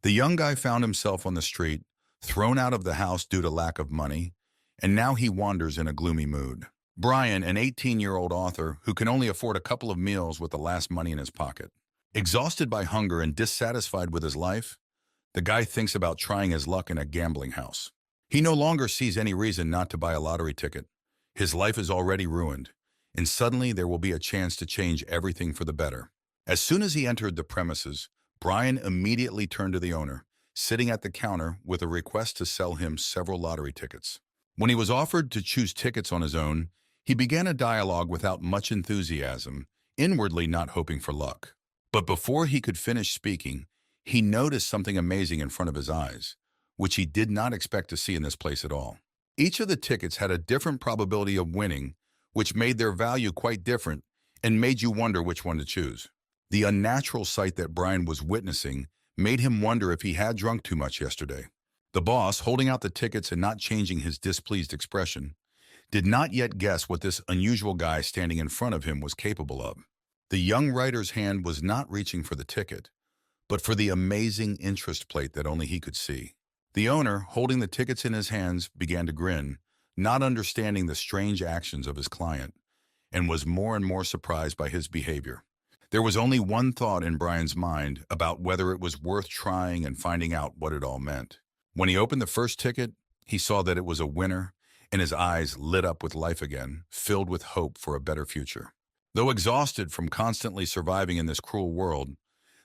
The young guy found himself on the street, thrown out of the house due to lack of money, and now he wanders in a gloomy mood. Brian, an 18-year-old author who can only afford a couple of meals with the last money in his pocket. Exhausted by hunger and dissatisfied with his life, the guy thinks about trying his luck in a gambling house. He no longer sees any reason not to buy a lottery ticket. His life is already ruined, and suddenly there will be a chance to change everything for the better. As soon as he entered the premises, Brian immediately turned to the owner, sitting at the counter with a request to sell him several lottery tickets. When he was offered to choose tickets on his own, he began a dialogue without much enthusiasm, inwardly not hoping for luck. But before he could finish speaking, he noticed something amazing in front of his eyes, which he did not expect to see in this place at all. Each of the tickets had a different probability of winning, which made their value quite different and made you wonder which one to choose. The unnatural sight that Brian was witnessing made him wonder if he had drunk too much yesterday. The boss, holding out the tickets and not changing his displeased expression, did not yet guess what this unusual guy standing in front of him was capable of. The young writer's hand was not reaching for the ticket, but for the amazing interest plate that only he could see. The owner, holding the tickets in his hands, began to grin, not understanding the strange actions of his client, and was more and more surprised by his behavior. There was only one thought in Brian's mind about whether it was worth trying and finding out what it all meant. When he opened the first ticket, he saw that it was a winner, and his eyes lit up with life again, filled with hope for a better future. Though exhausted from constantly surviving in this cruel world,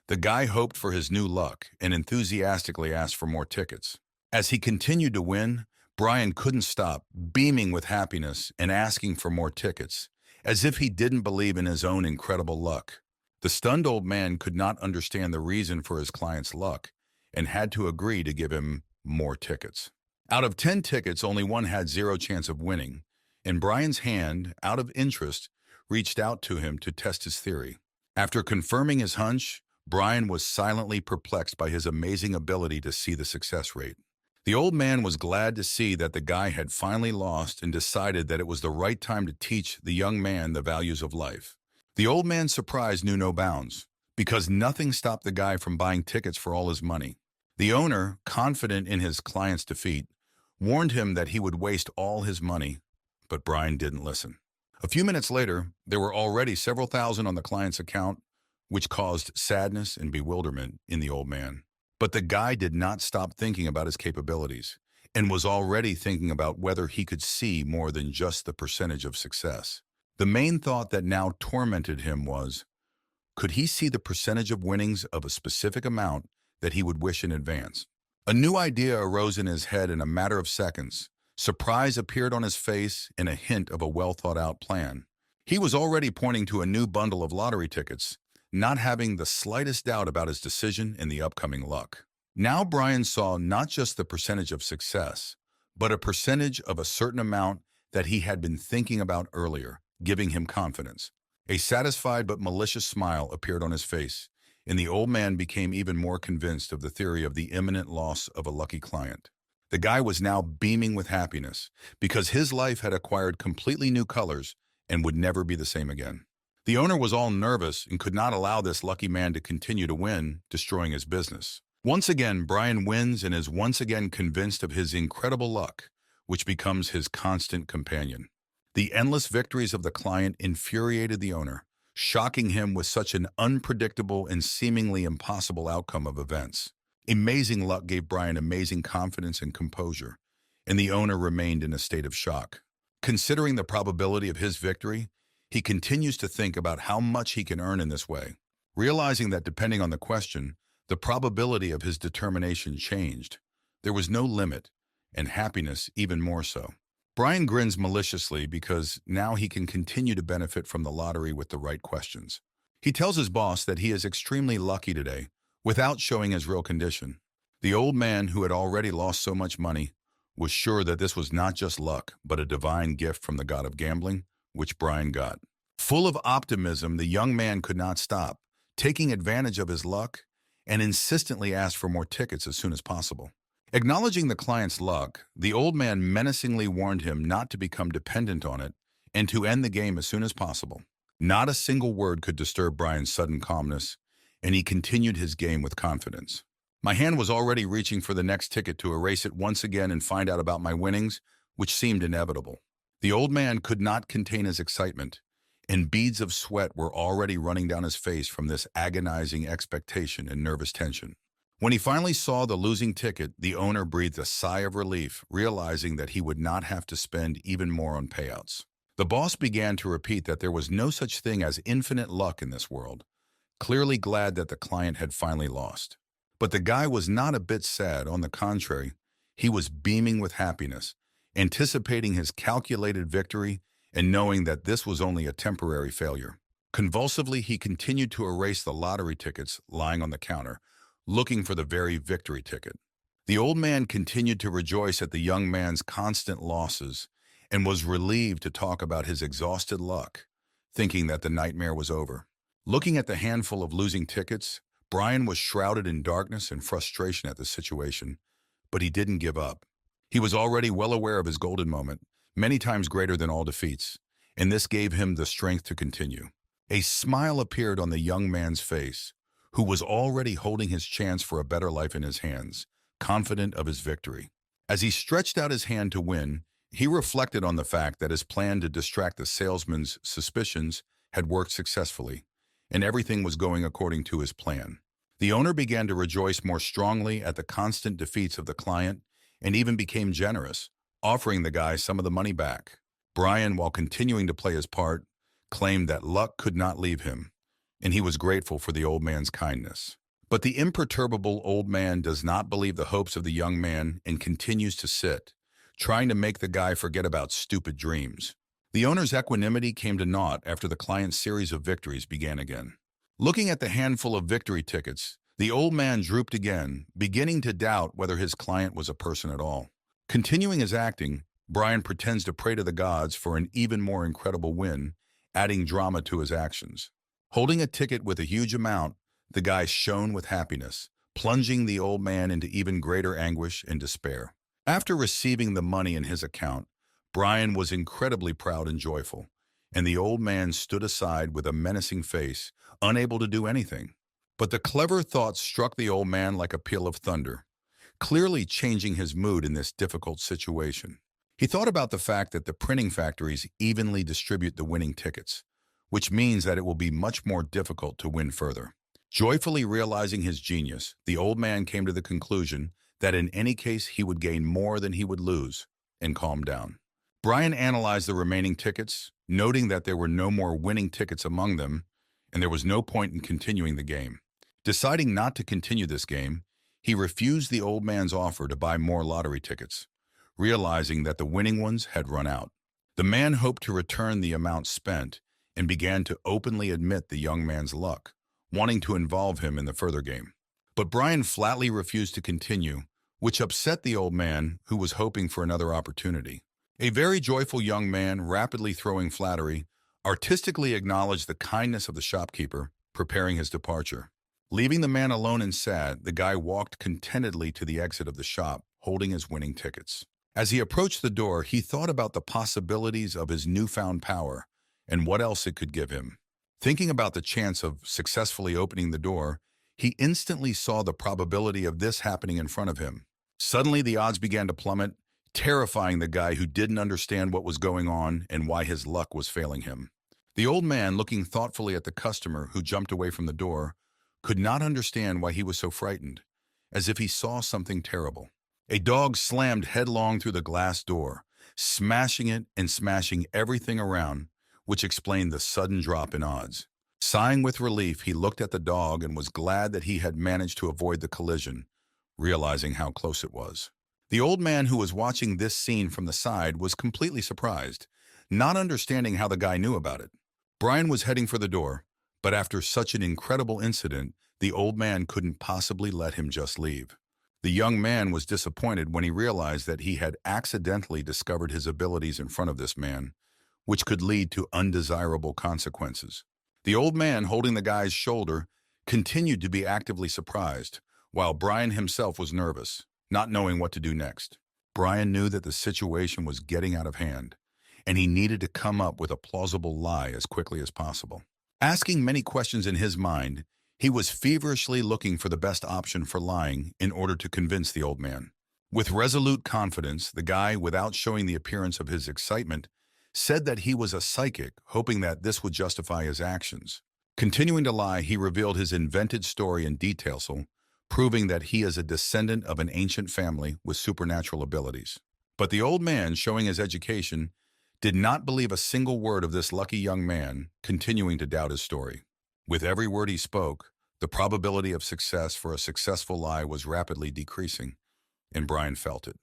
the guy hoped for his new luck and enthusiastically asked for more tickets. As he continued to win, Brian couldn't stop, beaming with happiness and asking for more tickets, as if he didn't believe in his own incredible luck. The stunned old man could not understand the reason for his client's luck and had to agree to give him more tickets. Out of 10 tickets, only one had zero chance of winning, and Brian's hand, out of interest, reached out to him to test his theory. After confirming his hunch, Brian was silently perplexed by his amazing ability to see the success rate. The old man was glad to see that the guy had finally lost and decided that it was the right time to teach the young man the values of life. The old man's surprise knew no bounds, because nothing stopped the guy from buying tickets for all his money. The owner, confident in his client's defeat, warned him that he would waste all his money, but Brian didn't listen. A few minutes later, there were already several thousand on the client's account, which caused sadness and bewilderment in the old man. But the guy did not stop thinking about his capabilities and was already thinking about whether he could see more than just the percentage of success. The main thought that now tormented him was, could he see the percentage of winnings of a specific amount that he would wish in advance? A new idea arose in his head in a matter of seconds. Surprise appeared on his face and a hint of a well-thought-out plan. He was already pointing to a new bundle of lottery tickets, not having the slightest doubt about his decision and the upcoming luck. Now Brian saw not just the percentage of success, but a percentage of a certain amount that he had been thinking about earlier, giving him confidence. A satisfied but malicious smile appeared on his face, and the old man became even more convinced of the theory of the imminent loss of a lucky client. The guy was now beaming with happiness because his life had acquired completely new colors and would never be the same again. The owner was all nervous and could not allow this lucky man to continue to win, destroying his business. Once again, Brian wins and is once again convinced of his incredible luck, which becomes his constant companion. The endless victories of the client infuriated the owner, shocking him with such an unpredictable and seemingly impossible outcome of events. Amazing luck gave Brian amazing confidence and composure, and the owner remained in a state of shock. Considering the probability of his victory, he continues to think about how much he can earn in this way, realizing that depending on the question, the probability of his determination changed. There was no limit, and happiness even more so. Brian grins maliciously because now he can continue to benefit from the lottery with the right questions. He tells his boss that he is extremely lucky today, without showing his real condition. The old man, who had already lost so much money, was sure that this was not just luck, but a divine gift from the god of gambling, which Brian got. Full of optimism, the young man could not stop, taking advantage of his luck, and insistently asked for more tickets as soon as possible. Acknowledging the client's luck, the old man menacingly warned him not to become dependent on it and to end the game as soon as possible. Not a single word could disturb Brian's sudden calmness, and he continued his game with confidence. My hand was already reaching for the next ticket to erase it once again and find out about my winnings, which seemed inevitable. The old man could not contain his excitement, and beads of sweat were already running down his face from this agonizing expectation and nervous tension. When he finally saw the losing ticket, the owner breathed a sigh of relief, realizing that he would not have to spend even more on payouts. The boss began to repeat that there was no such thing as infinite luck in this world, clearly glad that the client had finally lost. But the guy was not a bit sad. On the contrary, he was beaming with happiness, anticipating his calculated victory and knowing that this was only a temporary failure. Convulsively, he continued to erase the lottery tickets lying on the counter, looking for the very victory ticket. The old man continued to rejoice at the young man's constant losses and was relieved to talk about his exhausted luck, thinking that the nightmare was over. Looking at the handful of losing tickets, Brian was shrouded in darkness and frustration at the situation, but he didn't give up. He was already well aware of his golden moment, many times greater than all defeats, and this gave him the strength to continue. A smile appeared on the young man's face, who was already holding his chance for a better life in his hands, confident of his victory. As he stretched out his hand to win, he reflected on the fact that his plan to distract the salesman's suspicions had worked successfully, and everything was going according to his plan. The owner began to rejoice more strongly at the constant defeats of the client and even became generous, offering the guy some of the money back. Brian, while continuing to play his part, claimed that luck could not leave him, and he was grateful for the old man's kindness. But the imperturbable old man does not believe the hopes of the young man and continues to sit, trying to make the guy forget about stupid dreams. The owner's equanimity came to naught after the client's series of victories began again. Looking at the handful of victory tickets, the old man drooped again, beginning to doubt whether his client was a person at all. Continuing his acting, Brian pretends to pray to the gods for an even more incredible win, adding drama to his actions. Holding a ticket with a huge amount, the guy shone with happiness, plunging the old man into even greater anguish and despair. After receiving the money in his account, Brian was incredibly proud and joyful, and the old man stood aside with a menacing face, unable to do anything. But the clever thought struck the old man like a peal of thunder, clearly changing his mood in this difficult situation. He thought about the fact that the printing factories evenly distribute the winning tickets, which means that it will be much more difficult to win further. Joyfully realizing his genius, the old man came to the conclusion that in any case he would gain more than he would lose, and calmed down. Brian analyzed the remaining tickets, noting that there were no more winning tickets among them, and there was no point in continuing the game. Deciding not to continue this game, he refused the old man's offer to buy more lottery tickets, realizing that the winning ones had run out. The man hoped to return the amount spent and began to openly admit the young man's luck, wanting to involve him in the further game. But Brian flatly refused to continue, which upset the old man, who was hoping for another opportunity. A very joyful young man, rapidly throwing flattery, artistically acknowledged the kindness of the shopkeeper, preparing his departure. Leaving the man alone and sad, the guy walked contentedly to the exit of the shop, holding his winning tickets. As he approached the door, he thought about the possibilities of his newfound power and what else it could give him. Thinking about the chance of successfully opening the door, he instantly saw the probability of this happening in front of him. Suddenly, the odds began to plummet, terrifying the guy who didn't understand what was going on and why his luck was failing him. The old man, looking thoughtfully at the customer who jumped away from the door, could not understand why he was so frightened, as if he saw something terrible. A dog slammed headlong through the glass door, smashing it and smashing everything around, which explained the sudden drop in odds. Sighing with relief, he looked at the dog and was glad that he had managed to avoid the collision, realizing how close it was. The old man who was watching this scene from the side was completely surprised, not understanding how the guy knew about it. Brian was heading for the door, but after such an incredible incident, the old man couldn't possibly let him just leave. The young man was disappointed when he realized that he had accidentally discovered his abilities in front of this man, which could lead to undesirable consequences. The old man, holding the guy's shoulder, continued to be actively surprised, while Brian himself was nervous, not knowing what to do next. Brian knew that the situation was getting out of hand, and he needed to come up with a plausible lie as quickly as possible. Asking many questions in his mind, He was feverishly looking for the best option for lying in order to convince the old man. With resolute confidence, the guy, without showing the appearance of his excitement, said that he was a psychic, hoping that this would justify his actions. Continuing to lie, he revealed his invented story in detail, proving that he is a descendant of an ancient family with supernatural abilities. But the old man, showing his education, did not believe a single word of this lucky young man, continuing to doubt his story. With every word he spoke, the probability of success for a successful lie was rapidly decreasing, and Brian felt it.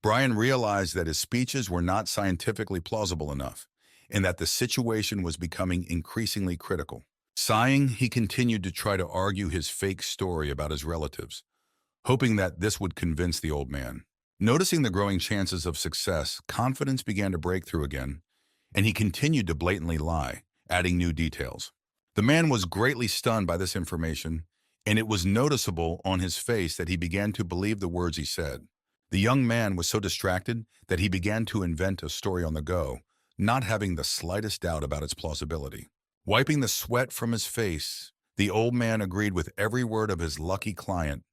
Brian realized that his speeches were not scientifically plausible enough, and that the situation was becoming increasingly critical. Sighing, he continued to try to argue his fake story about his relatives, hoping that this would convince the old man. Noticing the growing chances of success, confidence began to break through again, and he continued to blatantly lie, adding new details. The man was greatly stunned by this information, and it was noticeable on his face that he began to believe the words he said. The young man was so distracted that he began to invent a story on the go, not having the slightest doubt about its plausibility. Wiping the sweat from his face, the old man agreed with every word of his lucky client,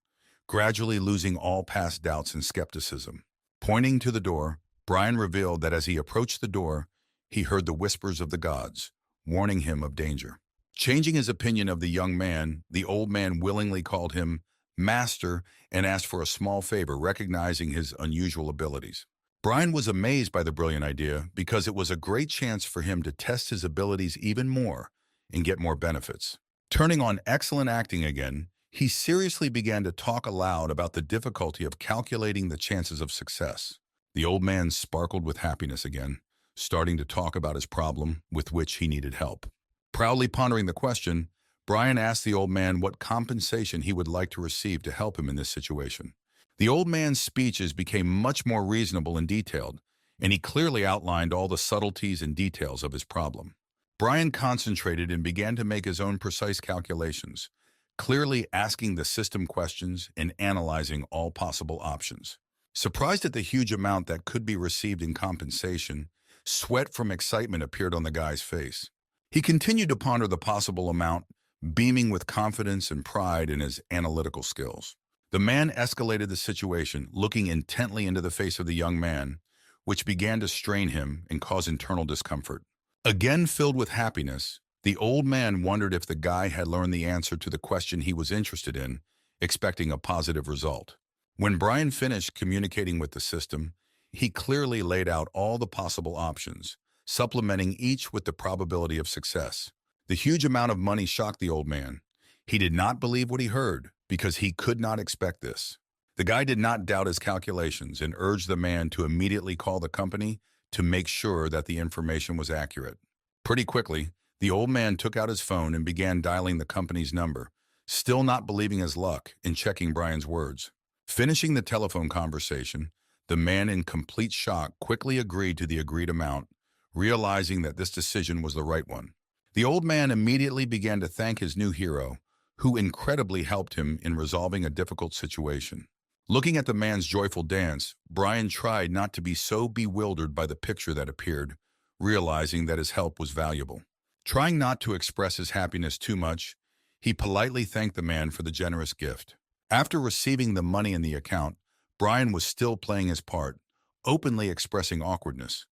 gradually losing all past doubts and skepticism. Pointing to the door, Brian revealed that as he approached the door, he heard the whispers of the gods, warning him of danger. Changing his opinion of the young man, the old man willingly called him master and asked for a small favor, recognizing his unusual abilities. Brian was amazed by the brilliant idea because it was a great chance for him to test his abilities even more and get more benefits. Turning on excellent acting again, he seriously began to talk aloud about the difficulty of calculating the chances of success. The old man sparkled with happiness again, starting to talk about his problem with which he needed help. Proudly pondering the question, Brian asked the old man what compensation he would like to receive to help him in this situation. The old man's speeches became much more reasonable and detailed, and he clearly outlined all the subtleties and details of his problem. Brian concentrated and began to make his own precise calculations, clearly asking the system questions and analyzing all possible options. Surprised at the huge amount that could be received in compensation, sweat from excitement appeared on the guy's face. He continued to ponder the possible amount, beaming with confidence and pride in his analytical skills. The man escalated the situation, looking intently into the face of the young man, which began to strain him and cause internal discomfort. Again filled with happiness, the old man wondered if the guy had learned the answer to the question he was interested in, expecting a positive result. When Brian finished communicating with the system, he clearly laid out all the possible options, supplementing each with the probability of success. The huge amount of money shocked the old man. He did not believe what he heard because he could not expect this. The guy did not doubt his calculations and urged the man to immediately call the company to make sure that the information was accurate. Pretty quickly, the old man took out his phone and began dialing the company's number, still not believing his luck and checking Brian's words. Finishing the telephone conversation, the man in complete shock quickly agreed to the agreed amount, realizing that this decision was the right one. The old man immediately began to thank his new hero, who incredibly helped him in resolving a difficult situation. Looking at the man's joyful dance, Brian tried not to be so bewildered by the picture that appeared, realizing that his help was valuable. Trying not to express his happiness too much, he politely thanked the man for the generous gift. After receiving the money in the account, Brian was still playing his part, openly expressing awkwardness,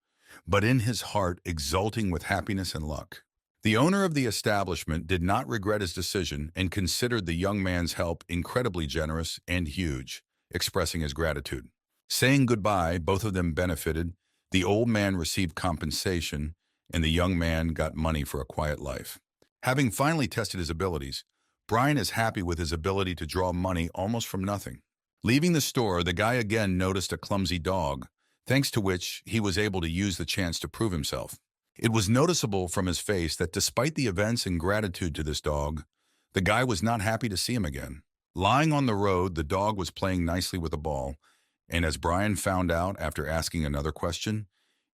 but in his heart exulting with happiness and luck. The owner of the establishment did not regret his decision and considered the young man's help incredibly generous and huge, expressing his gratitude. Saying goodbye, both of them benefited. The old man received compensation, and the young man got money for a quiet life. Having finally tested his abilities, Brian is happy with his ability to draw money almost from nothing. Leaving the store, the guy again noticed a clumsy dog, thanks to which he was able to use the chance to prove himself. It was noticeable from his face that despite the events and gratitude to this dog, the guy was not happy to see him again. Lying on the road, the dog was playing nicely with a ball, and as Brian found out after asking another question,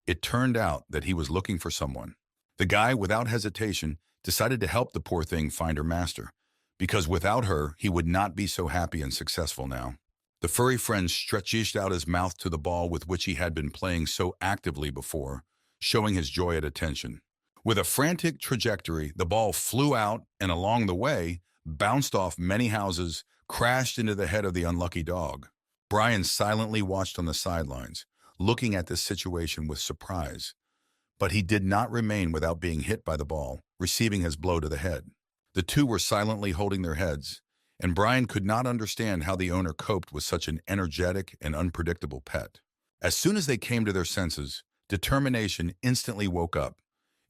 it turned out that he was looking for someone. The guy, without hesitation, decided to help the poor thing find her master, because without her, he would not be so happy and successful now. The furry friend stretched out his mouth to the ball with which he had been playing so actively before, showing his joy at attention. With a frantic trajectory, the ball flew out, and along the way, bounced off many houses, crashed into the head of the unlucky dog. Brian silently watched on the sidelines, looking at this situation with surprise. But he did not remain without being hit by the ball, receiving his blow to the head. The two were silently holding their heads, and Brian could not understand how the owner coped with such an energetic and unpredictable pet. As soon as they came to their senses, determination instantly woke up,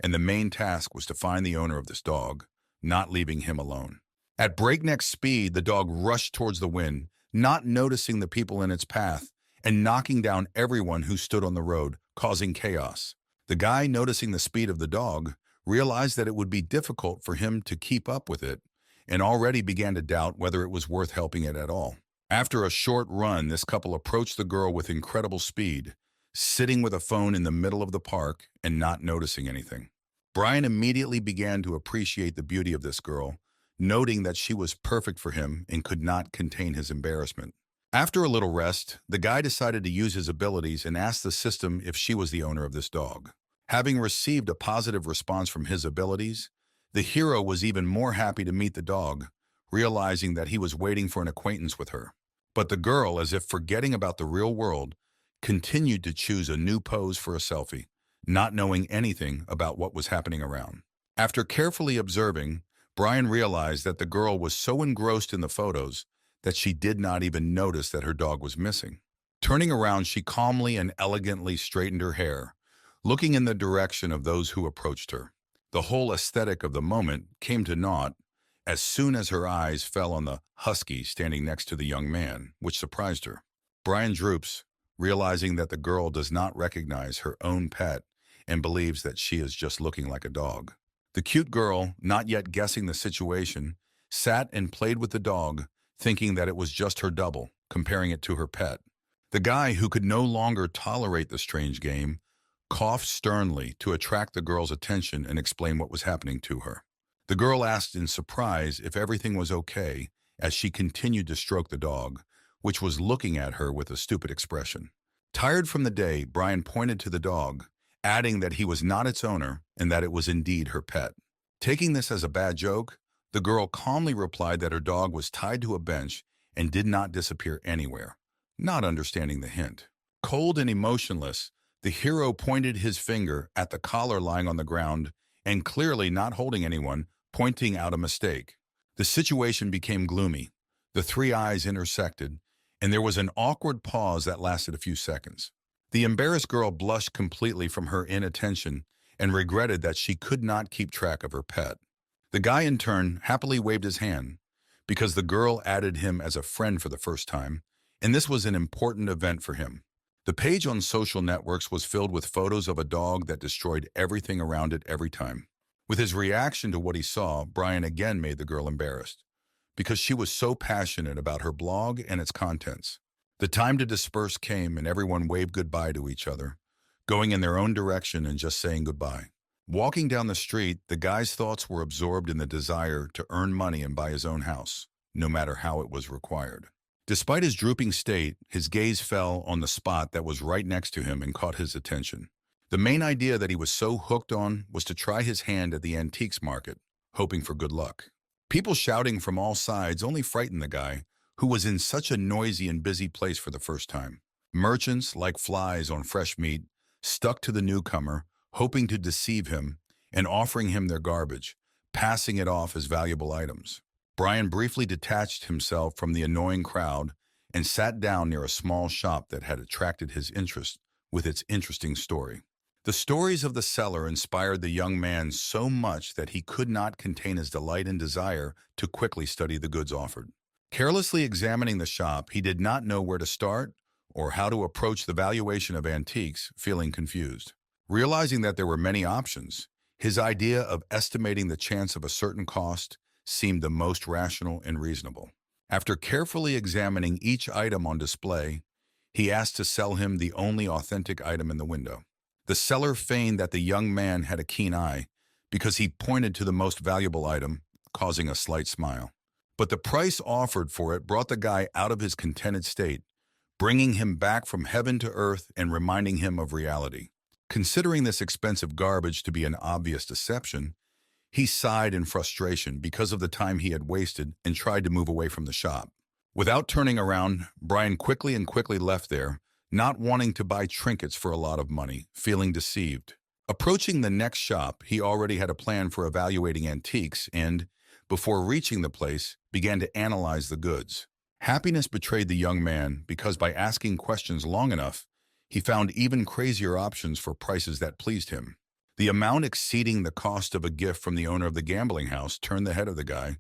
and the main task was to find the owner of this dog, not leaving him alone. At breakneck speed, the dog rushed towards the wind, not noticing the people in its path, and knocking down everyone who stood on the road, causing chaos. The guy, noticing the speed of the dog, realized that it would be difficult for him to keep up with it, and already began to doubt whether it was worth helping it at all. After a short run, this couple approached the girl with incredible speed, sitting with a phone in the middle of the park and not noticing anything. Brian immediately began to appreciate the beauty of this girl, noting that she was perfect for him and could not contain his embarrassment. After a little rest, the guy decided to use his abilities and asked the system if she was the owner of this dog. Having received a positive response from his abilities, the hero was even more happy to meet the dog, realizing that he was waiting for an acquaintance with her. But the girl, as if forgetting about the real world, continued to choose a new pose for a selfie, not knowing anything about what was happening around. After carefully observing, Brian realized that the girl was so engrossed in the photos that she did not even notice that her dog was missing. Turning around, she calmly and elegantly straightened her hair, looking in the direction of those who approached her. The whole aesthetic of the moment came to naught as soon as her eyes fell on the husky standing next to the young man, which surprised her. Brian droops, realizing that the girl does not recognize her own pet and believes that she is just looking like a dog. The cute girl, not yet guessing the situation, sat and played with the dog, thinking that it was just her double, comparing it to her pet. The guy, who could no longer tolerate the strange game, coughed sternly to attract the girl's attention and explain what was happening to her. The girl asked in surprise if everything was okay as she continued to stroke the dog, which was looking at her with a stupid expression. Tired from the day, Brian pointed to the dog, adding that he was not its owner and that it was indeed her pet. Taking this as a bad joke, the girl calmly replied that her dog was tied to a bench and did not disappear anywhere, not understanding the hint. Cold and emotionless, the hero pointed his finger at the collar lying on the ground and, clearly not holding anyone, pointing out a mistake. The situation became gloomy. The three eyes intersected, and there was an awkward pause that lasted a few seconds. The embarrassed girl blushed completely from her inattention and regretted that she could not keep track of her pet. The guy, in turn, happily waved his hand because the girl added him as a friend for the first time, and this was an important event for him. The page on social networks was filled with photos of a dog that destroyed everything around it every time. With his reaction to what he saw, Brian again made the girl embarrassed because she was so passionate about her blog and its contents. The time to disperse came and everyone waved goodbye to each other, going in their own direction and just saying goodbye. Walking down the street, the guy's thoughts were absorbed in the desire to earn money and buy his own house, no matter how it was required. Despite his drooping state, his gaze fell on the spot that was right next to him and caught his attention. The main idea that he was so hooked on was to try his hand at the antiques market, hoping for good luck. People shouting from all sides only frightened the guy, who was in such a noisy and busy place for the first time. Merchants, like flies on fresh meat, stuck to the newcomer, hoping to deceive him and offering him their garbage, passing it off as valuable items. Brian briefly detached himself from the annoying crowd and sat down near a small shop that had attracted his interest with its interesting story. The stories of the seller inspired the young man so much that he could not contain his delight and desire to quickly study the goods offered. Carelessly examining the shop, he did not know where to start or how to approach the valuation of antiques, feeling confused. Realizing that there were many options, his idea of estimating the chance of a certain cost seemed the most rational and reasonable. After carefully examining each item on display, he asked to sell him the only authentic item in the window. The seller feigned that the young man had a keen eye because he pointed to the most valuable item, causing a slight smile. But the price offered for it brought the guy out of his contented state, bringing him back from heaven to earth and reminding him of reality. Considering this expensive garbage to be an obvious deception, He sighed in frustration because of the time he had wasted and tried to move away from the shop. Without turning around, Brian quickly left there, not wanting to buy trinkets for a lot of money, feeling deceived. Approaching the next shop, he already had a plan for evaluating antiques and, before reaching the place, began to analyze the goods. Happiness betrayed the young man because by asking questions long enough, he found even crazier options for prices that pleased him. The amount exceeding the cost of a gift from the owner of the gambling house turned the head of the guy,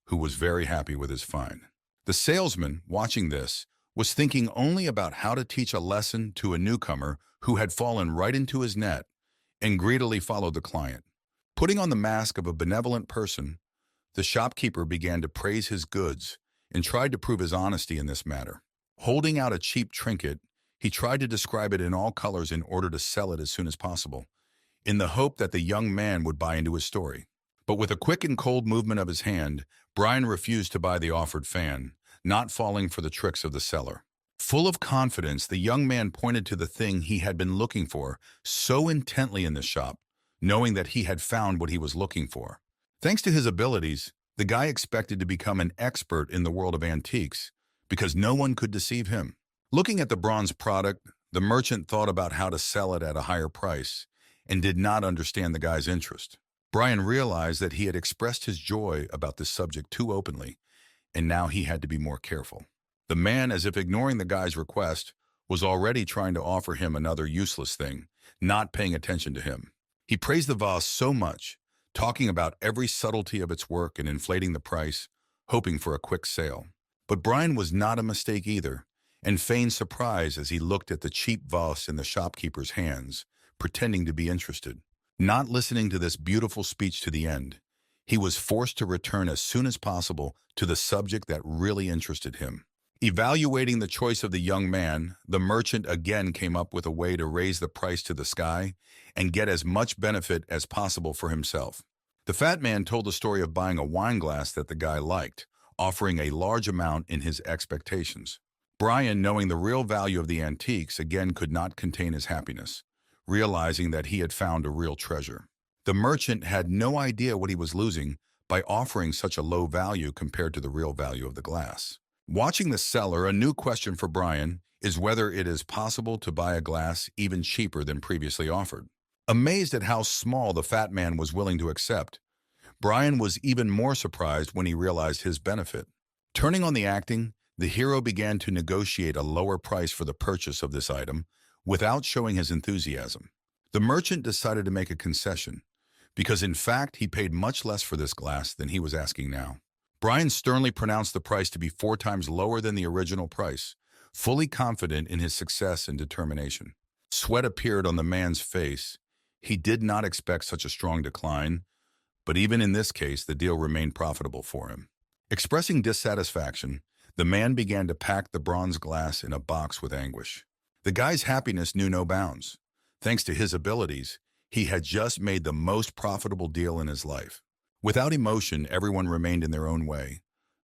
who was very happy with his find. The salesman, watching this, was thinking only about how to teach a lesson to a newcomer who had fallen right into his net, and greedily followed the client. Putting on the mask of a benevolent person, the shopkeeper began to praise his goods and tried to prove his honesty in this matter. Holding out a cheap trinket, he tried to describe it in all colors in order to sell it as soon as possible, in the hope that the young man would buy into his story. But with a quick and cold movement of his hand, Brian refused to buy the offered fan, not falling for the tricks of the seller. Full of confidence, the young man pointed to the thing he had been looking for so intently in the shop, knowing that he had found what he was looking for. Thanks to his abilities, the guy expected to become an expert in the world of antiques because no one could deceive him. Looking at the bronze product, the merchant thought about how to sell it at a higher price and did not understand the guy's interest. Brian realized that he had expressed his joy about this subject too openly, and now he had to be more careful. The man, as if ignoring the guy's request, was already trying to offer him another useless thing, not paying attention to him. He praised the vase so much, talking about every subtlety of its work and inflating the price, hoping for a quick sale. But Brian was not a mistake either, and feigned surprise as he looked at the cheap vase in the shopkeeper's hands, pretending to be interested. Not listening to this beautiful speech to the end, he was forced to return as soon as possible to the subject that really interested him. Evaluating the choice of the young man, the merchant again came up with a way to raise the price to the sky and get as much benefit as possible for himself. The fat man told the story of buying a wine glass that the guy liked, offering a large amount in his expectations. Brian, knowing the real value of the antiques, again could not contain his happiness, realizing that he had found a real treasure. The merchant had no idea what he was losing by offering such a low value compared to the real value of the glass. Watching the seller, a new question for Brian is whether it is possible to buy a glass even cheaper than previously offered. Amazed at how small the fat man was willing to accept, Brian was even more surprised when he realized his benefit. Turning on the acting, the hero began to negotiate a lower price for the purchase of this item without showing his enthusiasm. The merchant decided to make a concession, because in fact he paid much less for this glass than he was asking now. Brian sternly pronounced the price to be 4 times lower than the original price, fully confident in his success and determination. Sweat appeared on the man's face. He did not expect such a strong decline, but even in this case, the deal remained profitable for him. Expressing dissatisfaction, the man began to pack the bronze glass in a box with anguish. The guy's happiness knew no bounds. Thanks to his abilities, he had just made the most profitable deal in his life. Without emotion, everyone remained in their own way.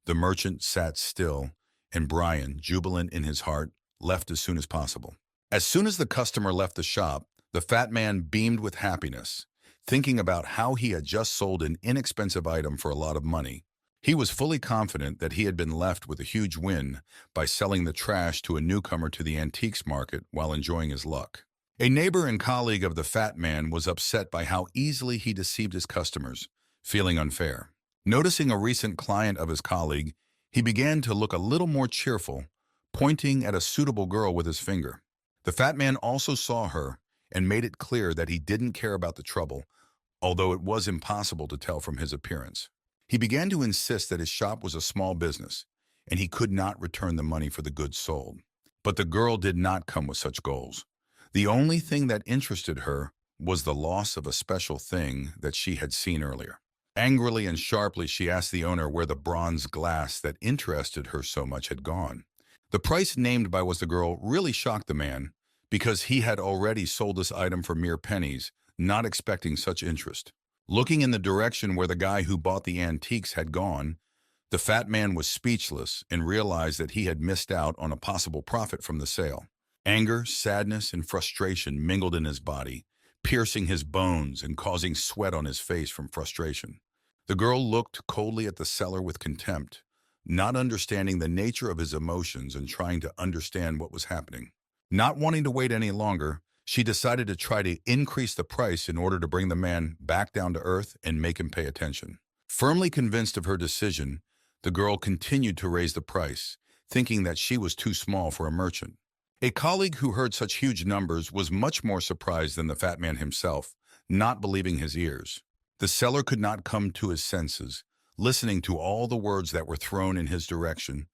The merchant sat still, and Brian, jubilant in his heart, left as soon as possible. As soon as the customer left the shop, the fat man beamed with happiness, thinking about how he had just sold an inexpensive item for a lot of money. He was fully confident that he had been left with a huge win by selling the trash to a newcomer to the antiques market while enjoying his luck. A neighbor and colleague of the fat man was upset by how easily he deceived his customers, feeling unfair. Noticing a recent client of his colleague, he began to look a little more cheerful, pointing at a suitable girl with his finger. The fat man also saw her and made it clear that he didn't care about the trouble, although it was impossible to tell from his appearance. He began to insist that his shop was a small business, and he could not return the money for the goods sold. But the girl did not come with such goals. The only thing that interested her was the loss of a special thing that she had seen earlier. Angrily and sharply, she asked the owner where the bronze glass that interested her so much had gone. The price named by the girl really shocked the man, because he had already sold this item for mere pennies, not expecting such interest. Looking in the direction where the guy who bought the antiques had gone, the fat man was speechless and realized that he had missed out on a possible profit from the sale. Anger, sadness, and frustration mingled in his body, piercing his bones and causing sweat on his face from frustration. The girl looked coldly at the seller with contempt, not understanding the nature of his emotions and trying to understand what was happening. Not wanting to wait any longer, she decided to try to increase the price in order to bring the man back down to earth and make him pay attention. Firmly convinced of her decision, the girl continued to raise the price, thinking that she was too small for a merchant. A colleague who heard such huge numbers was much more surprised than the fat man himself, not believing his ears. The seller could not come to his senses, listening to all the words that were thrown in his direction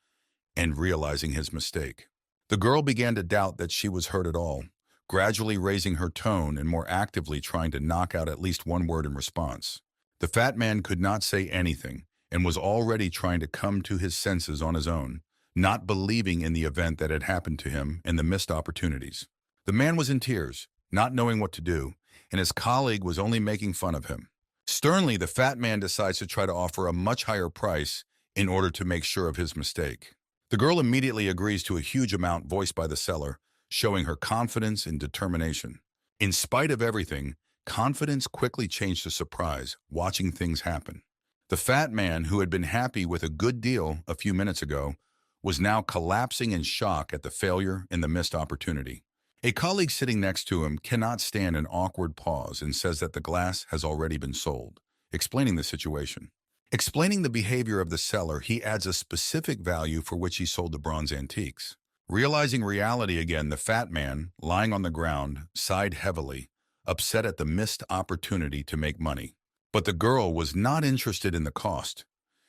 and realizing his mistake. The girl began to doubt that she was heard at all, gradually raising her tone and more actively trying to knock out at least one word in response. The fat man could not say anything and was already trying to come to his senses on his own, not believing in the event that had happened to him and the missed opportunities. The man was in tears, not knowing what to do, and his colleague was only making fun of him. Sternly, the fat man decides to try to offer a much higher price in order to make sure of his mistake. The girl immediately agrees to a huge amount voiced by the seller, showing her confidence and determination. In spite of everything, confidence quickly changed to surprise, watching things happen. The fat man, who had been happy with a good deal a few minutes ago, was now collapsing in shock at the failure and the missed opportunity. A colleague sitting next to him cannot stand an awkward pause and says that the glass has already been sold, explaining the situation. Explaining the behavior of the seller, he adds a specific value for which he sold the bronze antiques. Realizing reality again, the fat man, lying on the ground, sighed heavily, upset at the missed opportunity to make money. But the girl was not interested in the cost.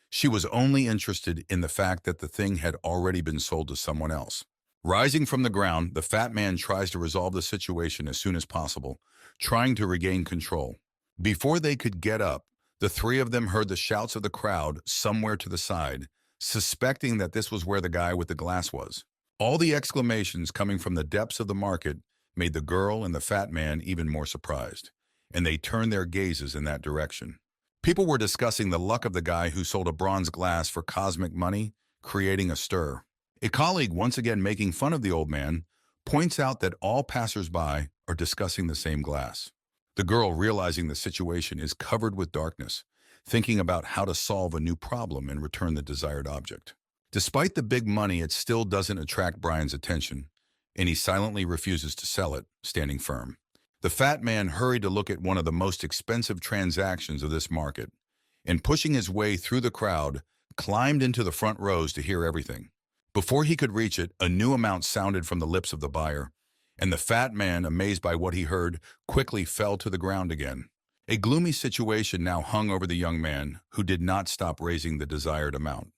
She was only interested in the fact that the thing had already been sold to someone else. Rising from the ground, the fat man tries to resolve the situation as soon as possible, trying to regain control. Before they could get up, the three of them heard the shouts of the crowd somewhere to the side, suspecting that this was where the guy with the glass was. All the exclamations coming from the depths of the market made the girl and the fat man even more surprised, and they turned their gazes in that direction. People were discussing the luck of the guy who sold a bronze glass for cosmic money, creating a stir. A colleague, once again making fun of the old man, points out that all passers-by are discussing the same glass. The girl, realizing the situation, is covered with darkness, thinking about how to solve a new problem and return the desired object. Despite the big money, it still doesn't attract Brian's attention, and he silently refuses to sell it, standing firm. The fat man hurried to look at one of the most expensive transactions of this market, and pushing his way through the crowd, climbed into the front rows to hear everything. Before he could reach it, a new amount sounded from the lips of the buyer, and the fat man, amazed by what he heard, quickly fell to the ground again. A gloomy situation now hung over the young man, who did not stop raising the desired amount.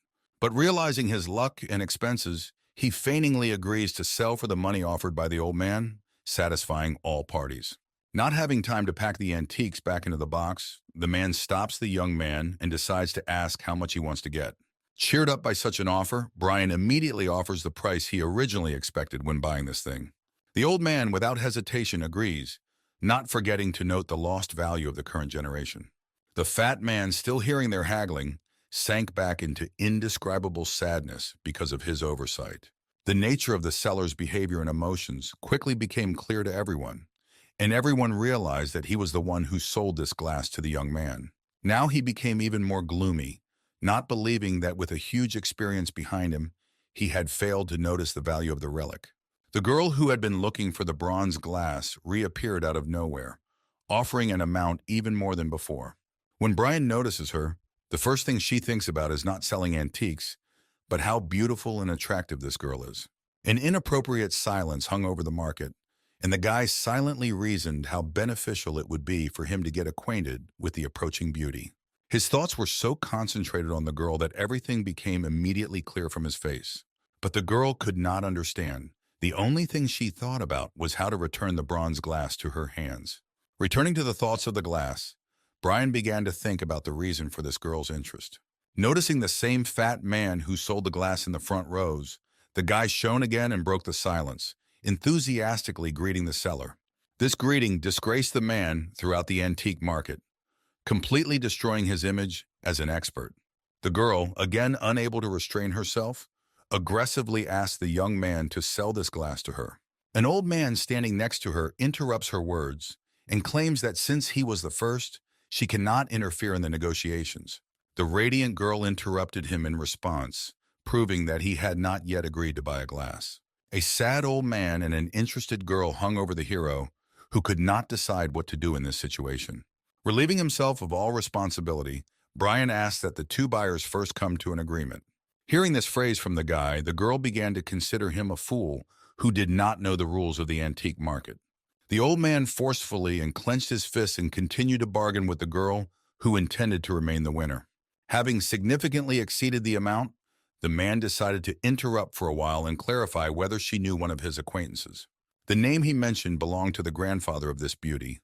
But realizing his luck and expenses, he feigningly agrees to sell for the money offered by the old man, satisfying all parties. Not having time to pack the antiques back into the box, the man stops the young man and decides to ask how much he wants to get. Cheered up by such an offer, Brian immediately offers the price he originally expected when buying this thing. The old man, without hesitation, agrees, not forgetting to note the lost value of the current generation. The fat man, still hearing their haggling, sank back into indescribable sadness because of his oversight. The nature of the seller's behavior and emotions quickly became clear to everyone, and everyone realized that he was the one who sold this glass to the young man. Now he became even more gloomy, not believing that with a huge experience behind him, he had failed to notice the value of the relic. The girl who had been looking for the bronze glass reappeared out of nowhere, offering an amount even more than before. When Brian notices her, the first thing she thinks about is not selling antiques, but how beautiful and attractive this girl is. An inappropriate silence hung over the market, and the guy silently reasoned how beneficial it would be for him to get acquainted with the approaching beauty. His thoughts were so concentrated on the girl that everything became immediately clear from his face. But the girl could not understand. The only thing she thought about was how to return the bronze glass to her hands. Returning to the thoughts of the glass, Brian began to think about the reason for this girl's interest. Noticing the same fat man who sold the glass in the front rows, the guy shone again and broke the silence, enthusiastically greeting the seller. This greeting disgraced the man throughout the antique market, completely destroying his image as an expert. The girl, again unable to restrain herself, aggressively asked the young man to sell this glass to her. An old man standing next to her interrupts her words and claims that since he was the first, she cannot interfere in the negotiations. The radiant girl interrupted him in response, proving that he had not yet agreed to buy a glass. A sad old man and an interested girl hung over the hero, who could not decide what to do in this situation. Relieving himself of all responsibility, Brian asked that the two buyers first come to an agreement. Hearing this phrase from the guy, the girl began to consider him a fool who did not know the rules of the antique market. The old man forcefully and clenched his fists and continued to bargain with the girl, who intended to remain the winner. Having significantly exceeded the amount, the man decided to interrupt for a while and clarify whether she knew one of his acquaintances. The name he mentioned belonged to the grandfather of this beauty.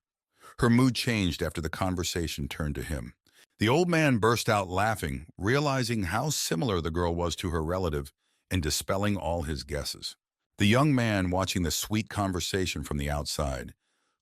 Her mood changed after the conversation turned to him. The old man burst out laughing, realizing how similar the girl was to her relative and dispelling all his guesses. The young man, watching the sweet conversation from the outside,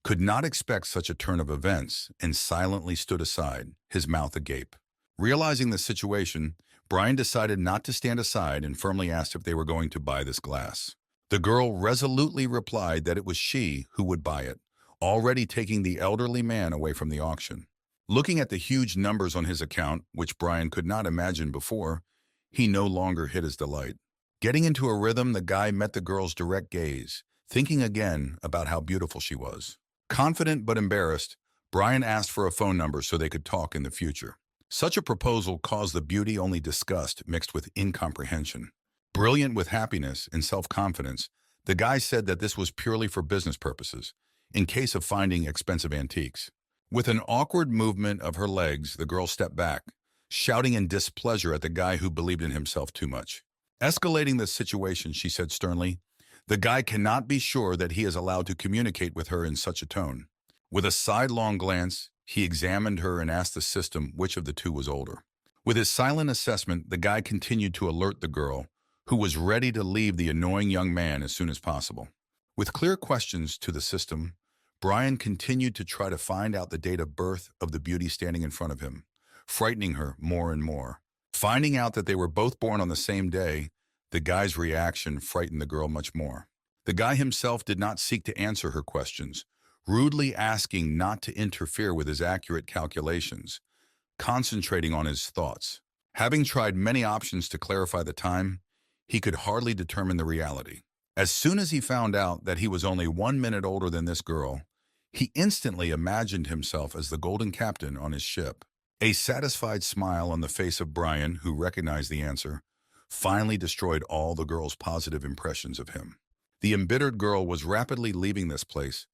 could not expect such a turn of events and silently stood aside, his mouth agape. Realizing the situation, Brian decided not to stand aside and firmly asked if they were going to buy this glass. The girl resolutely replied that it was she who would buy it, already taking the elderly man away from the auction. Looking at the huge numbers on his account, which Brian could not imagine before, he no longer hid his delight. Getting into a rhythm, the guy met the girl's direct gaze, thinking again about how beautiful she was. Confident but embarrassed, Brian asked for a phone number so they could talk in the future. Such a proposal caused the beauty only disgust mixed with incomprehension. Brilliant with happiness and self-confidence, the guy said that this was purely for business purposes, in case of finding expensive antiques. With an awkward movement of her legs, the girl stepped back, shouting in displeasure at the guy who believed in himself too much. Escalating the situation, she said sternly, "The guy cannot be sure that he is allowed to communicate with her in such a tone." With a sidelong glance, he examined her and asked the system which of the two was older. With his silent assessment, the guy continued to alert the girl, who was ready to leave the annoying young man as soon as possible. With clear questions to the system, Brian continued to try to find out the date of birth of the beauty standing in front of him, frightening her more and more. Finding out that they were both born on the same day, the guy's reaction frightened the girl much more. The guy himself did not seek to answer her questions, rudely asking not to interfere with his accurate calculations, concentrating on his thoughts. Having tried many options to clarify the time, he could hardly determine the reality. As soon as he found out that he was only 1 minute older than this girl, he instantly imagined himself as the golden captain on his ship. A satisfied smile on the face of Brian, who recognized the answer, finally destroyed all the girl's positive impressions of him. The embittered girl was rapidly leaving this place,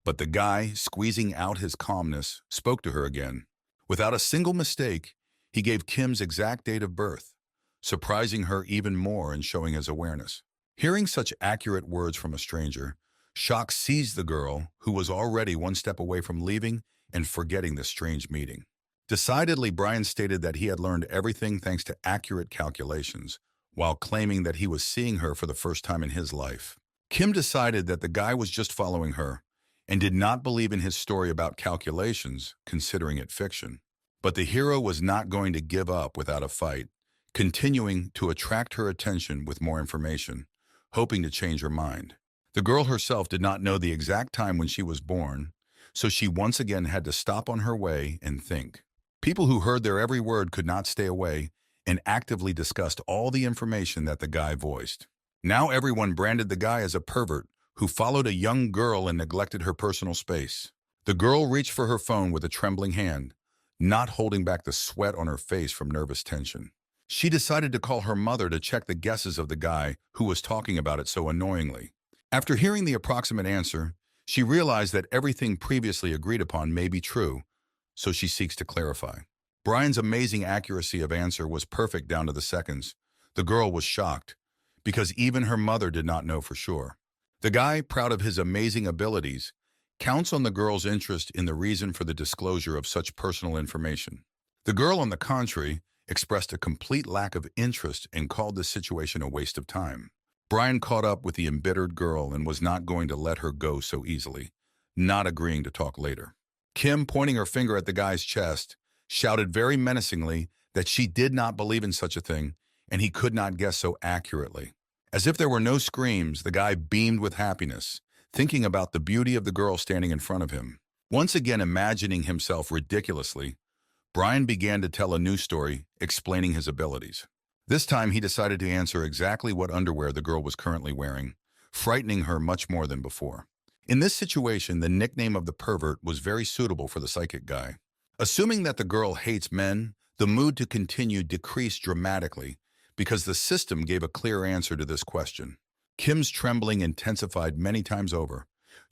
but the guy, squeezing out his calmness, spoke to her again. Without a single mistake, he gave Kim's exact date of birth, surprising her even more and showing his awareness. Hearing such accurate words from a stranger, shock seized the girl, who was already one step away from leaving and forgetting this strange meeting. Decidedly, Brian stated that he had learned everything thanks to accurate calculations, while claiming that he was seeing her for the first time in his life. Kim decided that the guy was just following her, and did not believe in his story about calculations, considering it fiction. But the hero was not going to give up without a fight, continuing to attract her attention with more information, hoping to change her mind. The girl herself did not know the exact time when she was born, so she once again had to stop on her way and think. People who heard their every word could not stay away and actively discussed all the information that the guy voiced. Now everyone branded the guy as a pervert who followed a young girl and neglected her personal space. The girl reached for her phone with a trembling hand, not holding back the sweat on her face from nervous tension. She decided to call her mother to check the guesses of the guy who was talking about it so annoyingly. After hearing the approximate answer, she realized that everything previously agreed upon may be true, so she seeks to clarify. Brian's amazing accuracy of answer was perfect down to the seconds. The girl was shocked, because even her mother did not know for sure. The guy, proud of his amazing abilities, counts on the girl's interest in the reason for the disclosure of such personal information. The girl, on the contrary, expressed a complete lack of interest and called the situation a waste of time. Brian caught up with the embittered girl and was not going to let her go so easily, not agreeing to talk later. Kim, pointing her finger at the guy's chest, shouted very menacingly that she did not believe in such a thing, and he could not guess so accurately. As if there were no screams, the guy beamed with happiness, thinking about the beauty of the girl standing in front of him. Once again imagining himself ridiculously, Brian began to tell a new story, explaining his abilities. This time he decided to answer exactly what underwear the girl was currently wearing, frightening her much more than before. In this situation, the nickname of the pervert was very suitable for the psychic guy. Assuming that the girl hates men, the mood to continue decreased dramatically because the system gave a clear answer to this question. Kim's trembling intensified many times over,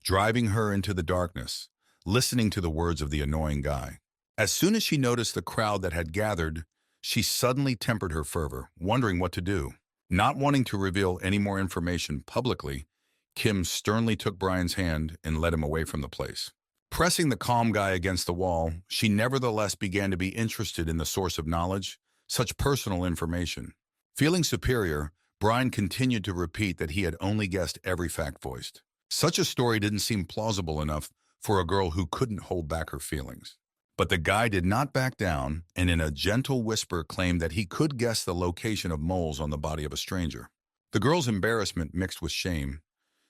driving her into the darkness, listening to the words of the annoying guy. As soon as she noticed the crowd that had gathered, she suddenly tempered her fervor, wondering what to do. Not wanting to reveal any more information publicly, Kim sternly took Brian's hand and led him away from the place. Pressing the calm guy against the wall, she nevertheless began to be interested in the source of knowledge, such personal information. Feeling superior, Brian continued to repeat that he had only guessed every fact voiced. Such a story didn't seem plausible enough for a girl who couldn't hold back her feelings. But the guy did not back down and in a gentle whisper claimed that he could guess the location of moles on the body of a stranger. The girl's embarrassment mixed with shame.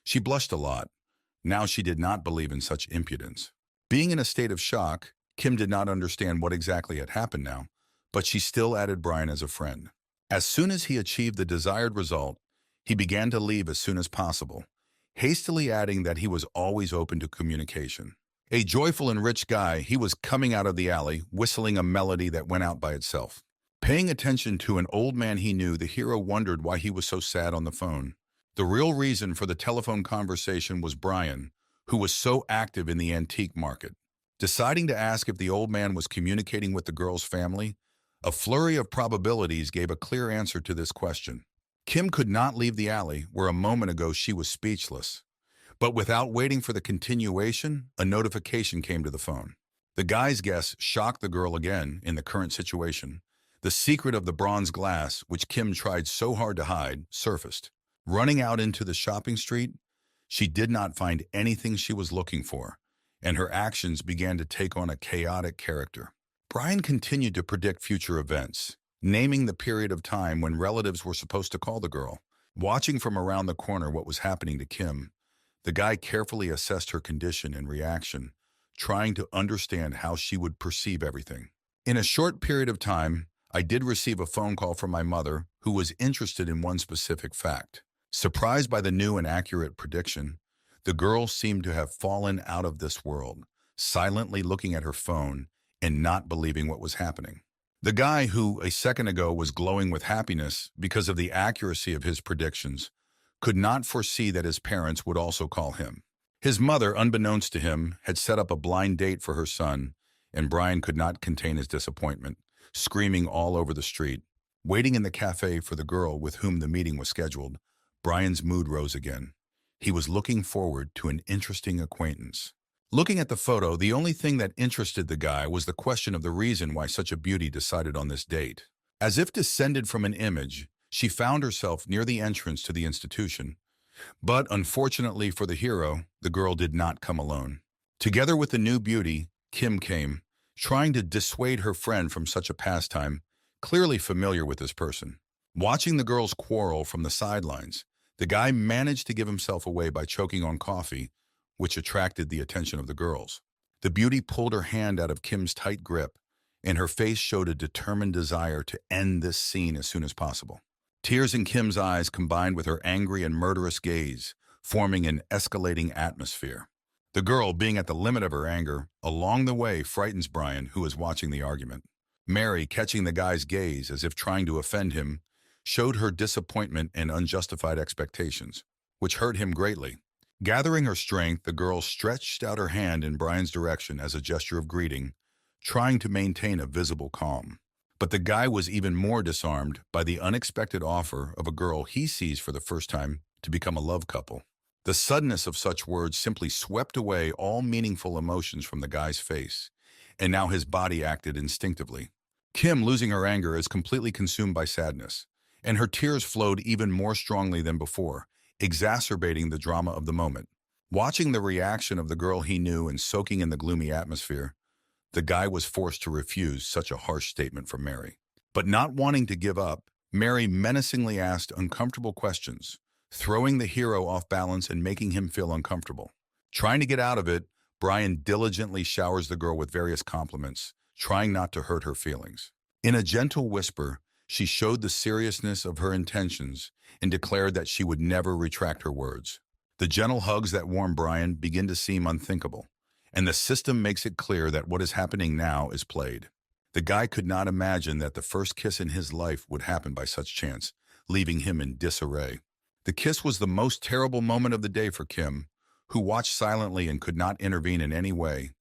She blushed a lot. Now she did not believe in such impudence. Being in a state of shock, Kim did not understand what exactly had happened now, but she still added Brian as a friend. As soon as he achieved the desired result, he began to leave as soon as possible, hastily adding that he was always open to communication. A joyful and rich guy, he was coming out of the alley, whistling a melody that went out by itself. Paying attention to an old man he knew, the hero wondered why he was so sad on the phone. The real reason for the telephone conversation was Brian, who was so active in the antique market. Deciding to ask if the old man was communicating with the girl's family, a flurry of probabilities gave a clear answer to this question. Kim could not leave the alley where a moment ago she was speechless. But without waiting for the continuation, a notification came to the phone. The guy's guess shocked the girl again in the current situation. The secret of the bronze glass, which Kim tried so hard to hide, surfaced. Running out into the shopping street, she did not find anything she was looking for, and her actions began to take on a chaotic character. Brian continued to predict future events, naming the period of time when relatives were supposed to call the girl. Watching from around the corner what was happening to Kim, the guy carefully assessed her condition and reaction, trying to understand how she would perceive everything. In a short period of time, I did receive a phone call from my mother, who was interested in one specific fact. Surprised by the new and accurate prediction, the girl seemed to have fallen out of this world, silently looking at her phone and not believing what was happening. The guy who a second ago was glowing with happiness because of the accuracy of his predictions could not foresee that his parents would also call him. His mother, unbeknownst to him, had set up a blind date for her son, and Brian could not contain his disappointment, screaming all over the street. Waiting in the cafe for the girl with whom the meeting was scheduled, Brian's mood rose again. He was looking forward to an interesting acquaintance. Looking at the photo, the only thing that interested the guy was the question of the reason why such a beauty decided on this date. As if descended from an image, she found herself near the entrance to the institution. But unfortunately for the hero, the girl did not come alone. Together with the new beauty, Kim came, trying to dissuade her friend from such a pastime, clearly familiar with this person. Watching the girls quarrel from the sidelines, the guy managed to give himself away by choking on coffee, which attracted the attention of the girls. The beauty pulled her hand out of Kim's tight grip, and her face showed a determined desire to end this scene as soon as possible. Tears in Kim's eyes combined with her angry and murderous gaze, forming an escalating atmosphere. The girl, being at the limit of her anger, along the way frightens Brian, who is watching the argument. Mary, catching the guy's gaze as if trying to offend him, showed her disappointment and unjustified expectations, which hurt him greatly. Gathering her strength, the girl stretched out her hand in Brian's direction as a gesture of greeting, trying to maintain a visible calm. But the guy was even more disarmed by the unexpected offer of a girl he sees for the first time to become a love couple. The suddenness of such words simply swept away all meaningful emotions from the guy's face, and now his body acted instinctively. Kim, losing her anger, is completely consumed by sadness, and her tears flowed even more strongly than before, exacerbating the drama of the moment. Watching the reaction of the girl he knew and soaking in the gloomy atmosphere, the guy was forced to refuse such a harsh statement from Mary. But not wanting to give up, Mary menacingly asked uncomfortable questions, throwing the hero off balance and making him feel uncomfortable. Trying to get out of it, Brian diligently showers the girl with various compliments, trying not to hurt her feelings. In a gentle whisper, she showed the seriousness of her intentions and declared that she would never retract her words. The gentle hugs that warm Brian begin to seem unthinkable, and the system makes it clear that what is happening now is played. The guy could not imagine that the first kiss in his life would happen by such chance, leaving him in disarray. The kiss was the most terrible moment of the day for Kim, who watched silently and could not intervene in any way,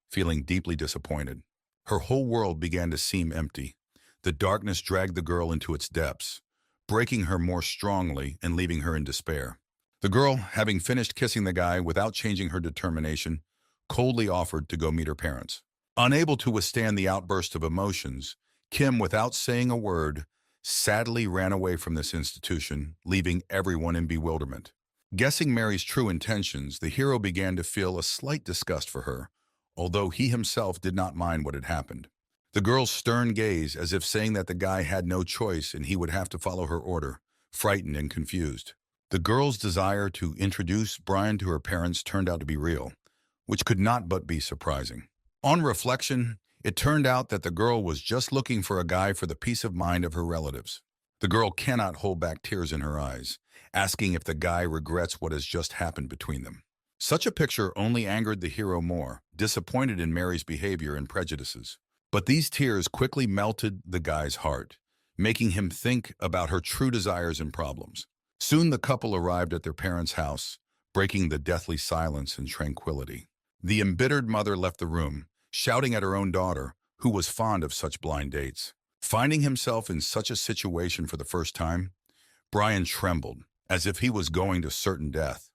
feeling deeply disappointed. Her whole world began to seem empty. The darkness dragged the girl into its depths, breaking her more strongly and leaving her in despair. The girl, having finished kissing the guy without changing her determination, coldly offered to go meet her parents. Unable to withstand the outburst of emotions, Kim, without saying a word, sadly ran away from this institution, leaving everyone in bewilderment. Guessing Mary's true intentions, the hero began to feel a slight disgust for her, although he himself did not mind what had happened. The girl's stern gaze, as if saying that the guy had no choice and he would have to follow her order, frightened and confused. The girl's desire to introduce Brian to her parents turned out to be real, which could not but be surprising. On reflection, it turned out that the girl was just looking for a guy for the peace of mind of her relatives. The girl cannot hold back tears in her eyes, asking if the guy regrets what has just happened between them. Such a picture only angered the hero more, disappointed in Mary's behavior and prejudices. But these tears quickly melted the guy's heart, making him think about her true desires and problems. Soon the couple arrived at their parents' house, breaking the deathly silence and tranquility. The embittered mother left the room, shouting at her own daughter, who was fond of such blind dates. Finding himself in such a situation for the first time, Brian trembled, as if he was going to certain death,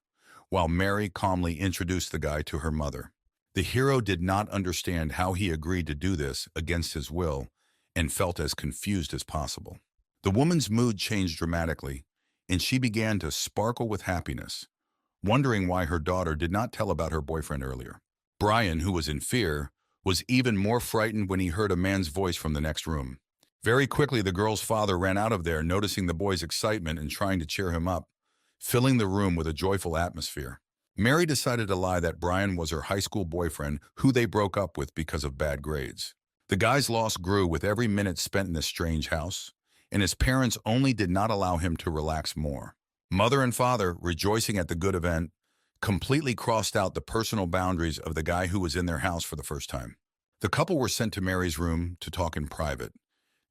while Mary calmly introduced the guy to her mother. The hero did not understand how he agreed to do this against his will and felt as confused as possible. The woman's mood changed dramatically, and she began to sparkle with happiness, wondering why her daughter did not tell about her boyfriend earlier. Brian, who was in fear, was even more frightened when he heard a man's voice from the next room. Very quickly, the girl's father ran out of there, noticing the boy's excitement and trying to cheer him up, filling the room with a joyful atmosphere. Mary decided to lie that Brian was her high school boyfriend who they broke up with because of bad grades. The guy's loss grew with every minute spent in this strange house, and his parents only did not allow him to relax more. Mother and father, rejoicing at the good event, completely crossed out the personal boundaries of the guy who was in their house for the first time. The couple were sent to Mary's room to talk in private.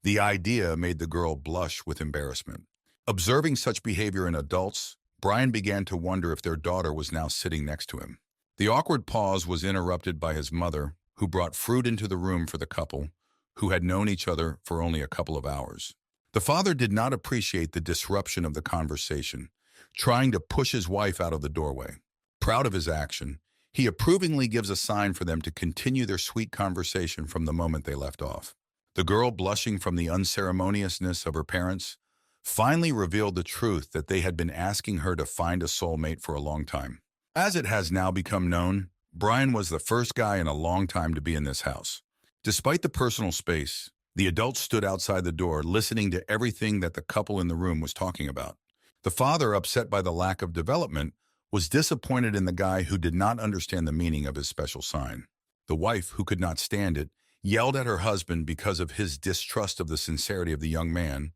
The idea made the girl blush with embarrassment. Observing such behavior in adults, Brian began to wonder if their daughter was now sitting next to him. The awkward pause was interrupted by his mother, who brought fruit into the room for the couple, who had known each other for only a couple of hours. The father did not appreciate the disruption of the conversation, trying to push his wife out of the doorway. Proud of his action, he approvingly gives a sign for them to continue their sweet conversation from the moment they left off. The girl, blushing from the unceremoniousness of her parents, finally revealed the truth that they had been asking her to find a soulmate for a long time. As it has now become known, Brian was the first guy in a long time to be in this house. Despite the personal space, the adults stood outside the door listening to everything that the couple in the room was talking about. The father, upset by the lack of development, was disappointed in the guy who did not understand the meaning of his special sign. The wife, who could not stand it, yelled at her husband because of his distrust of the sincerity of the young man,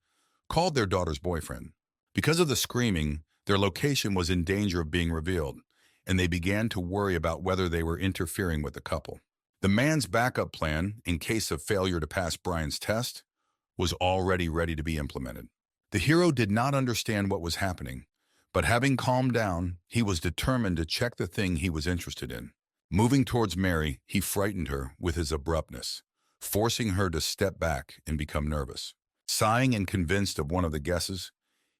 called their daughter's boyfriend. Because of the screaming, their location was in danger of being revealed, and they began to worry about whether they were interfering with the couple. The man's backup plan, in case of failure to pass Brian's test, was already ready to be implemented. The hero did not understand what was happening, but having calmed down, he was determined to check the thing he was interested in. Moving towards Mary, he frightened her with his abruptness, forcing her to step back and become nervous. Sighing and convinced of one of the guesses,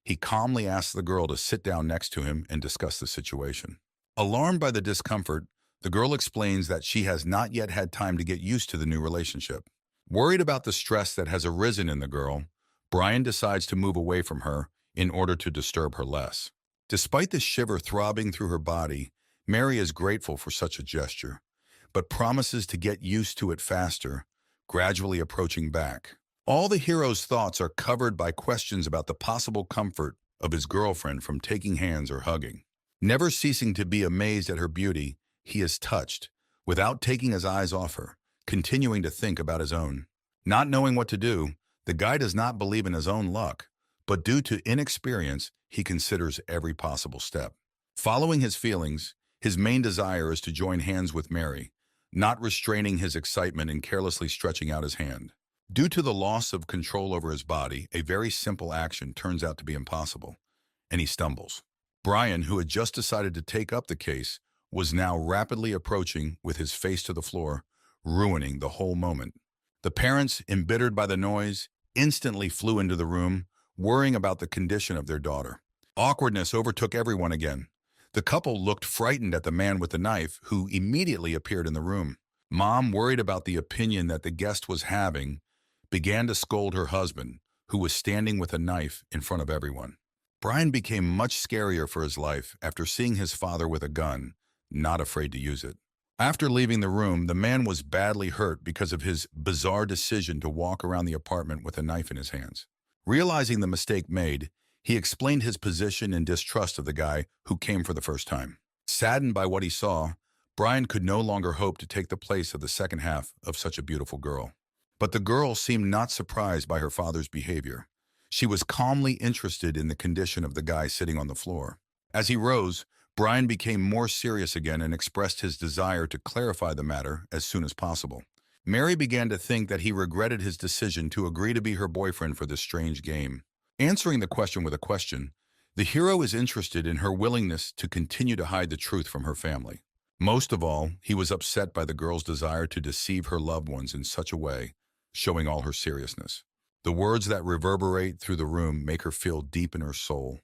he calmly asked the girl to sit down next to him and discuss the situation. Alarmed by the discomfort, the girl explains that she has not yet had time to get used to the new relationship. Worried about the stress that has arisen in the girl, Brian decides to move away from her in order to disturb her less. Despite the shiver throbbing through her body, Mary is grateful for such a gesture, but promises to get used to it faster, gradually approaching back. All the hero's thoughts are covered by questions about the possible comfort of his girlfriend from taking hands or hugging. Never ceasing to be amazed at her beauty, he is touched, without taking his eyes off her, continuing to think about his own. Not knowing what to do, the guy does not believe in his own luck, but due to inexperience, he considers every possible step. Following his feelings, his main desire is to join hands with Mary, not restraining his excitement and carelessly stretching out his hand. Due to the loss of control over his body, a very simple action turns out to be impossible, and he stumbles. Brian, who had just decided to take up the case, was now rapidly approaching with his face to the floor, ruining the whole moment. The parents, embittered by the noise, instantly flew into the room, worrying about the condition of their daughter. Awkwardness overtook everyone again. The couple looked frightened at the man with the knife, who immediately appeared in the room. Mom, worried about the opinion that the guest was having, began to scold her husband, who was standing with a knife in front of everyone. Brian became much scarier for his life after seeing his father with a gun, not afraid to use it. After leaving the room, the man was badly hurt because of his bizarre decision to walk around the apartment with a knife in his hands. Realizing the mistake made, he explained his position and distrust of the guy who came for the first time. Saddened by what he saw, Brian could no longer hope to take the place of the second half of such a beautiful girl. But the girl seemed not surprised by her father's behavior. She was calmly interested in the condition of the guy sitting on the floor. As he rose, Brian became more serious again and expressed his desire to clarify the matter as soon as possible. Mary began to think that he regretted his decision to agree to be her boyfriend for this strange game. Answering the question with a question, the hero is interested in her willingness to continue to hide the truth from her family. Most of all, he was upset by the girl's desire to deceive her loved ones in such a way, showing all her seriousness. The words that reverberate through the room make her feel deep in her soul,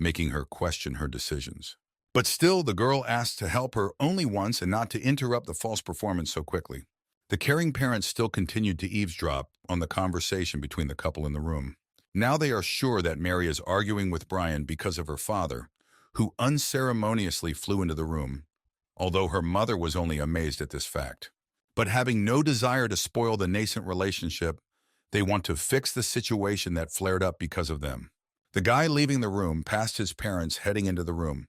making her question her decisions. But still, the girl asked to help her only once and not to interrupt the false performance so quickly. The caring parents still continued to eavesdrop on the conversation between the couple in the room. Now they are sure that Mary is arguing with Brian because of her father, who unceremoniously flew into the room, although her mother was only amazed at this fact. But having no desire to spoil the nascent relationship, they want to fix the situation that flared up because of them. The guy leaving the room passed his parents heading into the room,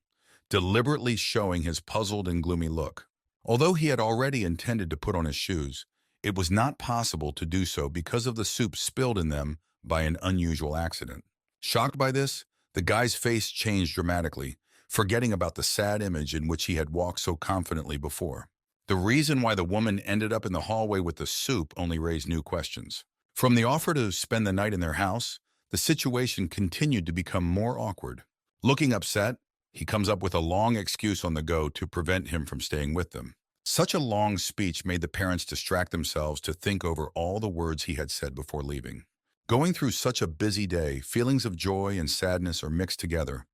deliberately showing his puzzled and gloomy look. Although he had already intended to put on his shoes, it was not possible to do so because of the soup spilled in them by an unusual accident. Shocked by this, the guy's face changed dramatically, forgetting about the sad image in which he had walked so confidently before. The reason why the woman ended up in the hallway with the soup only raised new questions. From the offer to spend the night in their house, the situation continued to become more awkward. Looking upset, he comes up with a long excuse on the go to prevent him from staying with them. Such a long speech made the parents distract themselves to think over all the words he had said before leaving. Going through such a busy day, feelings of joy and sadness are mixed together,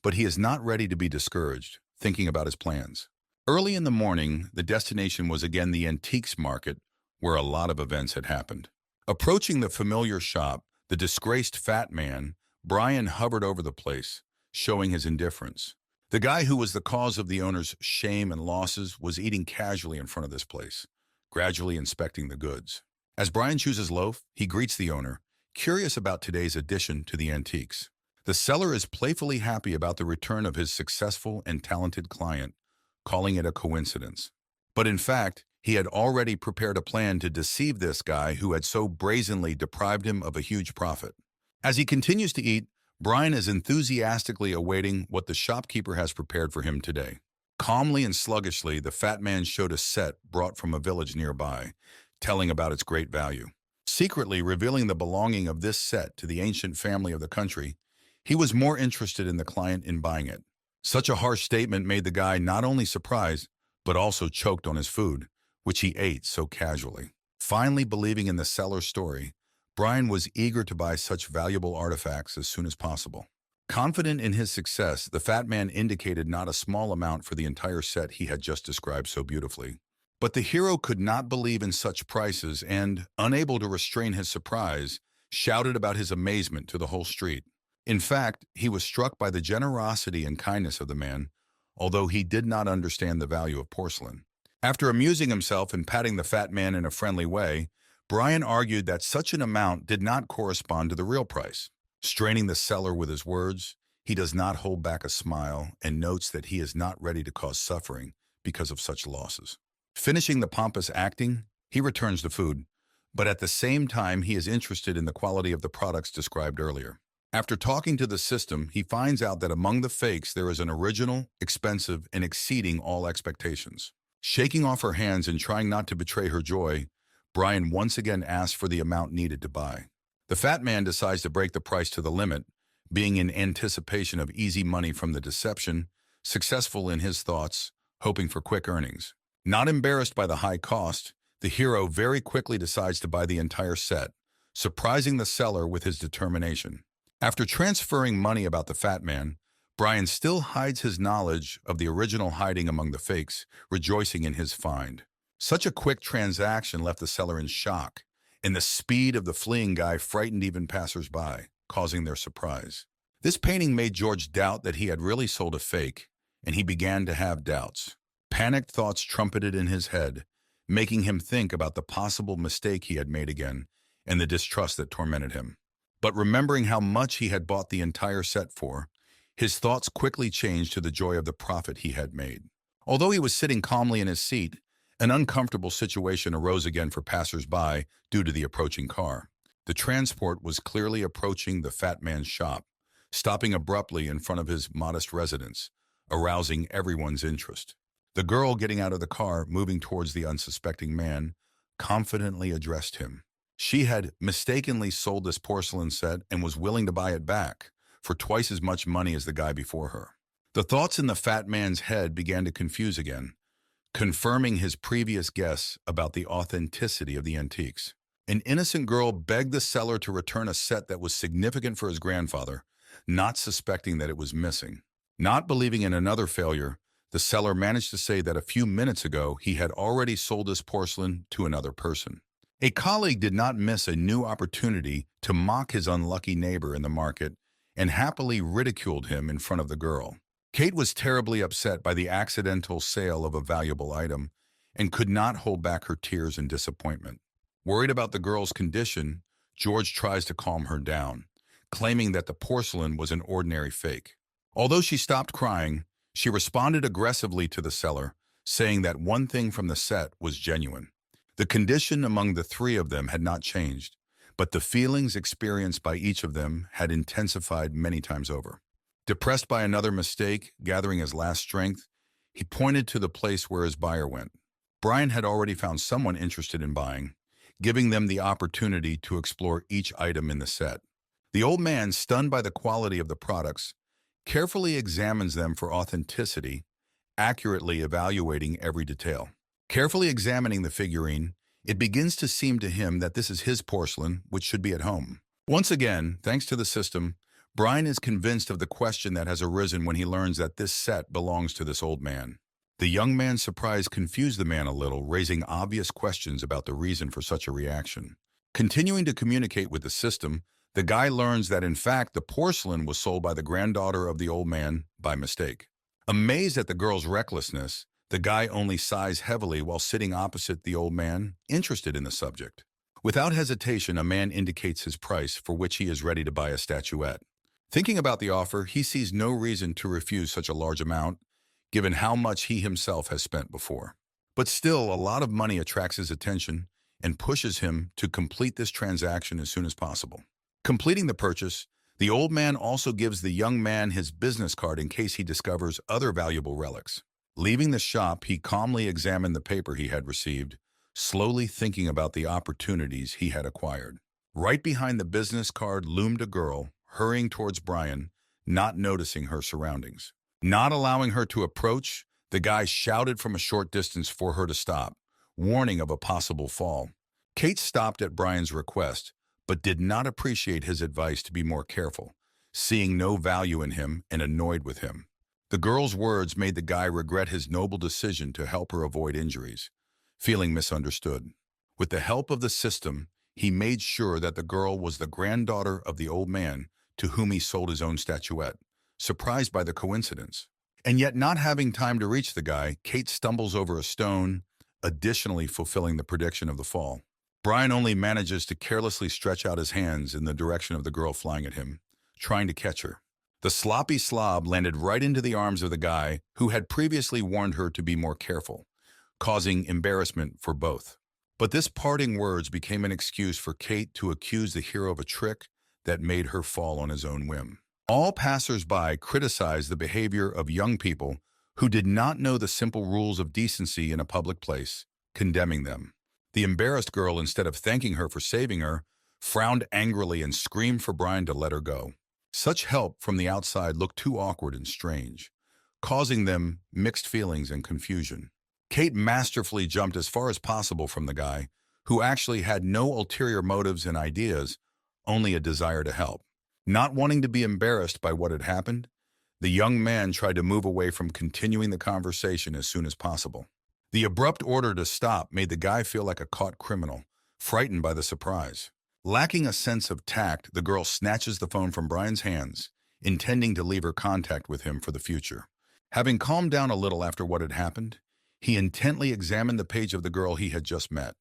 but he is not ready to be discouraged, thinking about his plans. Early in the morning, the destination was again the antiques market, where a lot of events had happened. Approaching the familiar shop, the disgraced fat man, Brian hovered over the place, showing his indifference. The guy who was the cause of the owner's shame and losses was eating casually in front of this place, gradually inspecting the goods. As Brian chews his loaf, he greets the owner, curious about today's addition to the antiques. The seller is playfully happy about the return of his successful and talented client, calling it a coincidence. But in fact, he had already prepared a plan to deceive this guy who had so brazenly deprived him of a huge profit. As he continues to eat, Brian is enthusiastically awaiting what the shopkeeper has prepared for him today. Calmly and sluggishly, the fat man showed a set brought from a village nearby, telling about its great value. Secretly revealing the belonging of this set to the ancient family of the country, he was more interested in the client in buying it. Such a harsh statement made the guy not only surprised, but also choked on his food, which he ate so casually. Finally believing in the seller's story, Brian was eager to buy such valuable artifacts as soon as possible. Confident in his success, the fat man indicated not a small amount for the entire set he had just described so beautifully. But the hero could not believe in such prices and, unable to restrain his surprise, shouted about his amazement to the whole street. In fact, he was struck by the generosity and kindness of the man, although he did not understand the value of porcelain. After amusing himself and patting the fat man in a friendly way, Brian argued that such an amount did not correspond to the real price. Straining the seller with his words, he does not hold back a smile and notes that he is not ready to cause suffering because of such losses. Finishing the pompous acting, he returns to food, but at the same time he is interested in the quality of the products described earlier. After talking to the system, he finds out that among the fakes there is an original, expensive, and exceeding all expectations. Shaking off her hands and trying not to betray her joy, Brian once again asks for the amount needed to buy. The fat man decides to break the price to the limit, being in anticipation of easy money from the deception, successful in his thoughts, hoping for quick earnings. Not embarrassed by the high cost, the hero very quickly decides to buy the entire set, surprising the seller with his determination. After transferring money about the fat man, Brian still hides his knowledge of the original hiding among the fakes, rejoicing in his find. Such a quick transaction left the seller in shock, and the speed of the fleeing guy frightened even passers-by, causing their surprise. This painting made George doubt that he had really sold a fake, and he began to have doubts. Panicked thoughts trumpeted in his head, making him think about the possible mistake he had made again and the distrust that tormented him. But remembering how much he had bought the entire set for, his thoughts quickly changed to the joy of the profit he had made. Although he was sitting calmly in his seat, an uncomfortable situation arose again for passers-by due to the approaching car. The transport was clearly approaching the fat man's shop, stopping abruptly in front of his modest residence, arousing everyone's interest. The girl getting out of the car, moving towards the unsuspecting man, confidently addressed him. She had mistakenly sold this porcelain set and was willing to buy it back for twice as much money as the guy before her. The thoughts in the fat man's head began to confuse again, confirming his previous guess about the authenticity of the antiques. An innocent girl begged the seller to return a set that was significant for his grandfather, not suspecting that it was missing. Not believing in another failure, the seller managed to say that a few minutes ago he had already sold this porcelain to another person. A colleague did not miss a new opportunity to mock his unlucky neighbor in the market and happily ridiculed him in front of the girl. Kate was terribly upset by the accidental sale of a valuable item and could not hold back her tears in disappointment. Worried about the girl's condition, George tries to calm her down, claiming that the porcelain was an ordinary fake. Although she stopped crying, she responded aggressively to the seller, saying that one thing from the set was genuine. The condition among the three of them had not changed, but the feelings experienced by each of them had intensified many times over. Depressed by another mistake, gathering his last strength, he pointed to the place where his buyer went. Brian had already found someone interested in buying, giving them the opportunity to explore each item in the set. The old man, stunned by the quality of the products, carefully examines them for authenticity, accurately evaluating every detail. Carefully examining the figurine, it begins to seem to him that this is his porcelain, which should be at home. Once again, thanks to the system, Brian is convinced of the question that has arisen when he learns that this set belongs to this old man. The young man's surprise confused the man a little, raising obvious questions about the reason for such a reaction. Continuing to communicate with the system, the guy learns that in fact the porcelain was sold by the granddaughter of the old man by mistake. Amazed at the girl's recklessness, the guy only sighs heavily while sitting opposite the old man, interested in the subject. Without hesitation, a man indicates his price for which he is ready to buy a statuette. Thinking about the offer, he sees no reason to refuse such a large amount, given how much he himself has spent before. But still, a lot of money attracts his attention and pushes him to complete this transaction as soon as possible. Completing the purchase, the old man also gives the young man his business card in case he discovers other valuable relics. Leaving the shop, he calmly examined the paper he had received, slowly thinking about the opportunities he had acquired. Right behind the business card loomed a girl, hurrying towards Brian, not noticing her surroundings. Not allowing her to approach, the guy shouted from a short distance for her to stop, warning of a possible fall. Kate stopped at Brian's request, but did not appreciate his advice to be more careful, seeing no value in him and annoyed with him. The girl's words made the guy regret his noble decision to help her avoid injuries, feeling misunderstood. With the help of the system, he made sure that the girl was the granddaughter of the old man to whom he sold his own statuette, surprised by the coincidence. And yet, not having time to reach the guy, Kate stumbles over a stone, additionally fulfilling the prediction of the fall. Brian only manages to carelessly stretch out his hands in the direction of the girl flying at him, trying to catch her. The sloppy slob landed right into the arms of the guy who had previously warned her to be more careful, causing embarrassment for both. But this parting words became an excuse for Kate to accuse the hero of a trick that made her fall on his own whim. All passers-by criticized the behavior of young people who did not know the simple rules of decency in a public place, condemning them. The embarrassed girl, instead of thanking her for saving her, frowned angrily and screamed for Brian to let her go. Such help from the outside looked too awkward and strange, causing them mixed feelings and confusion. Kate masterfully jumped as far as possible from the guy, who actually had no ulterior motives and ideas, only a desire to help. Not wanting to be embarrassed by what had happened, the young man tried to move away from continuing the conversation as soon as possible. The abrupt order to stop made the guy feel like a caught criminal, frightened by the surprise. Lacking a sense of tact, the girl snatches the phone from Brian's hands, intending to leave her contact with him for the future. Having calmed down a little after what had happened, he intently examined the page of the girl he had just met.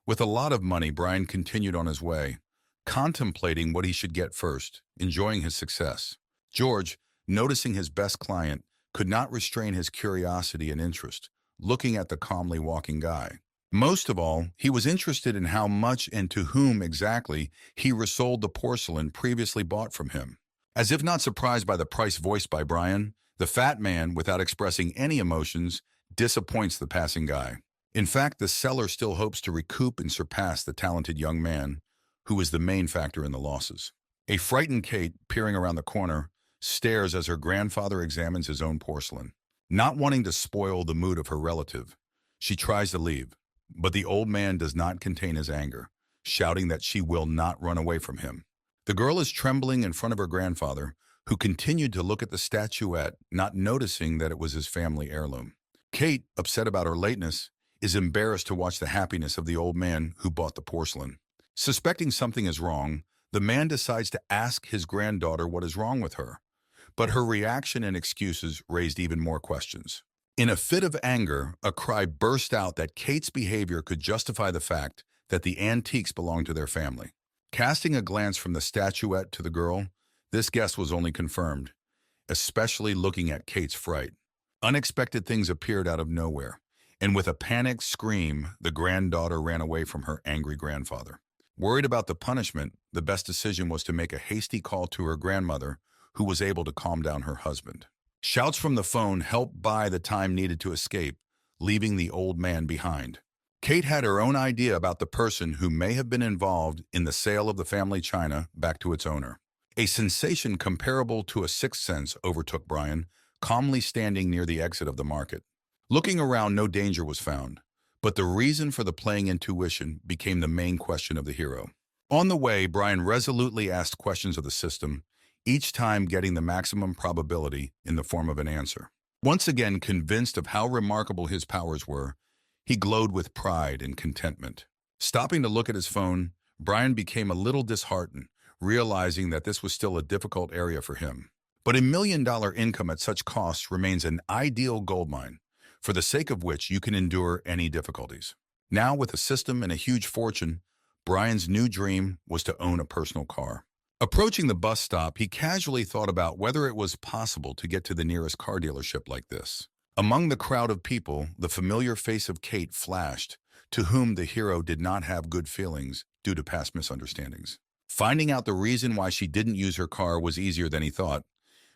With a lot of money, Brian continued on his way, contemplating what he should get first, enjoying his success. George, noticing his best client, could not restrain his curiosity and interest, looking at the calmly walking guy. Most of all, he was interested in how much and to whom exactly he resold the porcelain previously bought from him. As if not surprised by the price voiced by Brian, the fat man, without expressing any emotions, disappoints the passing guy. In fact, the seller still hopes to recoup and surpass the talented young man, who is the main factor in the losses. A frightened Kate, peering around the corner, stares as her grandfather examines his own porcelain. Not wanting to spoil the mood of her relative, she tries to leave, but the old man does not contain his anger, shouting that she will not run away from him. The girl is trembling in front of her grandfather, who continued to look at the statuette, not noticing that it was his family heirloom. Kate, upset about her lateness, is embarrassed to watch the happiness of the old man who bought the porcelain. Suspecting something is wrong, the man decides to ask his granddaughter what is wrong with her. But her reaction and excuses raised even more questions. In a fit of anger, a cry burst out that Kate's behavior could justify the fact that the antiques belonged to their family. Casting a glance from the statuette to the girl, this guess was only confirmed, especially looking at Kate's fright. Unexpected things appeared out of nowhere, and with a panicked scream, the granddaughter ran away from her angry grandfather. Worried about the punishment, the best decision was to make a hasty call to her grandmother, who was able to calm down her husband. Shouts from the phone helped buy the time needed to escape, leaving the old man behind. Kate had her own idea about the person who may have been involved in the sale of the family china back to its owner. A sensation comparable to a sixth sense overtook Brian, calmly standing near the exit of the market. Looking around, no danger was found, but the reason for the playing intuition became the main question of the hero. On the way, Brian resolutely asked questions of the system, each time getting the maximum probability in the form of an answer. Once again convinced of how remarkable his powers were, he glowed with pride and contentment. Stopping to look at his phone, Brian became a little disheartened, realizing that this was still a difficult area for him. But $1 million income at such costs remains an ideal goldmine, for the sake of which you can endure any difficulties. Now, with a system and a huge fortune, Brian's new dream was to own a personal car. Approaching the bus stop, he casually thought about whether it was possible to get to the nearest car dealership like this. Among the crowd of people, the familiar face of Kate flashed, to whom the hero did not have good feelings due to past misunderstandings. Finding out the reason why she didn't use her car was easier than he thought,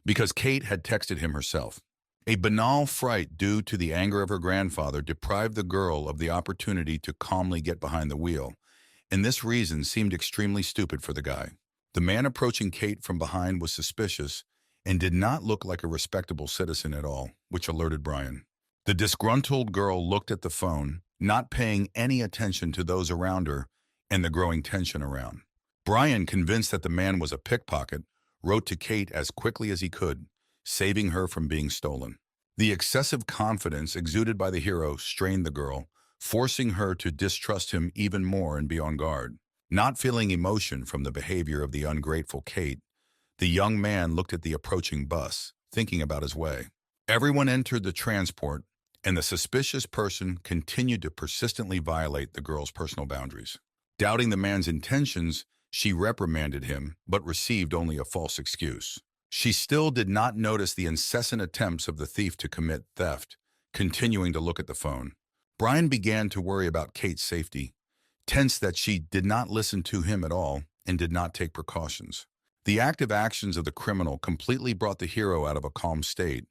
because Kate had texted him herself. A banal fright due to the anger of her grandfather deprived the girl of the opportunity to calmly get behind the wheel, and this reason seemed extremely stupid for the guy. The man approaching Kate from behind was suspicious and did not look like a respectable citizen at all, which alerted Brian. The disgruntled girl looked at the phone, not paying any attention to those around her and the growing tension around. Brian, convinced that the man was a pickpocket, wrote to Kate as quickly as he could, saving her from being stolen. The excessive confidence exuded by the hero strained the girl, forcing her to distrust him even more and be on guard. Not feeling emotion from the behavior of the ungrateful Kate, the young man looked at the approaching bus, thinking about his way. Everyone entered the transport, and the suspicious person continued to persistently violate the girl's personal boundaries. Doubting the man's intentions, she reprimanded him, but received only a false excuse. She still did not notice the incessant attempts of the thief to commit theft, continuing to look at the phone. Brian began to worry about Kate's safety, tense that she did not listen to him at all and did not take precautions. The active actions of the criminal completely brought the hero out of a calm state,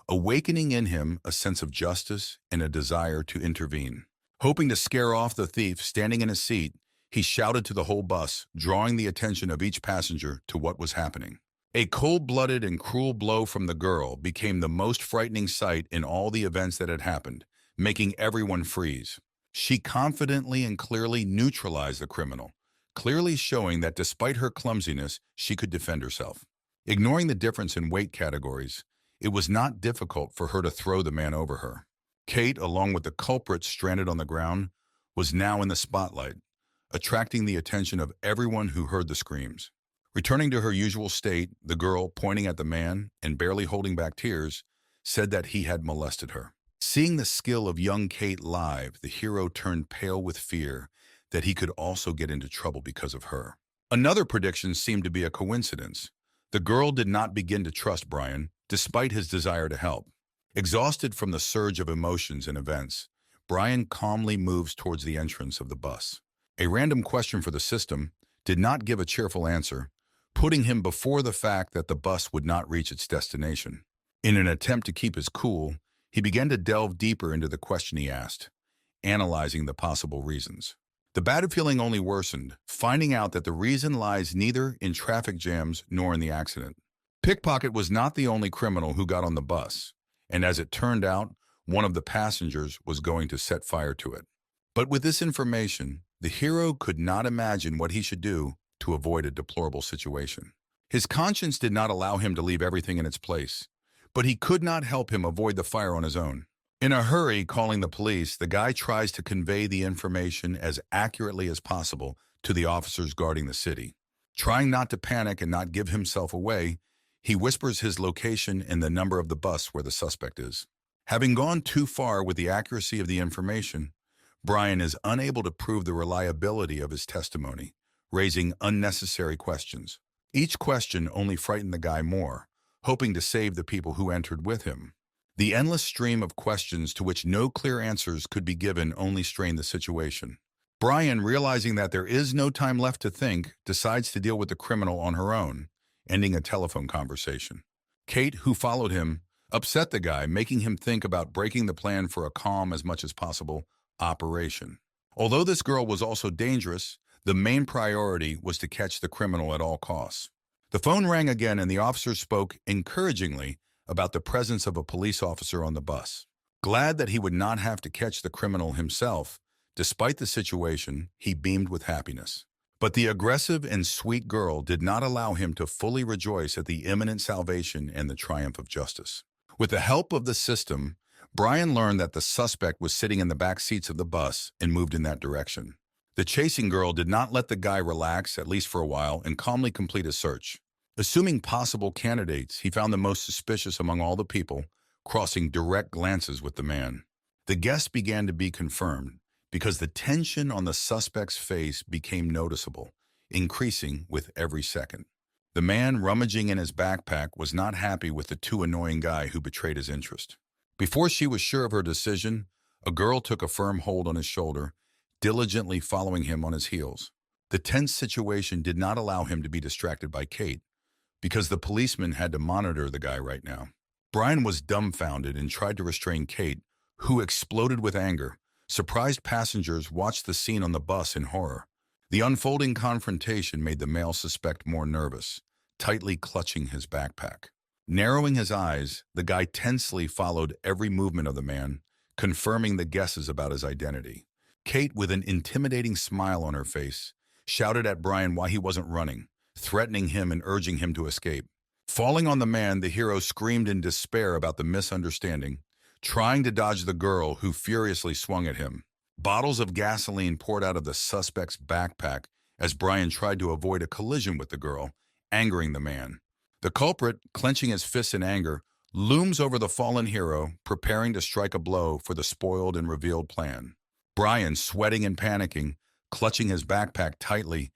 awakening in him a sense of justice and a desire to intervene. Hoping to scare off the thief standing in his seat, he shouted to the whole bus, drawing the attention of each passenger to what was happening. A cold-blooded and cruel blow from the girl became the most frightening sight in all the events that had happened, making everyone freeze. She confidently and clearly neutralized the criminal, clearly showing that despite her clumsiness, she could defend herself. Ignoring the difference in weight categories, it was not difficult for her to throw the man over her. Kate, along with the culprit stranded on the ground, was now in the spotlight, attracting the attention of everyone who heard the screams. Returning to her usual state, the girl, pointing at the man and barely holding back tears, said that he had molested her. Seeing the skill of young Kate live, the hero turned pale with fear that he could also get into trouble because of her. Another prediction seemed to be a coincidence. The girl did not begin to trust Brian, despite his desire to help. Exhausted from the surge of emotions and events, Brian calmly moves towards the entrance of the bus. A random question for the system did not give a cheerful answer, putting him before the fact that the bus would not reach its destination. In an attempt to keep his cool, he began to delve deeper into the question he asked, analyzing the possible reasons. The bad feeling only worsened, finding out that the reason lies neither in traffic jams nor in the accident. Pickpocket was not the only criminal who got on the bus, and as it turned out, one of the passengers was going to set fire to it. But with this information, the hero could not imagine what he should do to avoid a deplorable situation. His conscience did not allow him to leave everything in its place, but he could not help him avoid the fire on his own. In a hurry, calling the police, the guy tries to convey the information as accurately as possible to the officers guarding the city. Trying not to panic and not give himself away, he whispers his location and the number of the bus where the suspect is. Having gone too far with the accuracy of the information, Brian is unable to prove the reliability of his testimony, raising unnecessary questions. Each question only frightened the guy more, hoping to save the people who entered with him. The endless stream of questions to which no clear answers could be given only strained the situation. Brian, realizing that there is no time left to think, decides to deal with the criminal on her own, ending a telephone conversation. Kate, who followed him, upset the guy, making him think about breaking the plan for a calm as much as possible operation. Although this girl was also dangerous, the main priority was to catch the criminal at all costs. The phone rang again and the officer spoke encouragingly about the presence of a police officer on the bus. Glad that he would not have to catch the criminal himself, despite the situation, he beamed with happiness. But the aggressive and sweet girl did not allow him to fully rejoice at the imminent salvation and the triumph of justice. With the help of the system, Brian learned that the suspect was sitting in the back seats of the bus and moved in that direction. The chasing girl did not let the guy relax, at least for a while, and calmly complete his search. Assuming possible candidates, he found the most suspicious among all the people, crossing direct glances with the man. The guess began to be confirmed because the tension on the suspect's face became noticeable, increasing with every second. The man rummaging in his backpack was not happy with the too annoying guy who betrayed his interest. Before she was sure of her decision, a girl took a firm hold on his shoulder, diligently following him on his heels. The tense situation did not allow him to be distracted by Kate, because the policeman had to monitor the guy right now. Brian was dumbfounded and tried to restrain Kate, who exploded with anger. Surprised passengers watched the scene on the bus in horror. The unfolding confrontation made the male suspect more nervous, tightly clutching his backpack. Narrowing his eyes, the guy tensely followed every movement of the man, confirming the guesses about his identity. Kate, with an intimidating smile on her face, shouted at Brian why he wasn't running, threatening him and urging him to escape. Falling on the man, the hero screamed in despair about the misunderstanding, trying to dodge the girl who furiously swung at him. Bottles of gasoline poured out of the suspect's backpack as Brian tried to avoid a collision with the girl, angering the man. The culprit, clenching his fists in anger, looms over the fallen hero, preparing to strike a blow for the spoiled and revealed plan. Brian, sweating and panicking, clutching his backpack tightly,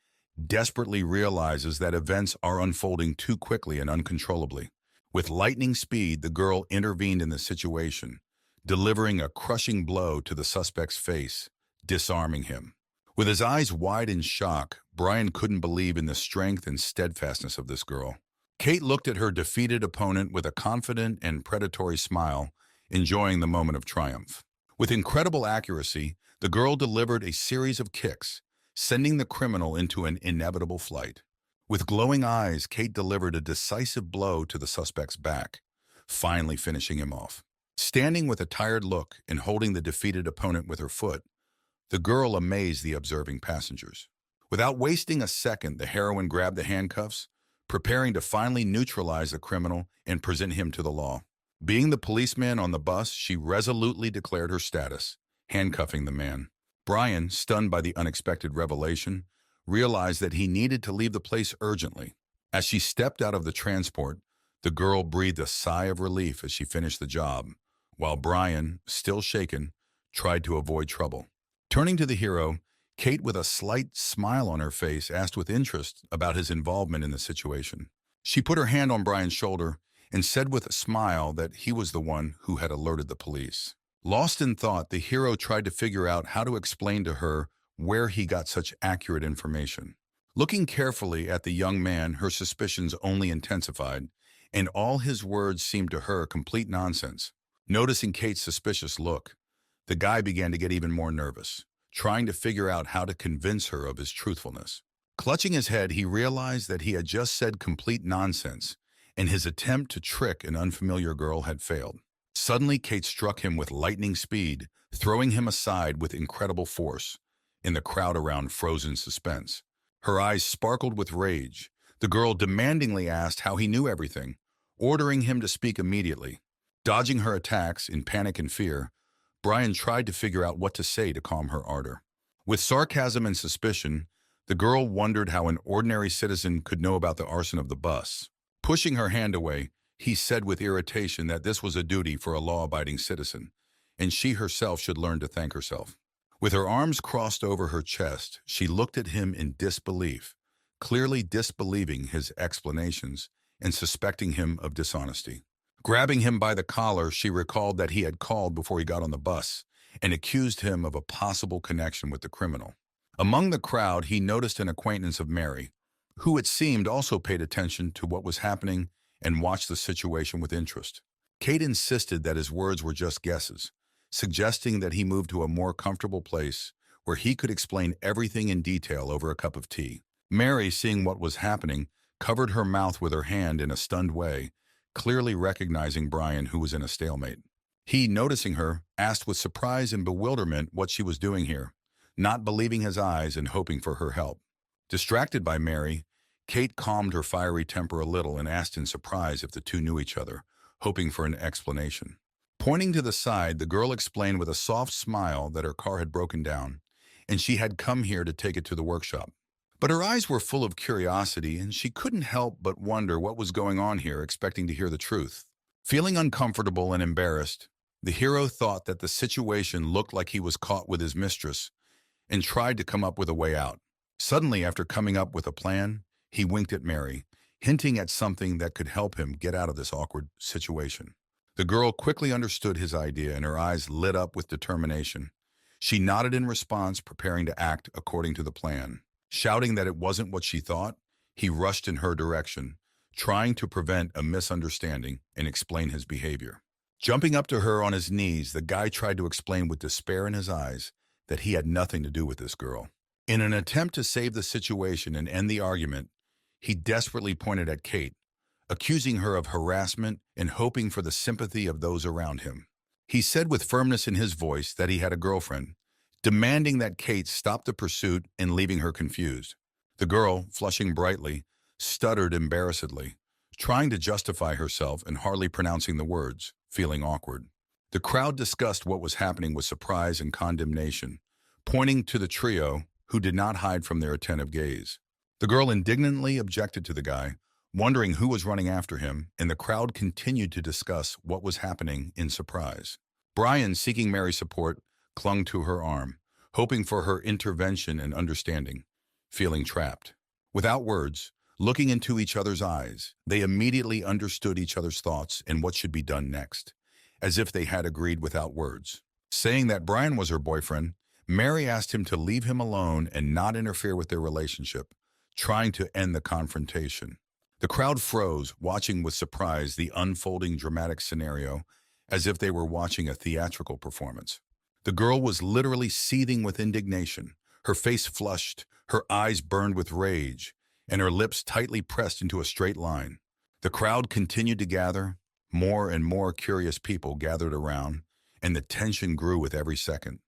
desperately realizes that events are unfolding too quickly and uncontrollably. With lightning speed, the girl intervened in the situation, delivering a crushing blow to the suspect's face, disarming him. With his eyes wide in shock, Brian couldn't believe in the strength and steadfastness of this girl. Kate looked at her defeated opponent with a confident and predatory smile, enjoying the moment of triumph. With incredible accuracy, the girl delivered a series of kicks, sending the criminal into an inevitable flight. With glowing eyes, Kate delivered a decisive blow to the suspect's back, finally finishing him off. Standing with a tired look and holding the defeated opponent with her foot, the girl amazed the observing passengers. Without wasting a second, the heroine grabbed the handcuffs, preparing to finally neutralize the criminal and present him to the law. Being the policeman on the bus, she resolutely declared her status, handcuffing the man. Brian, stunned by the unexpected revelation, realized that he needed to leave the place urgently. As she stepped out of the transport, the girl breathed a sigh of relief as she finished the job, while Brian, still shaken, tried to avoid trouble. Turning to the hero, Kate, with a slight smile on her face, asked with interest about his involvement in the situation. She put her hand on Brian's shoulder and said with a smile that he was the one who had alerted the police. Lost in thought, the hero tried to figure out how to explain to her where he got such accurate information. Looking carefully at the young man, her suspicions only intensified, and all his words seemed to her complete nonsense. Noticing Kate's suspicious look, the guy began to get even more nervous, trying to figure out how to convince her of his truthfulness. Clutching his head, he realized that he had just said complete nonsense, and his attempt to trick an unfamiliar girl had failed. Suddenly, Kate struck him with lightning speed, throwing him aside with incredible force. In the crowd around froze in suspense. Her eyes sparkled with rage. The girl demandingly asked how he knew everything, ordering him to speak immediately. Dodging her attacks in panic and fear, Brian tried to figure out what to say to calm her ardor. With sarcasm and suspicion, the girl wondered how an ordinary citizen could know about the arson of the bus. Pushing her hand away, he said with irritation that this was a duty for a law-abiding citizen, and she herself should learn to thank herself. With her arms crossed over her chest, she looked at him in disbelief, clearly disbelieving his explanations and suspecting him of dishonesty. Grabbing him by the collar, she recalled that he had called before he got on the bus and accused him of a possible connection with the criminal. Among the crowd, he noticed an acquaintance of Mary, who it seemed also paid attention to what was happening and watched the situation with interest. Kate insisted that his words were just guesses, suggesting that he move to a more comfortable place where he could explain everything in detail over a cup of tea. Mary, seeing what was happening, covered her mouth with her hand in a stunned way, clearly recognizing Brian, who was in a stalemate. He, noticing her, asked with surprise and bewilderment what she was doing here, not believing his eyes and hoping for her help. Distracted by Mary, Kate calmed her fiery temper a little and asked in surprise if the two knew each other, hoping for an explanation. Pointing to the side, the girl explained with a soft smile that her car had broken down, and she had come here to take it to the workshop. But her eyes were full of curiosity, and she couldn't help but wonder what was going on here, expecting to hear the truth. Feeling uncomfortable and embarrassed, the hero thought that the situation looked like he was caught with his mistress and tried to come up with a way out. Suddenly, after coming up with a plan, he winked at Mary, hinting at something that could help him get out of this awkward situation. The girl quickly understood his idea, and her eyes lit up with determination. She nodded in response, preparing to act according to the plan. Shouting that it wasn't what she thought, he rushed in her direction, trying to prevent a misunderstanding and explain his behavior. Jumping up to her on his knees, the guy tried to explain with despair in his eyes that he had nothing to do with this girl. In an attempt to save the situation and end the argument, he desperately pointed at Kate, accusing her of harassment and hoping for the sympathy of those around him. He said with firmness in his voice that he had a girlfriend, demanding that Kate stop the pursuit and leaving her confused. The girl, flushing brightly, stuttered embarrassedly, trying to justify herself and hardly pronouncing the words, feeling awkward. The crowd discussed what was happening with surprise and condemnation, pointing to the trio, who did not hide from their attentive gaze. The girl indignantly objected to the guy, wondering who was running after him, and the crowd continued to discuss what was happening in surprise. Brian, seeking Mary's support, clung to her arm, hoping for her intervention and understanding, feeling trapped. Without words, looking into each other's eyes, they immediately understood each other's thoughts and what should be done next. as if they had agreed without words. Saying that Brian was her boyfriend, Mary asked him to leave him alone and not interfere with their relationship, trying to end the confrontation. The crowd froze, watching with surprise the unfolding dramatic scenario, as if they were watching a theatrical performance. The girl was literally seething with indignation, her face flushed, her eyes burned with rage, and her lips tightly pressed into a straight line. The crowd continued to gather, more and more curious people gathered around, and the tension grew with every second.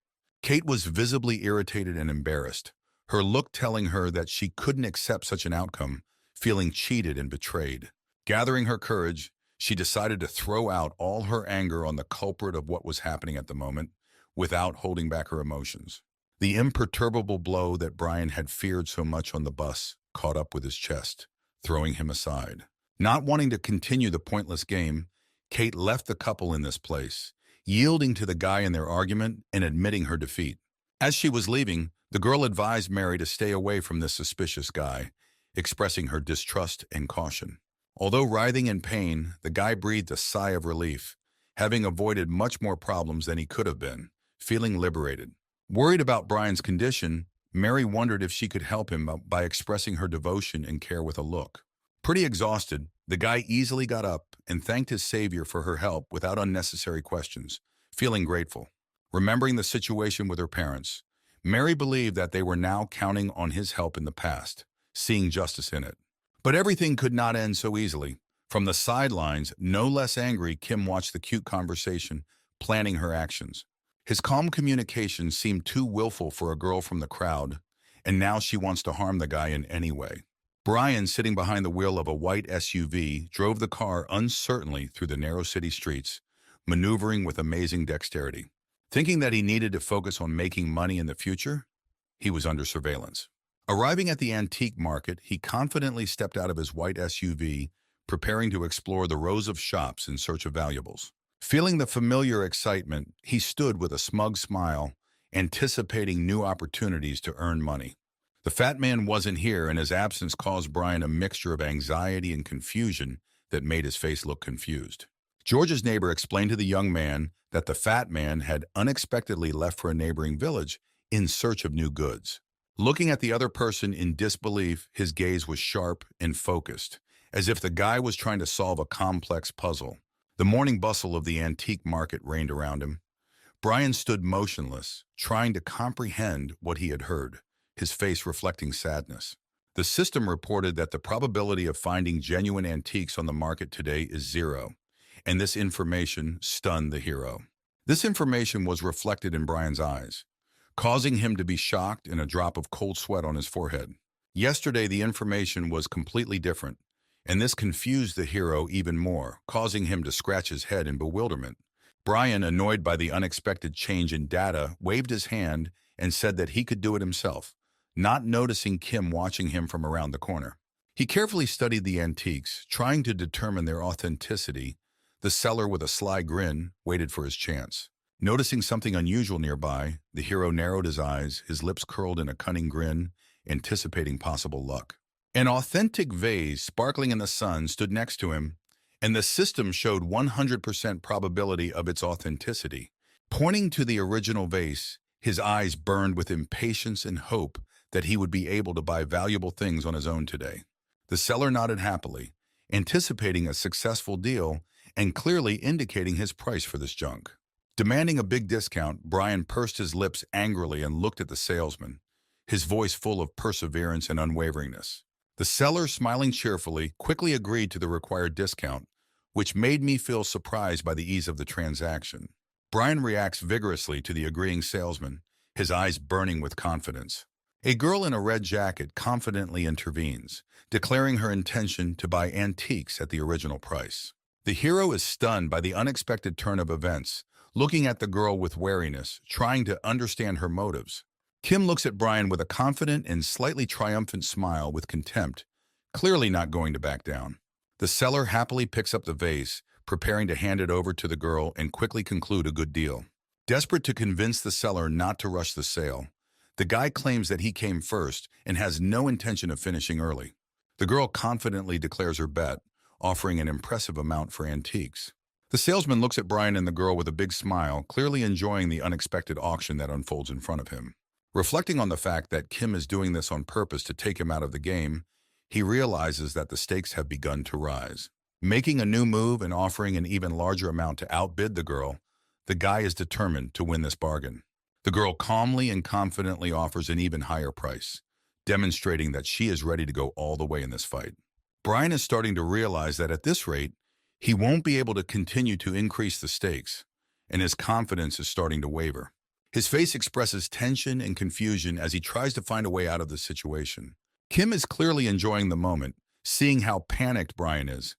Kate was visibly irritated and embarrassed, her look telling her that she couldn't accept such an outcome, feeling cheated and betrayed. Gathering her courage, she decided to throw out all her anger on the culprit of what was happening at the moment, without holding back her emotions. The imperturbable blow that Brian had feared so much on the bus caught up with his chest, throwing him aside. Not wanting to continue the pointless game, Kate left the couple in this place, yielding to the guy in their argument and admitting her defeat. As she was leaving, the girl advised Mary to stay away from this suspicious guy, expressing her distrust and caution. Although writhing in pain, the guy breathed a sigh of relief, having avoided much more problems than he could have been, feeling liberated. Worried about Brian's condition, Mary wondered if she could help him by expressing her devotion and care with a look. Pretty exhausted, the guy easily got up and thanked his savior for her help without unnecessary questions, feeling grateful. Remembering the situation with her parents, Mary believed that they were now counting on his help in the past, seeing justice in it. But everything could not end so easily. From the sidelines, no less angry, Kim watched the cute conversation, planning her actions. His calm communication seemed too willful for a girl from the crowd, and now she wants to harm the guy in any way. Brian, sitting behind the wheel of a white SUV, drove the car uncertainly through the narrow city streets, maneuvering with amazing dexterity. Thinking that he needed to focus on making money in the future, he was under surveillance. Arriving at the antique market, he confidently stepped out of his white SUV, preparing to explore the rows of shops in search of valuables. Feeling the familiar excitement, he stood with a smug smile, anticipating new opportunities to earn money. The fat man wasn't here, and his absence caused Brian a mixture of anxiety and confusion that made his face look confused. George's neighbor explained to the young man that the fat man had unexpectedly left for a neighboring village in search of new goods. Looking at the other person in disbelief, his gaze was sharp and focused, as if the guy was trying to solve a complex puzzle. The morning bustle of the antique market reigned around him. Brian stood motionless, trying to comprehend what he had heard, his face reflecting sadness. The system reported that the probability of finding genuine antiques on the market today is 0, and this information stunned the hero. This information was reflected in Brian's eyes, causing him to be shocked and a drop of cold sweat on his forehead. Yesterday, the information was completely different, and this confused the hero even more, causing him to scratch his head in bewilderment. Brian, annoyed by the unexpected change in data, waved his hand and said that he could do it himself, not noticing Kim watching him from around the corner. He carefully studied the antiques, trying to determine their authenticity. The seller, with a sly grin, waited for his chance. Noticing something unusual nearby, the hero narrowed his eyes, his lips curled in a cunning grin, anticipating possible luck. An authentic vase sparkling in the sun stood next to him, and the system showed 100% probability of its authenticity. Pointing to the original vase, his eyes burned with impatience and hope that he would be able to buy valuable things on his own today. The seller nodded happily, anticipating a successful deal and clearly indicating his price for this junk. Demanding a big discount, Brian pursed his lips angrily and looked at the salesman, his voice full of perseverance and unwaveringness. The seller, smiling cheerfully, quickly agreed to the required discount, which made me feel surprised by the ease of the transaction. Brian reacts vigorously to the agreeing salesman, his eyes burning with confidence. A girl in a red jacket confidently intervenes, declaring her intention to buy antiques at the original price. The hero is stunned by the unexpected turn of events, looking at the girl with wariness, trying to understand her motives. Kim looks at Brian with a confident and slightly triumphant smile with contempt, clearly not going to back down. The seller happily picks up the vase, preparing to hand it over to the girl and quickly conclude a good deal. Desperate to convince the seller not to rush the sale, the guy claims that he came first and has no intention of finishing early. The girl confidently declares her bet, offering an impressive amount for antiques. The salesman looks at Brian and the girl with a big smile, clearly enjoying the unexpected auction that unfolds in front of him. Reflecting on the fact that Kim is doing this on purpose to take him out of the game, he realizes that the stakes have begun to rise. Making a new move and offering an even larger amount to outbid the girl, the guy is determined to win this bargain. The girl calmly and confidently offers an even higher price, demonstrating that she is ready to go all the way in this fight. Brian is starting to realize that at this rate, he won't be able to continue to increase the stakes, and his confidence is starting to waver. His face expresses tension and confusion as he tries to find a way out of the situation. Kim is clearly enjoying the moment, seeing how panicked Brian is,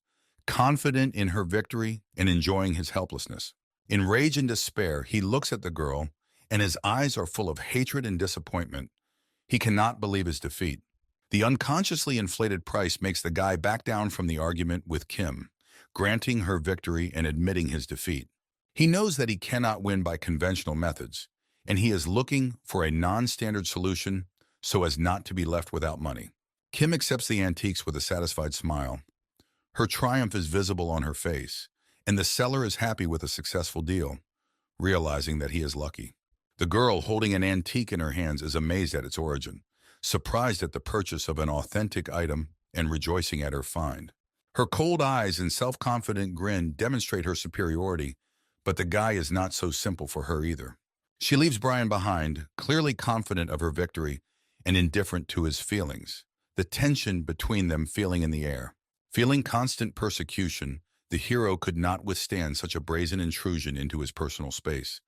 confident in her victory and enjoying his helplessness. In rage and despair, he looks at the girl, and his eyes are full of hatred and disappointment. He cannot believe his defeat. The unconsciously inflated price makes the guy back down from the argument with Kim, granting her victory and admitting his defeat. He knows that he cannot win by conventional methods, and he is looking for a non-standard solution so as not to be left without money. Kim accepts the antiques with a satisfied smile. Her triumph is visible on her face, and the seller is happy with a successful deal, realizing that he is lucky. The girl, holding an antique in her hands, is amazed at its origin, surprised at the purchase of an authentic item, and rejoicing at her find. Her cold eyes and self-confident grin demonstrate her superiority, but the guy is not so simple for her either. She leaves Brian behind, clearly confident of her victory and indifferent to his feelings, the tension between them feeling in the air. Feeling constant persecution, the hero could not withstand such a brazen intrusion into his personal space,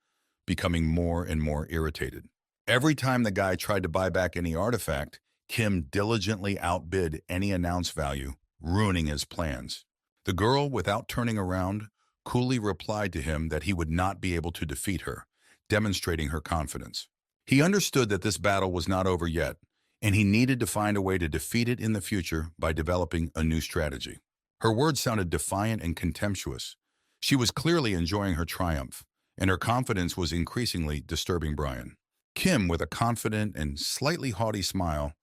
becoming more and more irritated. Every time the guy tried to buy back any artifact, Kim diligently outbid any announced value, ruining his plans. The girl, without turning around, coolly replied to him that he would not be able to defeat her, demonstrating her confidence. He understood that this battle was not over yet, and he needed to find a way to defeat it in the future by developing a new strategy. Her words sounded defiant and contemptuous. She was clearly enjoying her triumph, and her confidence was increasingly disturbing Brian. Kim, with a confident and slightly haughty smile,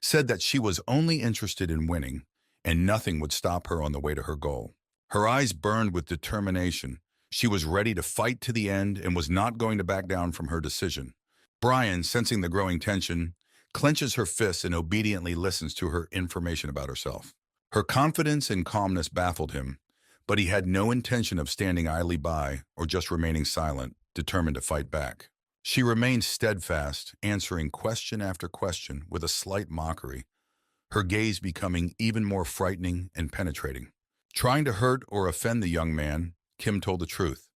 said that she was only interested in winning, and nothing would stop her on the way to her goal. Her eyes burned with determination. She was ready to fight to the end and was not going to back down from her decision. Brian, sensing the growing tension, clenches her fists and obediently listens to her information about herself. Her confidence and calmness baffled him, but he had no intention of standing idly by or just remaining silent, determined to fight back. She remained steadfast, answering question after question with a slight mockery, her gaze becoming even more frightening and penetrating. Trying to hurt or offend the young man, Kim told the truth,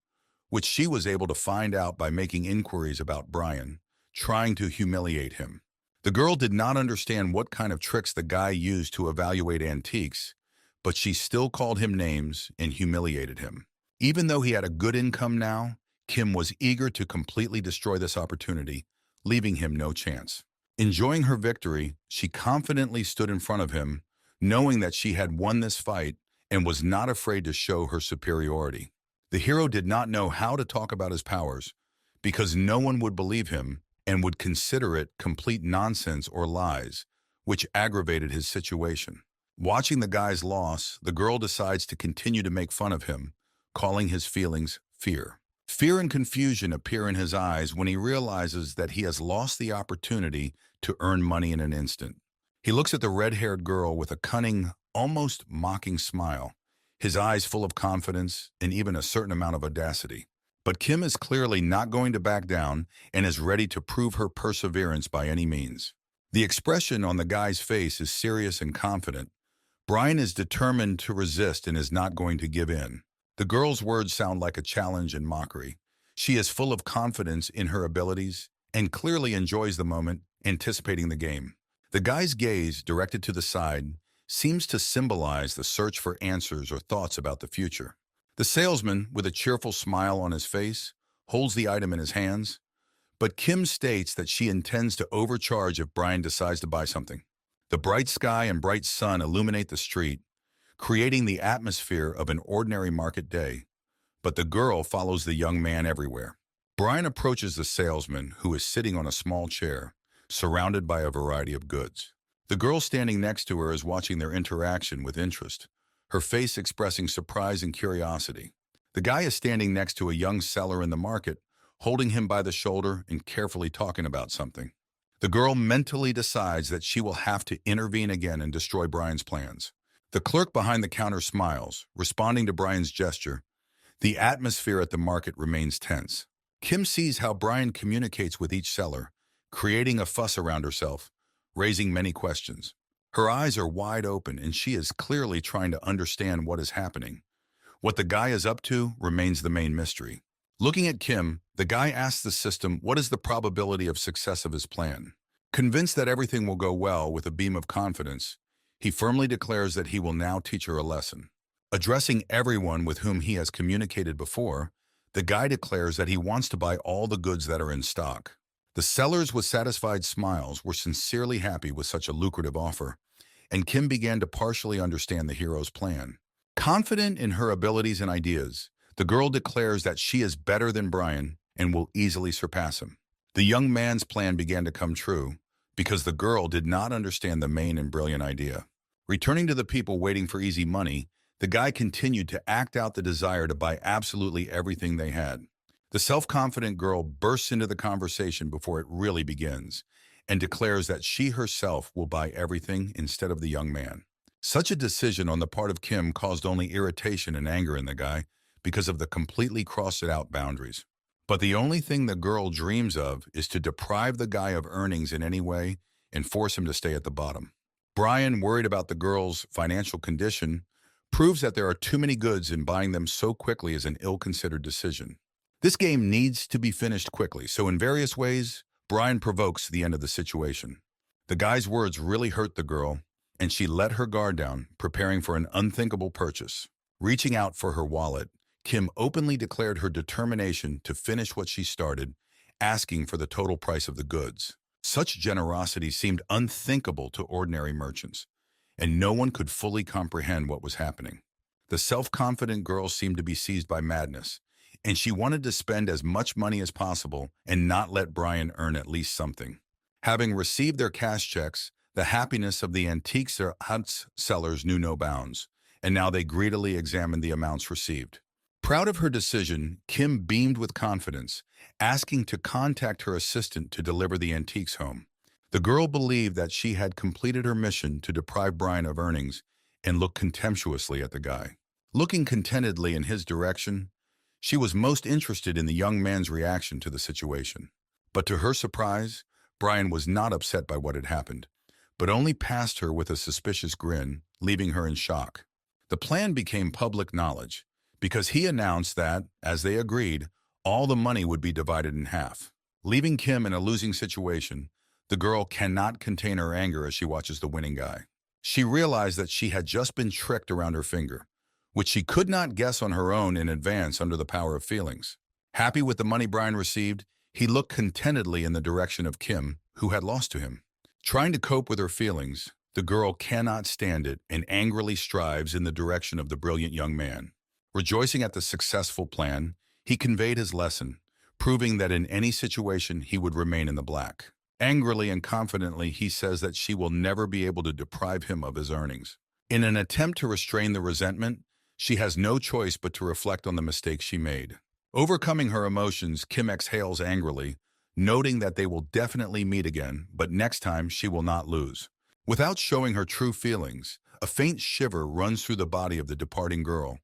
which she was able to find out by making inquiries about Brian, trying to humiliate him. The girl did not understand what kind of tricks the guy used to evaluate antiques, but she still called him names and humiliated him. Even though he had a good income now, Kim was eager to completely destroy this opportunity, leaving him no chance. Enjoying her victory, she confidently stood in front of him, knowing that she had won this fight and was not afraid to show her superiority. The hero did not know how to talk about his powers because no one would believe him and would consider it complete nonsense or lies, which aggravated his situation. Watching the guy's loss, the girl decides to continue to make fun of him, calling his feelings fear. Fear and confusion appear in his eyes when he realizes that he has lost the opportunity to earn money in an instant. He looks at the red-haired girl with a cunning, almost mocking smile, his eyes full of confidence and even a certain amount of audacity. But Kim is clearly not going to back down and is ready to prove her perseverance by any means. The expression on the guy's face is serious and confident. Brian is determined to resist and is not going to give in. The girl's words sound like a challenge and mockery. She is full of confidence in her abilities and clearly enjoys the moment, anticipating the game. The guy's gaze, directed to the side, seems to symbolize the search for answers or thoughts about the future. The salesman, with a cheerful smile on his face, holds the item in his hands, but Kim states that she intends to overcharge if Brian decides to buy something. The bright sky and bright sun illuminate the street, creating the atmosphere of an ordinary market day, but the girl follows the young man everywhere. Brian approaches the salesman, who is sitting on a small chair, surrounded by a variety of goods. The girl standing next to her is watching their interaction with interest, her face expressing surprise and curiosity. The guy is standing next to a young seller in the market, holding him by the shoulder and carefully talking about something. The girl mentally decides that she will have to intervene again and destroy Brian's plans. The clerk behind the counter smiles, responding to Brian's gesture. The atmosphere at the market remains tense. Kim sees how Brian communicates with each seller, creating a fuss around herself, raising many questions. Her eyes are wide open and she is clearly trying to understand what is happening. What the guy is up to remains the main mystery. Looking at Kim, the guy asks the system what is the probability of success of his plan. Convinced that everything will go well with a beam of confidence, he firmly declares that he will now teach her a lesson. Addressing everyone with whom he has communicated before, the guy declares that he wants to buy all the goods that are in stock. The sellers with satisfied smiles were sincerely happy with such a lucrative offer, and Kim began to partially understand the hero's plan. Confident in her abilities and ideas, the girl declares that she is better than Brian and will easily surpass him. The young man's plan began to come true because the girl did not understand the main and brilliant idea. Returning to the people waiting for easy money, the guy continued to act out the desire to buy absolutely everything they had. The self-confident girl bursts into the conversation before it really begins and declares that she herself will buy everything instead of the young man. Such a decision on the part of Kim caused only irritation and anger in the guy because of the completely crossed-out boundaries. But the only thing the girl dreams of is to deprive the guy of earnings in any way and force him to stay at the bottom. Brian, worried about the girl's financial condition, proves that there are too many goods and buying them so quickly is an ill-considered decision. This game needs to be finished quickly, so in various ways, Brian provokes the end of the situation. The guy's words really hurt the girl, and she let her guard down, preparing for an unthinkable purchase. Reaching out for her wallet, Kim openly declared her determination to finish what she started, asking for the total price of the goods. Such generosity seemed unthinkable to ordinary merchants, and no one could fully comprehend what was happening. The self-confident girl seemed to be seized by madness, and she wanted to spend as much money as possible and not let Brian earn at least something. Having received their cash checks, the happiness of the antique sellers knew no bounds, and now they greedily examined the amounts received. Proud of her decision, Kim beamed with confidence, asking to contact her assistant to deliver the antiques home. The girl believed that she had completed her mission to deprive Brian of earnings and looked contemptuously at the guy. Looking contentedly in his direction, she was most interested in the young man's reaction to the situation. But to her surprise, Brian was not upset by what had happened, but only passed her with a suspicious grin, leaving her in shock. The plan became public knowledge, because he announced that, as they agreed, all the money would be divided in half. Leaving Kim in a losing situation, the girl cannot contain her anger as she watches the winning guy. She realized that she had just been tricked around her finger, which she could not guess on her own in advance under the power of feelings. Happy with the money Brian received, he looked contentedly in the direction of Kim, who had lost to him. Trying to cope with her feelings, the girl cannot stand it and angrily strives in the direction of the brilliant young man. Rejoicing at the successful plan, he conveyed his lesson, proving that in any situation he would remain in the black. Angrily and confidently, he says that she will never be able to deprive him of his earnings. In an attempt to restrain the resentment, she has no choice but to reflect on the mistakes she made. Overcoming her emotions, Kim exhales angrily, noting that they will definitely meet again, but next time she will not lose. Without showing her true feelings, a faint shiver runs through the body of the departing girl,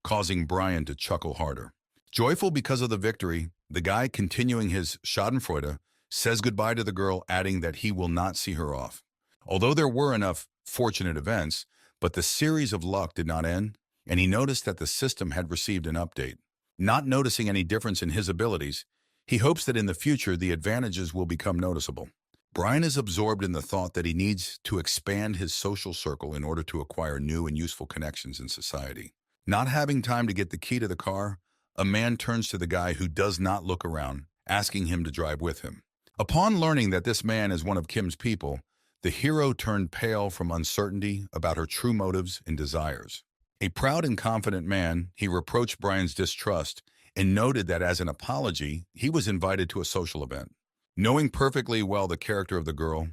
causing Brian to chuckle harder. Joyful because of the victory, the guy, continuing his schadenfreude, says goodbye to the girl, adding that he will not see her off. Although there were enough fortunate events, but the series of luck did not end, and he noticed that the system had received an update. Not noticing any difference in his abilities, he hopes that in the future the advantages will become noticeable. Brian is absorbed in the thought that he needs to expand his social circle in order to acquire new and useful connections in society. Not having time to get the key to the car, a man turns to the guy who does not look around, asking him to drive with him. Upon learning that this man is one of Kim's people, the hero turned pale from uncertainty about her true motives and desires. A proud and confident man, he reproached Brian's distrust and noted that as an apology, he was invited to a social event. Knowing perfectly well the character of the girl,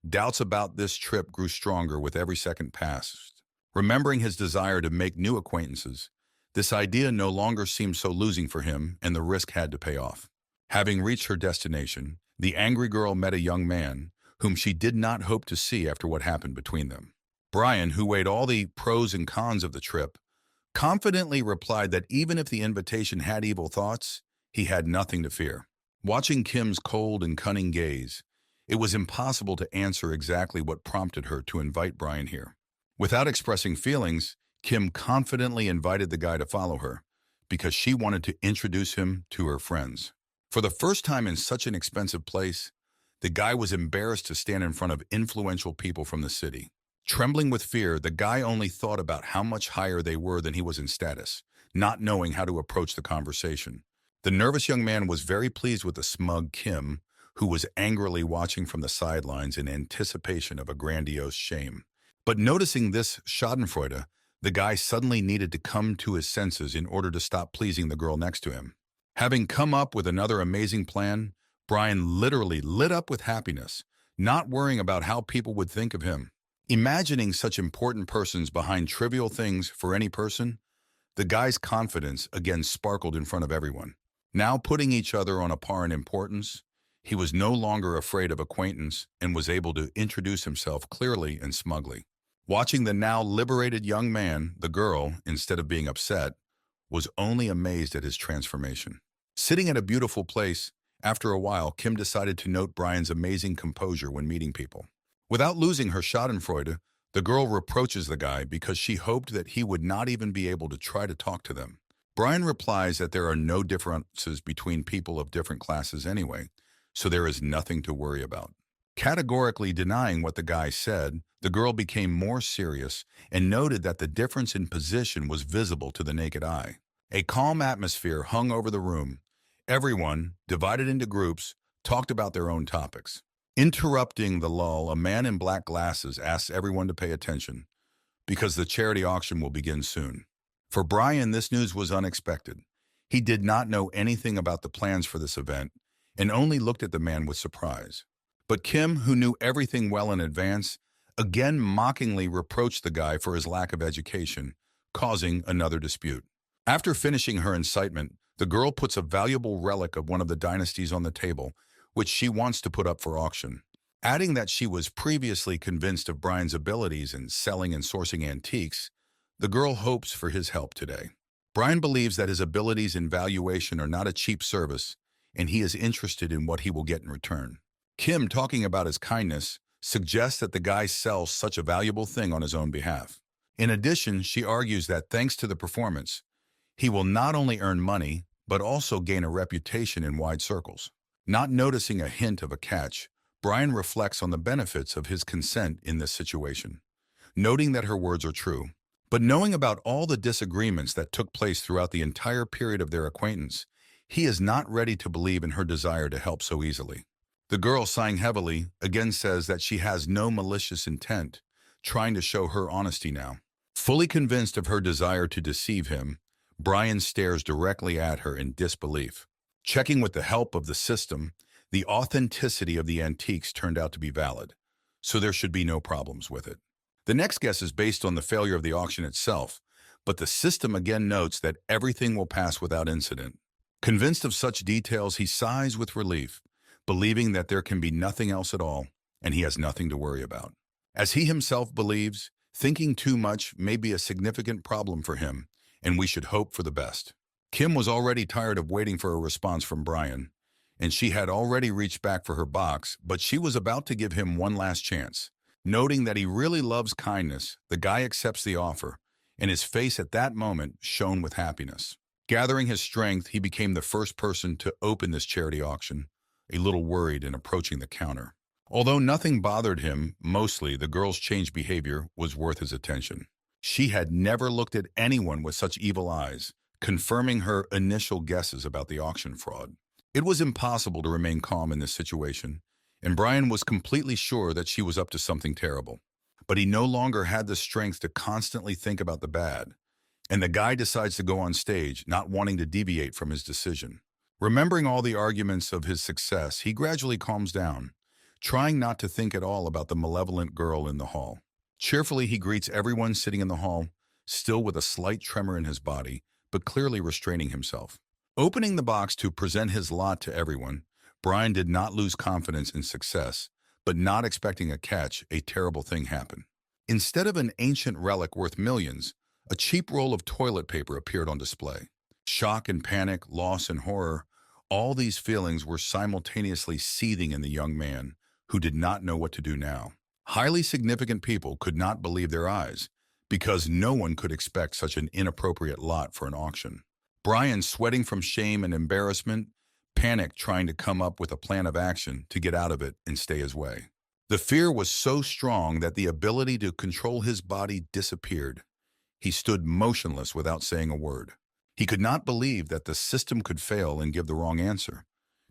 doubts about this trip grew stronger with every second passed. Remembering his desire to make new acquaintances, This idea no longer seemed so losing for him, and the risk had to pay off. Having reached her destination, the angry girl met a young man whom she did not hope to see after what happened between them. Brian, who weighed all the pros and cons of the trip, confidently replied that even if the invitation had evil thoughts, he had nothing to fear. Watching Kim's cold and cunning gaze, it was impossible to answer exactly what prompted her to invite Brian here. Without expressing feelings, Kim confidently invited the guy to follow her because she wanted to introduce him to her friends. For the first time in such an expensive place, the guy was embarrassed to stand in front of influential people from the city. Trembling with fear, the guy only thought about how much higher they were than he was in status, not knowing how to approach the conversation. The nervous young man was very pleased with the smug Kim, who was angrily watching from the sidelines in anticipation of a grandiose shame. But noticing this schadenfreude, the guy suddenly needed to come to his senses in order to stop pleasing the girl next to him. Having come up with another amazing plan, Brian literally lit up with happiness, not worrying about how people would think of him. Imagining such important persons behind trivial things for any person, the guy's confidence again sparkled in front of everyone. Now putting each other on a par in importance, he was no longer afraid of acquaintance and was able to introduce himself clearly and smugly. Watching the now liberated young man, the girl, instead of being upset, was only amazed at his transformation. Sitting at a beautiful place, after a while, Kim decided to note Brian's amazing composure when meeting people. Without losing her schadenfreude, the girl reproaches the guy because she hoped that he would not even be able to try to talk to them. Brian replies that there are no differences between people of different classes anyway, so there is nothing to worry about. Categorically denying what the guy said, the girl became more serious and noted that the difference in position was visible to the naked eye. A calm atmosphere hung over the room. Everyone, divided into groups, talked about their own topics. Interrupting the lull, a man in black glasses asks everyone to pay attention because the charity auction will begin soon. For Brian, this news was unexpected. He did not know anything about the plans for this event and only looked at the man with surprise. But Kim, who knew everything well in advance, again mockingly reproached the guy for his lack of education, causing another dispute. After finishing her incitement, the girl puts a valuable relic of one of the dynasties on the table, which she wants to put up for auction. Adding that she was previously convinced of Brian's abilities in selling and sourcing antiques, the girl hopes for his help today. Brian believes that his abilities in valuation are not a cheap service, and he is interested in what he will get in return. Kim, talking about his kindness, suggests that the guy sells such a valuable thing on his own behalf. In addition, she argues that thanks to the performance, he will not only earn money, but also gain a reputation in wide circles. Not noticing a hint of a catch, Brian reflects on the benefits of his consent in this situation, noting that her words are true. But knowing about all the disagreements that took place throughout the entire period of their acquaintance, he is not ready to believe in her desire to help so easily. The girl, sighing heavily, again says that she has no malicious intent, trying to show her honesty now. Fully convinced of her desire to deceive him, Brian stares directly at her in disbelief. Checking with the help of the system, the authenticity of the antiques turned out to be valid, so there should be no problems with it. The next guess is based on the failure of the auction itself, but the system again notes that everything will pass without incident. Convinced of such details, he sighs with relief, believing that there can be nothing else at all, and he has nothing to worry about. As he himself believes, thinking too much may be a significant problem for him, and we should hope for the best. Kim was already tired of waiting for a response from Brian, and she had already reached back for her box, but she was about to give him one last chance. Noting that he really loves kindness, the guy accepts the offer, and his face at that moment shone with happiness. Gathering his strength, he became the first person to open this charity auction, a little worried in approaching the counter. Although nothing bothered him, mostly the girl's changed behavior was worth his attention. She had never looked at anyone with such evil eyes, confirming her initial guesses about the auction fraud. It was impossible to remain calm in this situation, and Brian was completely sure that she was up to something terrible. But he no longer had the strength to constantly think about the bad, and the guy decides to go on stage, not wanting to deviate from his decision. Remembering all the arguments of his success, he gradually calms down, trying not to think at all about the malevolent girl in the hall. Cheerfully, he greets everyone sitting in the hall, still with a slight tremor in his body, but clearly restraining himself. Opening the box to present his lot to everyone, Brian did not lose confidence in success, but not expecting a catch, a terrible thing happened. Instead of an ancient relic worth millions, a cheap roll of toilet paper appeared on display. Shock and panic, loss and horror, all these feelings were simultaneously seething in the young man, who did not know what to do now. Highly significant people could not believe their eyes, because no one could expect such an inappropriate lot for an auction. Brian, sweating from shame and embarrassment, panicked, trying to come up with a plan of action to get out of it and stay his way. The fear was so strong that the ability to control his body disappeared. He stood motionless without saying a word. He could not believe that the system could fail and give the wrong answer,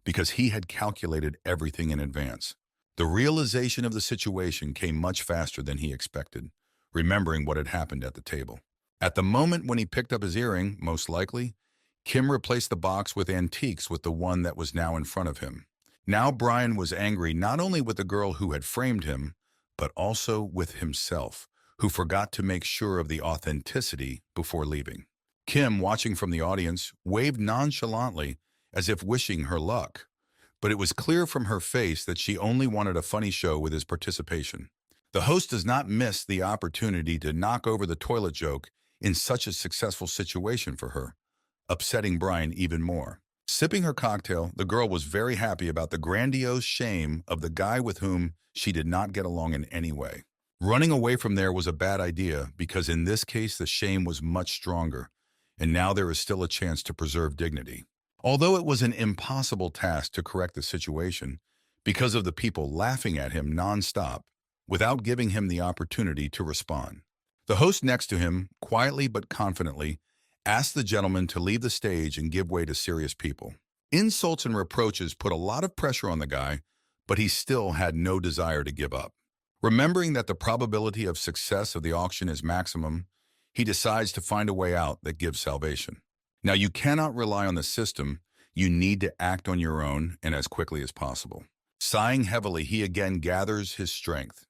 because he had calculated everything in advance. The realization of the situation came much faster than he expected, remembering what had happened at the table. At the moment when he picked up his earring, most likely, Kim replaced the box with antiques with the one that was now in front of him. Now Brian was angry not only with the girl who had framed him, but also with himself, who forgot to make sure of the authenticity before leaving. Kim, watching from the audience, waved nonchalantly as if wishing her luck, but it was clear from her face that she only wanted a funny show with his participation. The host does not miss the opportunity to knock over the toilet joke in such a successful situation for her, upsetting Brian even more. Sipping her cocktail, the girl was very happy about the grandiose shame of the guy with whom she did not get along in any way. Running away from there was a bad idea because in this case the shame was much stronger, and now there is still a chance to preserve dignity. Although it was an impossible task to correct the situation because of the people laughing at him nonstop without giving him the opportunity to respond. The host next to him, quietly but confidently, asked the gentleman to leave the stage and give way to serious people. Insults and reproaches put a lot of pressure on the guy, but he still had no desire to give up. Remembering that the probability of success of the auction is maximum, he decides to find a way out that gives salvation. Now, you cannot rely on the system. You need to act on your own and as quickly as possible. Sighing heavily, he again gathers his strength.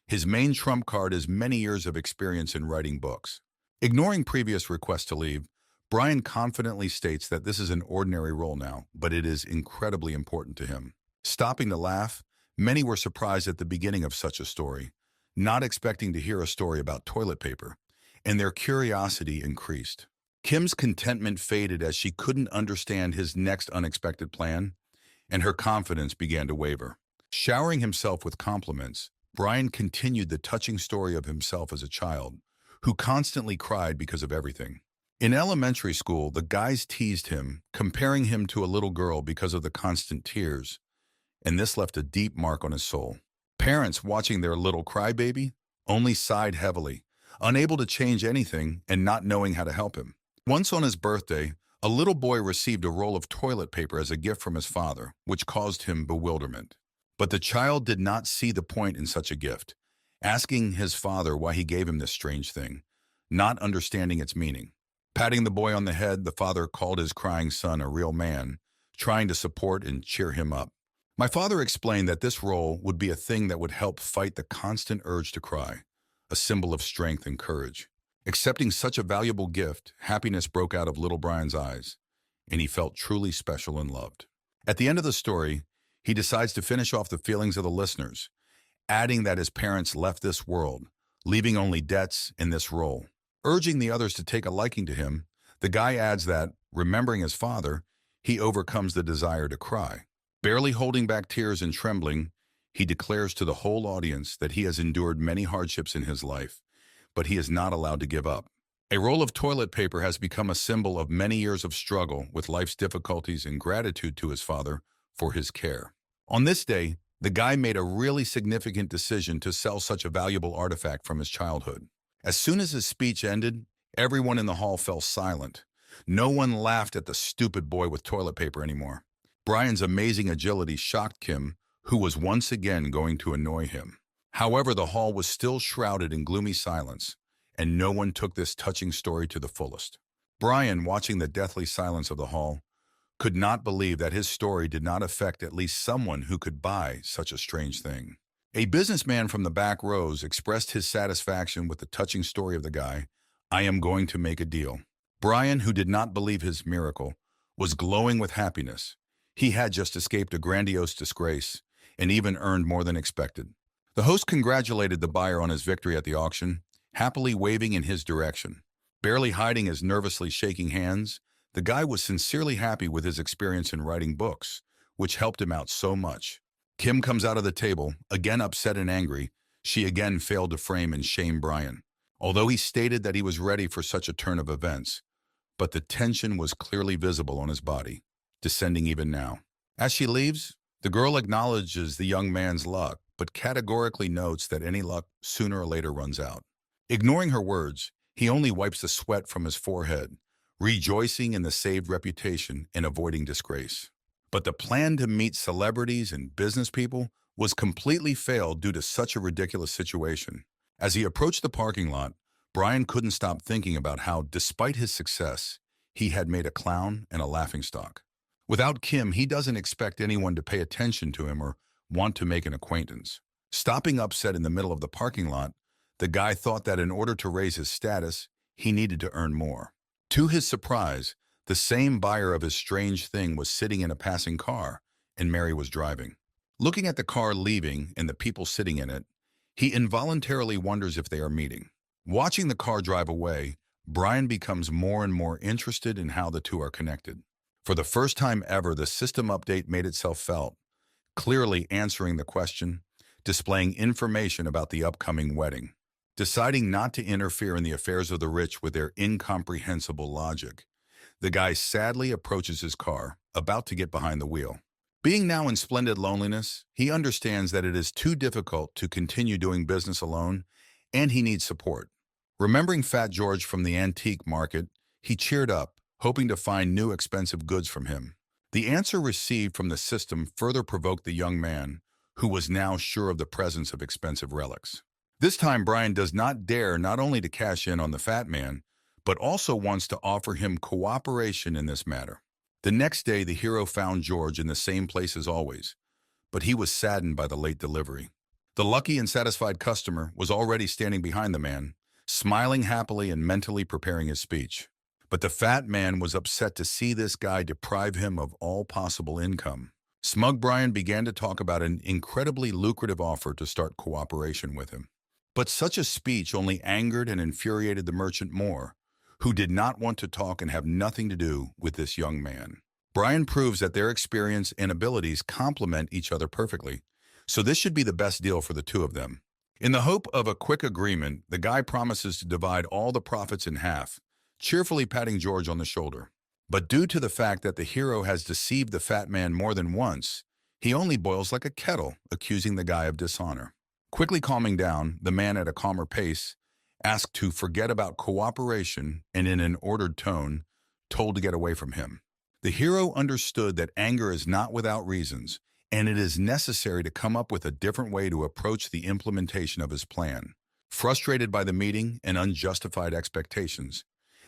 His main trump card is many years of experience in writing books. Ignoring previous requests to leave, Brian confidently states that this is an ordinary role now, but it is incredibly important to him. Stopping to laugh, many were surprised at the beginning of such a story, not expecting to hear a story about toilet paper, and their curiosity increased. Kim's contentment faded as she couldn't understand his next unexpected plan, and her confidence began to waver. Showering himself with compliments, Brian continued the touching story of himself as a child, who constantly cried because of everything. In elementary school, the guys teased him, comparing him to a little girl because of the constant tears, and this left a deep mark on his soul. Parents, watching their little crybaby, only sighed heavily, unable to change anything and not knowing how to help him. Once on his birthday, a little boy received a roll of toilet paper as a gift from his father, which caused him bewilderment. But the child did not see the point in such a gift, asking his father why he gave him this strange thing, not understanding its meaning. Patting the boy on the head, the father called his crying son a real man, trying to support and cheer him up. My father explained that this roll would be a thing that would help fight the constant urge to cry, a symbol of strength and courage. Accepting such a valuable gift, happiness broke out of little Brian's eyes, and he felt truly special and loved. At the end of the story, he decides to finish off the feelings of the listeners, adding that his parents left this world, leaving only debts in this role. Urging the others to take a liking to him, the guy adds that, remembering his father, he overcomes the desire to cry. Barely holding back tears and trembling, he declares to the whole audience that he has endured many hardships in his life, but he is not allowed to give up. A roll of toilet paper has become a symbol of many years of struggle with life's difficulties and gratitude to his father for his care. On this day, the guy made a really significant decision to sell such a valuable artifact from his childhood. As soon as his speech ended, everyone in the hall fell silent. No one laughed at the stupid boy with toilet paper anymore. Brian's amazing agility shocked Kim, who was once again going to annoy him. However, the hall was still shrouded in gloomy silence, and no one took this touching story to the fullest. Brian, watching the deathly silence of the hall, could not believe that his story did not affect at least someone who could buy such a strange thing. A businessman from the back rows expressed his satisfaction with the touching story of the guy. "I am going to make a deal." Brian, who did not believe his miracle, was glowing with happiness. He had just escaped a grandiose disgrace and even earned more than expected. The host congratulated the buyer on his victory at the auction, happily waving in his direction. Barely hiding his nervously shaking hands, the guy was sincerely happy with his experience in writing books, which helped him out so much. Kim comes out of the table, again upset and angry. She again failed to frame and shame Brian, although he stated that he was ready for such a turn of events. But the tension was clearly visible on his body, descending even now. As she leaves, the girl acknowledges the young man's luck, but categorically notes that any luck sooner or later runs out. Ignoring her words, he only wipes the sweat from his forehead, rejoicing in the saved reputation and avoiding disgrace. But the plan to meet celebrities and business people was completely failed due to such a ridiculous situation. As he approached the parking lot, Brian couldn't stop thinking about how, despite his success, he had made a clown and a laughingstock. Without Kim, he doesn't expect anyone to pay attention to him or want to make an acquaintance. Stopping upset in the middle of the parking lot, the guy thought that in order to raise his status, he needed to earn more. To his surprise, the same buyer of his strange thing was sitting in a passing car, and Mary was driving. Looking at the car leaving and the people sitting in it, he involuntarily wonders if they are meeting. Watching the car drive away, Brian becomes more and more interested in how the two are connected. For the first time ever, the system update made itself felt, clearly answering the question, displaying information about the upcoming wedding. Deciding not to interfere in the affairs of the rich with their incomprehensible logic, the guy sadly approaches his car, about to get behind the wheel. Being now in splendid loneliness, he understands that it is too difficult to continue doing business alone, and he needs support. Remembering Fat George from the antique market, he cheered up, hoping to find new expensive goods from him. The answer received from the system further provoked the young man, who was now sure of the presence of expensive relics. This time, Brian does not dare not only to cash in on the fat man, but also wants to offer him cooperation in this matter. The next day, the hero found George in the same place as always, but he was saddened by the late delivery. The lucky and satisfied customer was already standing behind the man, smiling happily and mentally preparing his speech. But the fat man was upset to see this guy deprive him of all possible income. Smug Brian began to talk about an incredibly lucrative offer to start cooperation with him. But such a speech only angered and infuriated the merchant more, who did not want to talk and have nothing to do with this young man. Brian proves that their experience and abilities complement each other perfectly, so this should be the best deal for the two of them. In the hope of a quick agreement, the guy promises to divide all the profits in half, cheerfully patting George on the shoulder. But due to the fact that the hero has deceived the fat man more than once, he only boils like a kettle, accusing the guy of dishonor. Quickly calming down, the man at a calmer pace asked to forget about cooperation and in an ordered tone, told to get away from him. The hero understood that anger is not without reasons, and it is necessary to come up with a different way to approach the implementation of his plan. Frustrated by the meeting and unjustified expectations,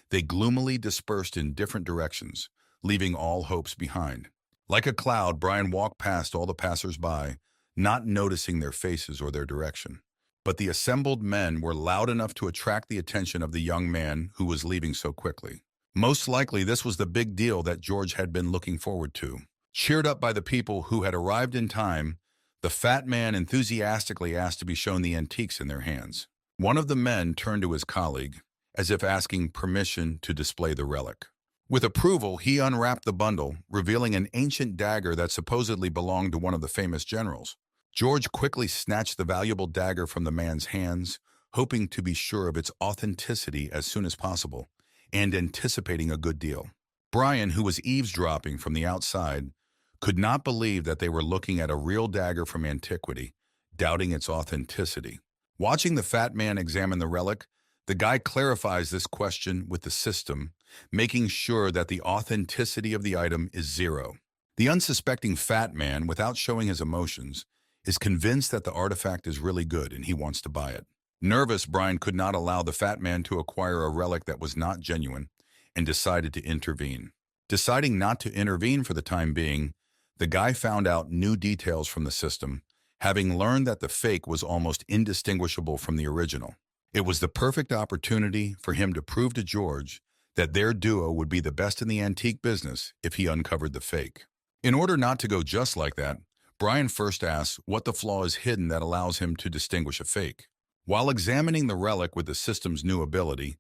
they gloomily dispersed in different directions, leaving all hopes behind. Like a cloud, Brian walked past all the passers-by, not noticing their faces or their direction. But the assembled men were loud enough to attract the attention of the young man who was leaving so quickly. Most likely, this was the big deal that George had been looking forward to. Cheered up by the people who had arrived in time, the fat man enthusiastically asked to be shown the antiques in their hands. One of the men turned to his colleague, as if asking permission to display the relic. With approval, he unwrapped the bundle, revealing an ancient dagger that supposedly belonged to one of the famous generals. George quickly snatched the valuable dagger from the man's hands, hoping to be sure of its authenticity as soon as possible, and anticipating a good deal. Brian, who was eavesdropping from the outside, could not believe that they were looking at a real dagger from antiquity, doubting its authenticity. Watching the fat man examine the relic, the guy clarifies this question with the system, making sure that the authenticity of the item is zero. The unsuspecting fat man, without showing his emotions, is convinced that the artifact is really good and he wants to buy it. Nervous, Brian could not allow the fat man to acquire a relic that was not genuine and decided to intervene. Deciding not to intervene for the time being, the guy found out new details from the system, having learned that the fake was almost indistinguishable from the original. It was the perfect opportunity for him to prove to George that their duo would be the best in the antique business if he uncovered the fake. In order not to go just like that, Brian first asks what the flaw is hidden that allows him to distinguish a fake. While examining the relic with the system's new ability,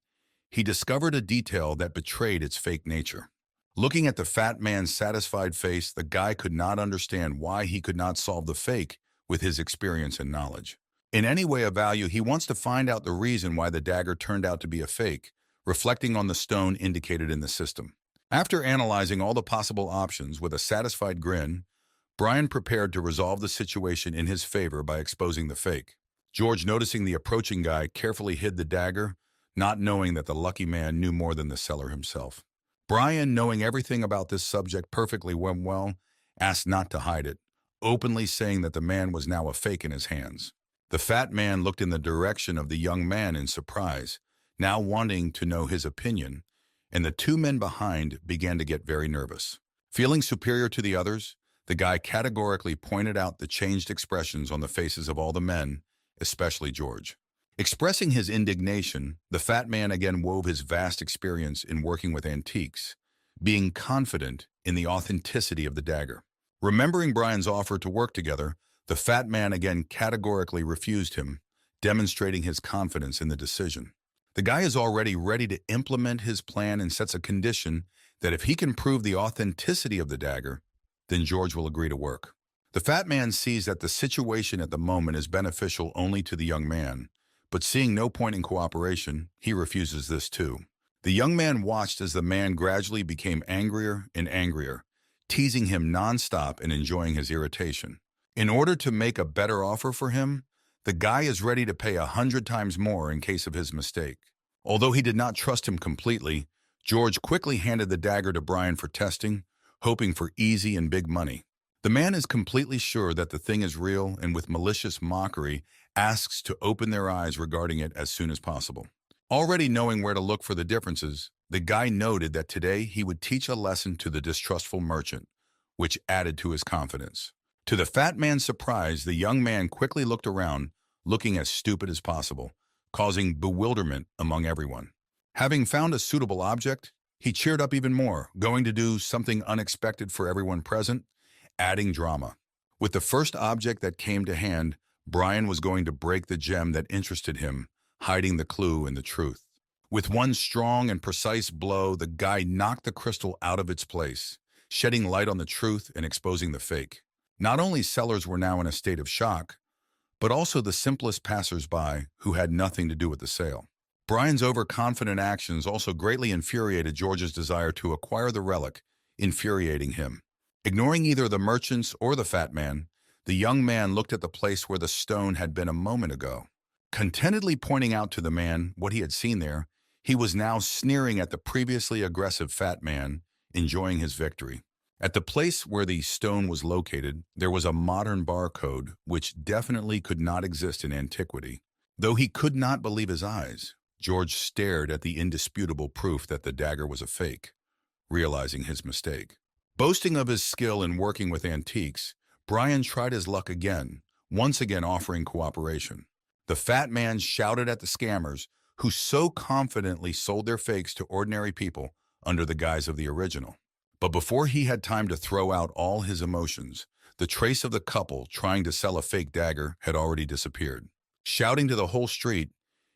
he discovered a detail that betrayed its fake nature. Looking at the fat man's satisfied face, the guy could not understand why he could not solve the fake with his experience and knowledge. In any way of value, he wants to find out the reason why the dagger turned out to be a fake, reflecting on the stone indicated in the system. After analyzing all the possible options with a satisfied grin, Brian prepared to resolve the situation in his favor by exposing the fake. George, noticing the approaching guy, carefully hid the dagger, not knowing that the lucky man knew more than the seller himself. Brian, knowing everything about this subject perfectly well, asked not to hide it, openly saying that the man was now a fake in his hands. The fat man looked in the direction of the young man in surprise, now wanting to know his opinion, and the two men behind began to get very nervous. Feeling superior to the others, the guy categorically pointed out the changed expressions on the faces of all the men, especially George. Expressing his indignation, the fat man again wove his vast experience in working with antiques, being confident in the authenticity of the dagger. Remembering Brian's offer to work together, the fat man again categorically refused him, demonstrating his confidence in the decision. The guy is already ready to implement his plan and sets a condition that if he can prove the authenticity of the dagger, then George will agree to work. The fat man sees that the situation at the moment is beneficial only to the young man, but seeing no point in cooperation, he refuses this too. The young man watched as the man gradually became angrier and angrier, teasing him nonstop and enjoying his irritation. In order to make a better offer for him, the guy is ready to pay 100 times more in case of his mistake. Although he did not trust him completely, George quickly handed the dagger to Brian for testing, hoping for easy and big money. The man is completely sure that the thing is real and with malicious mockery asks to open their eyes regarding it as soon as possible. Already knowing where to look for the differences, the guy noted that today he would teach a lesson to the distrustful merchant, which added to his confidence. To the fat man's surprise, the young man quickly looked around, looking as stupid as possible, causing bewilderment among everyone. Having found a suitable object, he cheered up even more, going to do something unexpected for everyone present, adding drama. With the first object that came to hand, Brian was going to break the gem that interested him, hiding the clue in the truth. With one strong and precise blow, the guy knocked the crystal out of its place, shedding light on the truth and exposing the fake. Not only sellers were now in a state of shock, but also the simplest passers-by who had nothing to do with the sale. Brian's overconfident actions also greatly infuriated George's desire to acquire the relic, infuriating him. Ignoring either the merchants or the fat man, the young man looked at the place where the stone had been a moment ago. Contentedly pointing out to the man what he had seen there, he was now sneering at the previously aggressive fat man, enjoying his victory. At the place where the stone was located, there was a modern barcode which definitely could not exist in antiquity. Though he could not believe his eyes, George stared at the indisputable proof that the dagger was a fake, realizing his mistake. Boasting of his skill in working with antiques, Brian tried his luck again, once again offering cooperation. The fat man shouted at the scammers who so confidently sold their fakes to ordinary people under the guise of the original. But before he had time to throw out all his emotions, the trace of the couple trying to sell a fake dagger had already disappeared. Shouting to the whole street,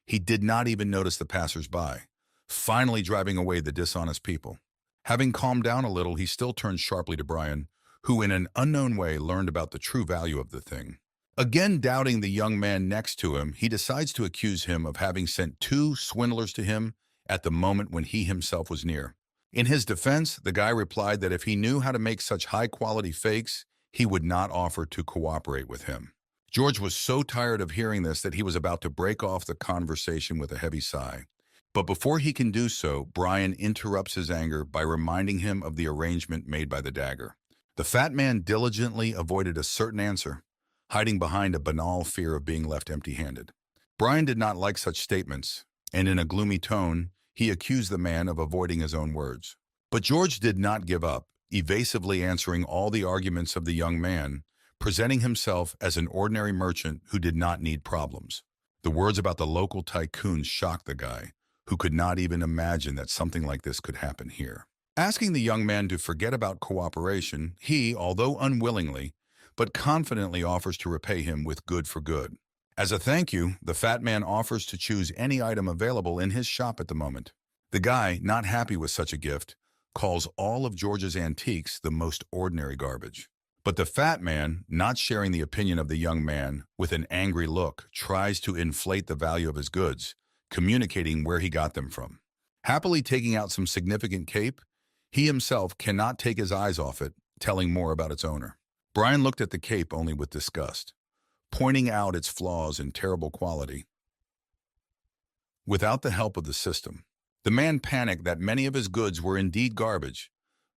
he did not even notice the passers-by, finally driving away the dishonest people. Having calmed down a little, he still turned sharply to Brian, who in an unknown way learned about the true value of the thing. Again doubting the young man next to him, he decides to accuse him of having sent two swindlers to him at the moment when he himself was near. In his defense, the guy replied that if he knew how to make such high-quality fakes, he would not offer to cooperate with him. George was so tired of hearing this that he was about to break off the conversation with a heavy sigh. But before he can do so, Brian interrupts his anger by reminding him of the arrangement made by the dagger. The fat man diligently avoided a certain answer, hiding behind a banal fear of being left empty-handed. Brian did not like such statements, and in a gloomy tone, he accused the man of avoiding his own words. But George did not give up, evasively answering all the arguments of the young man, presenting himself as an ordinary merchant who did not need problems. The words about the local tycoon shocked the guy, who could not even imagine that something like this could happen here. Asking the young man to forget about cooperation, he, although unwillingly, but confidently offers to repay him with good for good. As a thank you, the fat man offers to choose any item available in his shop at the moment. The guy, not happy with such a gift, calls all of George's antiques the most ordinary garbage. But the fat man, not sharing the opinion of the young man, with an angry look, tries to inflate the value of his goods, communicating where he got them from. Happily taking out some significant cape, he himself cannot take his eyes off it, telling more about its owner. Brian looked at the cape only with disgust, pointing out its flaws and terrible quality. Without the help of the system, the man panicked that many of his goods were indeed garbage,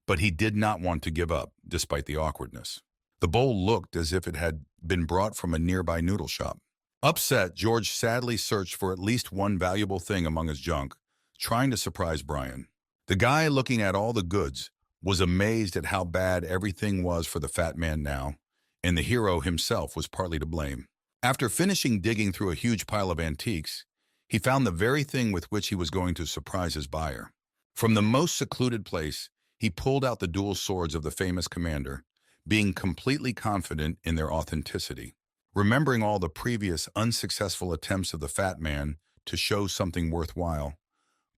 but he did not want to give up, despite the awkwardness. The bowl looked as if it had been brought from a nearby noodle shop. Upset, George sadly searched for at least one valuable thing among his junk, trying to surprise Brian. The guy, looking at all the goods, was amazed at how bad everything was for the fat man now, and the hero himself was partly to blame. After finishing digging through a huge pile of antiques, he found the very thing with which he was going to surprise his buyer. From the most secluded place, he pulled out the dual swords of the famous commander, being completely confident in their authenticity. Remembering all the previous unsuccessful attempts of the fat man to show something worthwhile,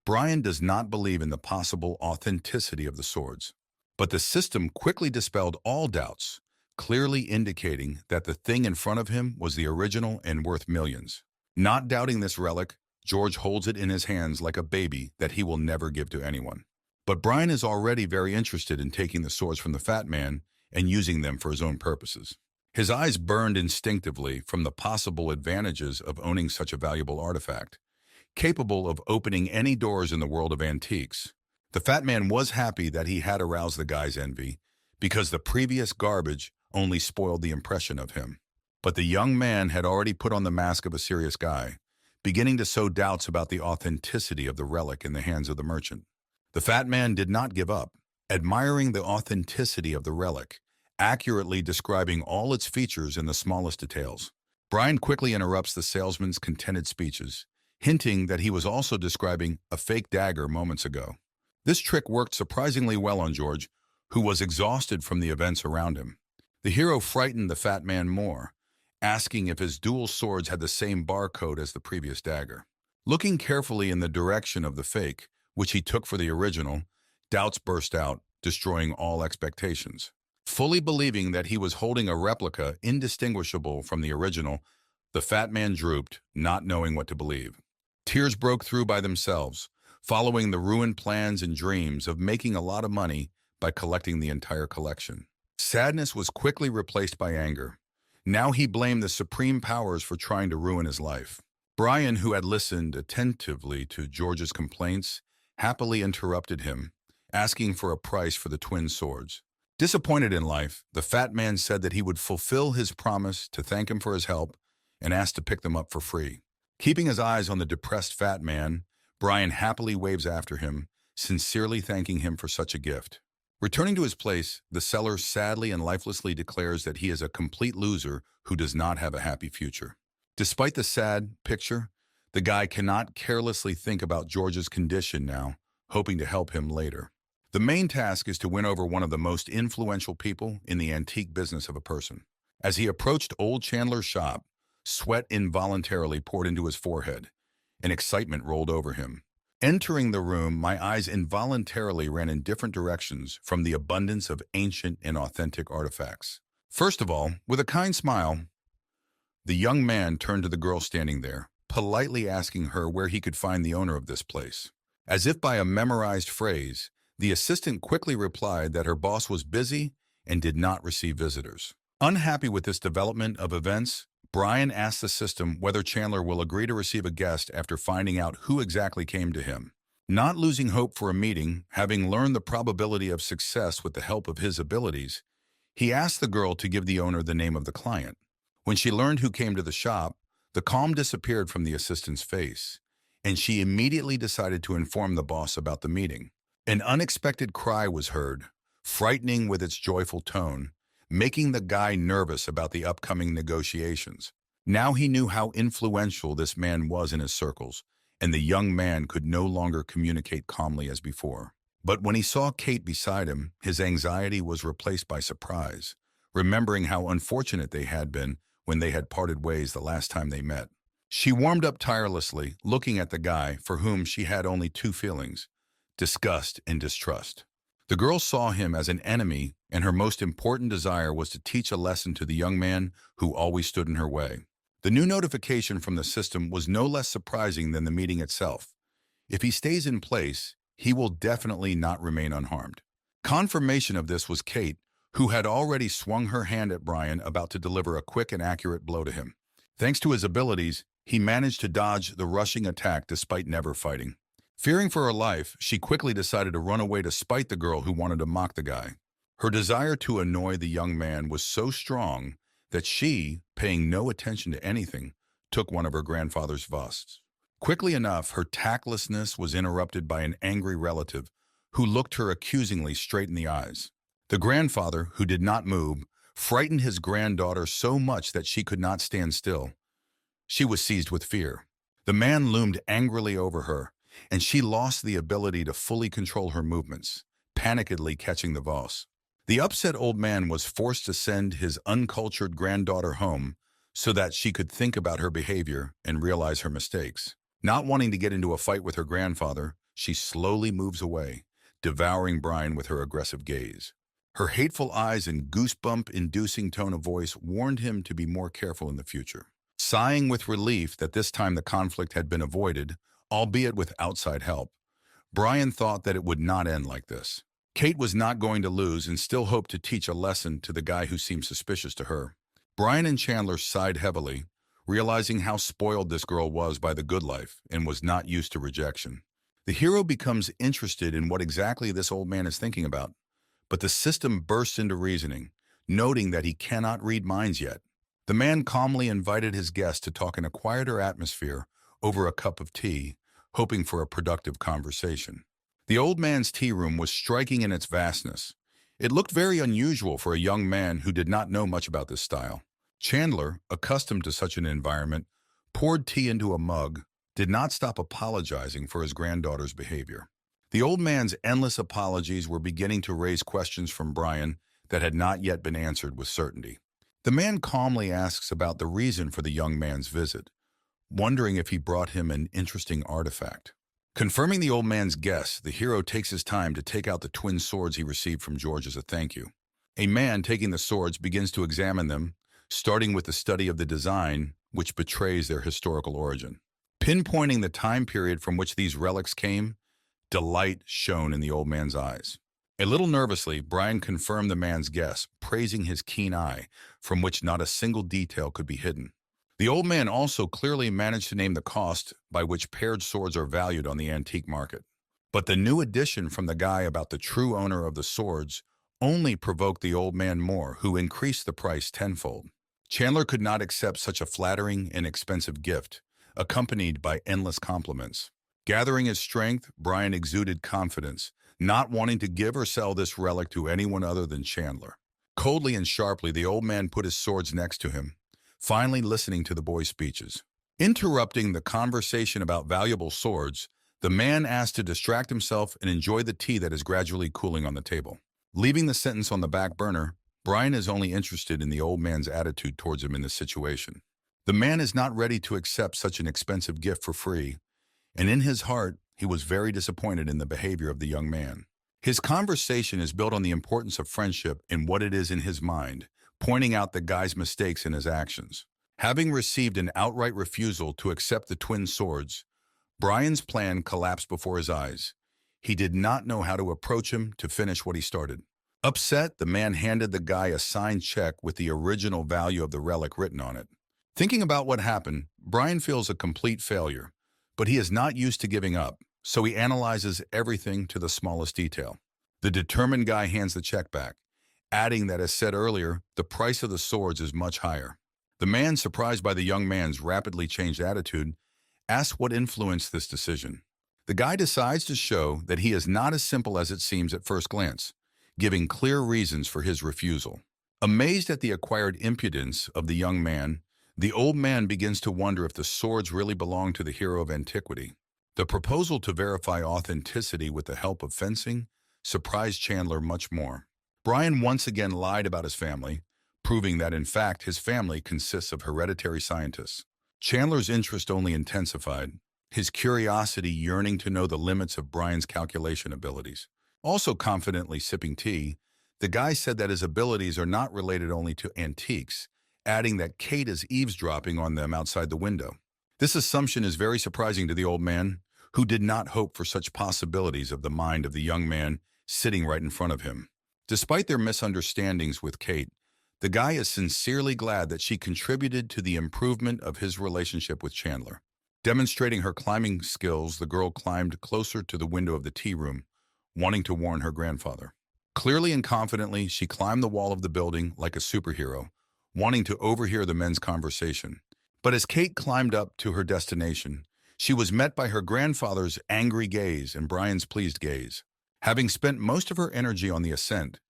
Brian does not believe in the possible authenticity of the swords. But the system quickly dispelled all doubts, clearly indicating that the thing in front of him was the original and worth millions. Not doubting this relic, George holds it in his hands like a baby that he will never give to anyone. But Brian is already very interested in taking the swords from the fat man and using them for his own purposes. His eyes burned instinctively from the possible advantages of owning such a valuable artifact, capable of opening any doors in the world of antiques. The fat man was happy that he had aroused the guy's envy, because the previous garbage only spoiled the impression of him. But the young man had already put on the mask of a serious guy, beginning to sow doubts about the authenticity of the relic in the hands of the merchant. The fat man did not give up, admiring the authenticity of the relic, accurately describing all its features in the smallest details. Brian quickly interrupts the salesman's contented speeches, hinting that he was also describing a fake dagger moments ago. This trick worked surprisingly well on George, who was exhausted from the events around him. The hero frightened the fat man more, asking if his dual swords had the same barcode as the previous dagger. Looking carefully in the direction of the fake, which he took for the original, doubts burst out, destroying all expectations. Fully believing that he was holding a replica indistinguishable from the original, the fat man drooped, not knowing what to believe. Tears broke through by themselves, following the ruined plans and dreams of making a lot of money by collecting the entire collection. Sadness was quickly replaced by anger. Now he blamed the supreme powers for trying to ruin his life. Brian, who had listened attentively to George's complaints, happily interrupted him, asking for a price for the twin swords. Disappointed in life, the fat man said that he would fulfill his promise to thank him for his help and asked to pick them up for free. Keeping his eyes on the depressed fat man, Brian happily waves after him, sincerely thanking him for such a gift. Returning to his place, the seller sadly and lifelessly declares that he is a complete loser who does not have a happy future. Despite the sad picture, the guy cannot carelessly think about George's condition now, hoping to help him later. The main task is to win over one of the most influential people in the antique business of a person. As he approached old Chandler's shop, sweat involuntarily poured into his forehead, and excitement rolled over him. Entering the room, my eyes involuntarily ran in different directions from the abundance of ancient and authentic artifacts. First of all, with a kind smile, the young man turned to the girl standing there, politely asking her where he could find the owner of this place. As if by a memorized phrase, the assistant quickly replied that her boss was busy and did not receive visitors. Unhappy with this development of events, Brian asked the system whether Chandler will agree to receive a guest after finding out who exactly came to him. Not losing hope for a meeting, having learned the probability of success with the help of his abilities, he asked the girl to give the owner the name of the client. When she learned who came to the shop, the calm disappeared from the assistant's face, and she immediately decided to inform the boss about the meeting. An unexpected cry was heard, frightening with its joyful tone, making the guy nervous about the upcoming negotiations. Now he knew how influential this man was in his circles, and the young man could no longer communicate calmly as before. But when he saw Kate beside him, his anxiety was replaced by surprise, remembering how unfortunate they had been when they had parted ways the last time they met. She warmed up tirelessly, looking at the guy for whom she had only two feelings: disgust and distrust. The girl saw him as an enemy, and her most important desire was to teach a lesson to the young man who always stood in her way. The new notification from the system was no less surprising than the meeting itself. If he stays in place, he will definitely not remain unharmed. Confirmation of this was Kate, who had already swung her hand at Brian, about to deliver a quick and accurate blow to him. Thanks to his abilities, he managed to dodge the rushing attack despite never fighting. Fearing for her life, she quickly decided to run away to spite the girl who wanted to mock the guy. Her desire to annoy the young man was so strong that she, paying no attention to anything, took one of her grandfather's busts. Quickly enough, her tactlessness was interrupted by an angry relative who looked her accusingly straight in the eyes. The grandfather, who did not move, frightened his granddaughter so much that she could not stand still. She was seized with fear. The man loomed angrily over her, and she lost the ability to fully control her movements, panickedly catching the vase. The upset old man was forced to send his uncultured granddaughter home so that she could think about her behavior and realize her mistakes. Not wanting to get into a fight with her grandfather, she slowly moves away, devouring Brian with her aggressive gaze. Her hateful eyes and goosebump-inducing tone of voice warned him to be more careful in the future. Sighing with relief that this time the conflict had been avoided, albeit with outside help, Brian thought that it would not end like this. Kate was not going to lose and still hoped to teach a lesson to the guy who seemed suspicious to her. Brian and Chandler sighed heavily, realizing how spoiled this girl was by the good life and was not used to rejection. The hero becomes interested in what exactly this old man is thinking about, but the system bursts into reasoning, noting that he cannot read minds yet. The man calmly invited his guest to talk in a quieter atmosphere over a cup of tea, hoping for a productive conversation. The old man's tea room was striking in its vastness. It looked very unusual for a young man who did not know much about this style. Chandler, accustomed to such an environment, poured tea into a mug, did not stop apologizing for his granddaughter's behavior. The old man's endless apologies were beginning to raise questions from Brian that had not yet been answered with certainty. The man calmly asks about the reason for the young man's visit, wondering if he brought him an interesting artifact. Confirming the old man's guess, the hero takes his time to take out the twin swords he received from George as a thank you. A man taking the swords begins to examine them, starting with the study of the design, which betrays their historical origin. Pinpointing the time period from which these relics came, delight shone in the old man's eyes. A little nervously, Brian confirmed the man's guess, praising his keen eye, from which not a single detail could be hidden. The old man also clearly managed to name the cost by which paired swords are valued on the antique market. But the new addition from the guy about the true owner of the swords only provoked the old man more, who increased the price tenfold. Chandler could not accept such a flattering and expensive gift, accompanied by endless compliments. Gathering his strength, Brian exuded confidence, not wanting to give or sell this relic to anyone other than Chandler. Coldly and sharply, the old man put his swords next to him, finally listening to the boy's speeches. Interrupting the conversation about valuable swords, the man asked to distract himself and enjoy the tea that is gradually cooling on the table. Leaving the sentence on the back burner, Brian is only interested in the old man's attitude towards him in this situation. The man is not ready to accept such an expensive gift for free, and in his heart, he was very disappointed in the behavior of the young man. His conversation is built on the importance of friendship and what it is in his mind, pointing out the guy's mistakes in his actions. Having received an outright refusal to accept the twin swords, Brian's plan collapsed before his eyes. He did not know how to approach him to finish what he started. Upset, the man handed the guy a signed check with the original value of the relic written on it. Thinking about what happened, Brian feels a complete failure, but he is not used to giving up, so he analyzes everything to the smallest detail. The determined guy hands the check back, adding that, as said earlier, the price of the swords is much higher. The man, surprised by the young man's rapidly changed attitude, asks what influenced this decision. The guy decides to show that he is not as simple as it seems at first glance, giving clear reasons for his refusal. Amazed at the acquired impudence of the young man, the old man begins to wonder if the swords really belong to the hero of antiquity. The proposal to verify authenticity with the help of fencing surprised Chandler much more. Brian once again lied about his family, proving that in fact his family consists of hereditary scientists. Chandler's interest only intensified, his curiosity yearning to know the limits of Brian's calculation abilities. Also confidently sipping tea, the guy said that his abilities are not related only to antiques, adding that Kate is eavesdropping on them outside the window. This assumption is very surprising to the old man, who did not hope for such possibilities of the mind of the young man sitting right in front of him. Despite their misunderstandings with Kate, the guy is sincerely glad that she contributed to the improvement of his relationship with Chandler. Demonstrating her climbing skills, the girl climbed closer to the window of the tea room, wanting to warn her grandfather. Clearly and confidently, she climbed the wall of the building like a superhero, wanting to overhear the men's conversation. But as Kate climbed up to her destination, she was met by her grandfather's angry gaze and Brian's pleased gaze. Having spent most of her energy on the ascent,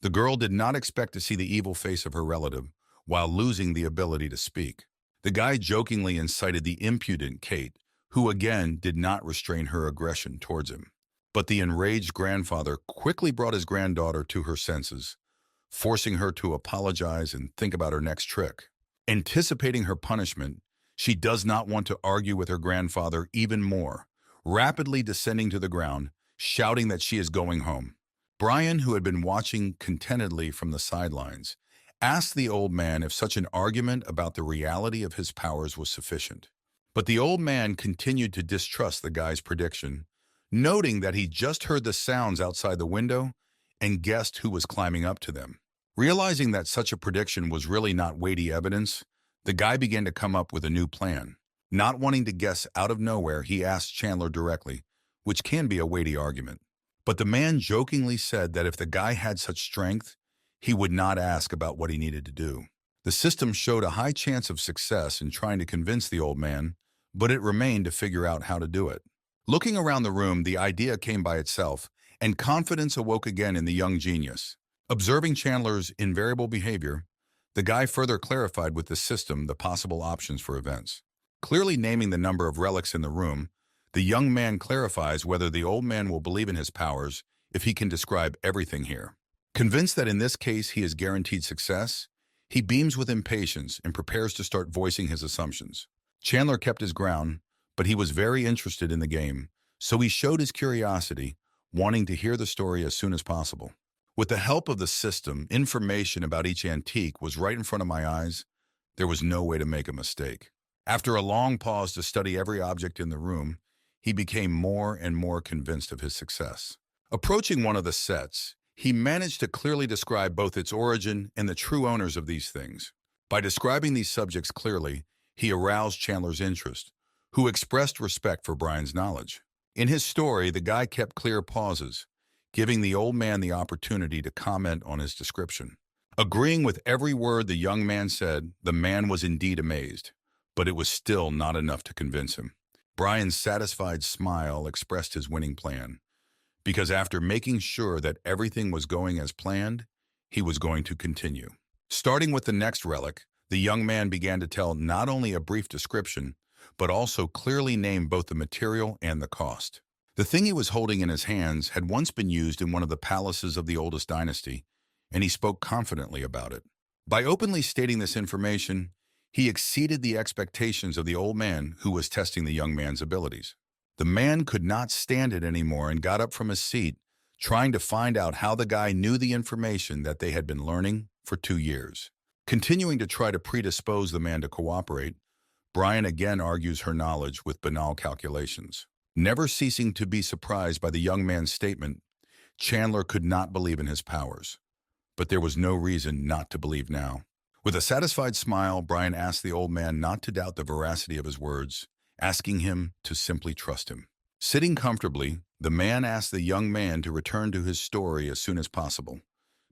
the girl did not expect to see the evil face of her relative while losing the ability to speak. The guy jokingly incited the impudent Kate, who again did not restrain her aggression towards him. But the enraged grandfather quickly brought his granddaughter to her senses, forcing her to apologize and think about her next trick. Anticipating her punishment, she does not want to argue with her grandfather even more, rapidly descending to the ground, shouting that she is going home. Brian, who had been watching contentedly from the sidelines, asked the old man if such an argument about the reality of his powers was sufficient. But the old man continued to distrust the guy's prediction, noting that he just heard the sounds outside the window and guessed who was climbing up to them. Realizing that such a prediction was really not weighty evidence, the guy began to come up with a new plan. Not wanting to guess out of nowhere, he asked Chandler directly, which can be a weighty argument. But the man jokingly said that if the guy had such strength, he would not ask about what he needed to do. The system showed a high chance of success in trying to convince the old man, but it remained to figure out how to do it. Looking around the room, the idea came by itself, and confidence awoke again in the young genius. Observing Chandler's invariable behavior, the guy further clarified with the system the possible options for events. Clearly naming the number of relics in the room, the young man clarifies whether the old man will believe in his powers if he can describe everything here. Convinced that in this case he is guaranteed success, he beams with impatience and prepares to start voicing his assumptions. Chandler kept his ground, but he was very interested in the game, so he showed his curiosity, wanting to hear the story as soon as possible. With the help of the system, information about each antique was right in front of my eyes. There was no way to make a mistake. After a long pause to study every object in the room, he became more and more convinced of his success. Approaching one of the sets, he managed to clearly describe both its origin and the true owners of these things. By describing these subjects clearly, he aroused Chandler's interest, who expressed respect for Brian's knowledge. In his story, the guy kept clear pauses, giving the old man the opportunity to comment on his description. Agreeing with every word the young man said, the man was indeed amazed, but it was still not enough to convince him. Brian's satisfied smile expressed his winning plan, because after making sure that everything was going as planned, he was going to continue. Starting with the next relic, the young man began to tell not only a brief description, but also clearly named both the material and the cost. The thing he was holding in his hands had once been used in one of the palaces of the oldest dynasty, and he spoke confidently about it. By openly stating this information, he exceeded the expectations of the old man who was testing the young man's abilities. The man could not stand it anymore and got up from his seat, trying to find out how the guy knew the information that they had been learning for 2 years. Continuing to try to predispose the man to cooperate, Brian again argues her knowledge with banal calculations. Never ceasing to be surprised by the young man's statement, Chandler could not believe in his powers. But there was no reason not to believe now. With a satisfied smile, Brian asked the old man not to doubt the veracity of his words, asking him to simply trust him. Sitting comfortably, the man asked the young man to return to his story as soon as possible,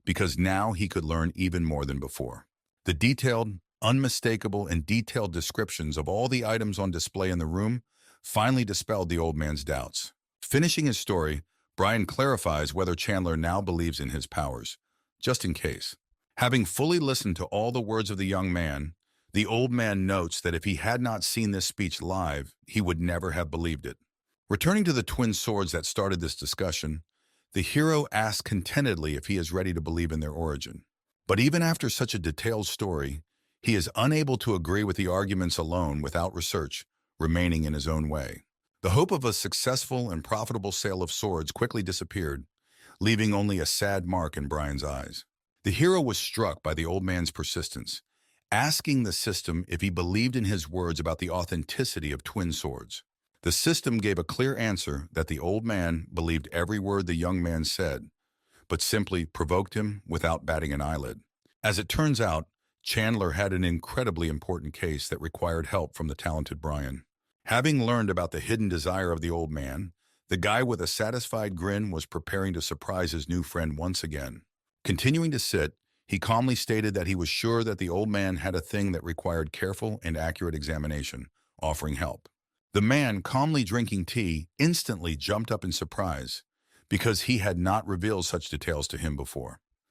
because now he could learn even more than before. The detailed, unmistakable, and detailed descriptions of all the items on display in the room finally dispelled the old man's doubts. Finishing his story, Brian clarifies whether Chandler now believes in his powers, just in case. Having fully listened to all the words of the young man, the old man notes that if he had not seen this speech live, he would never have believed it. Returning to the twin swords that started this discussion, the hero asks contentedly if he is ready to believe in their origin. But even after such a detailed story, he is unable to agree with the arguments alone without research, remaining in his own way. The hope of a successful and profitable sale of swords quickly disappeared, leaving only a sad mark in Brian's eyes. The hero was struck by the old man's persistence, asking the system if he believed in his words about the authenticity of twin swords. The system gave a clear answer that the old man believed every word the young man said, but simply provoked him without batting an eyelid. As it turns out, Chandler had an incredibly important case that required help from the talented Brian. Having learned about the hidden desire of the old man, the guy with a satisfied grin was preparing to surprise his new friend once again. Continuing to sit, he calmly stated that he was sure that the old man had a thing that required careful and accurate examination, offering help. The man, calmly drinking tea, instantly jumped up in surprise, because he had not revealed such details to him before.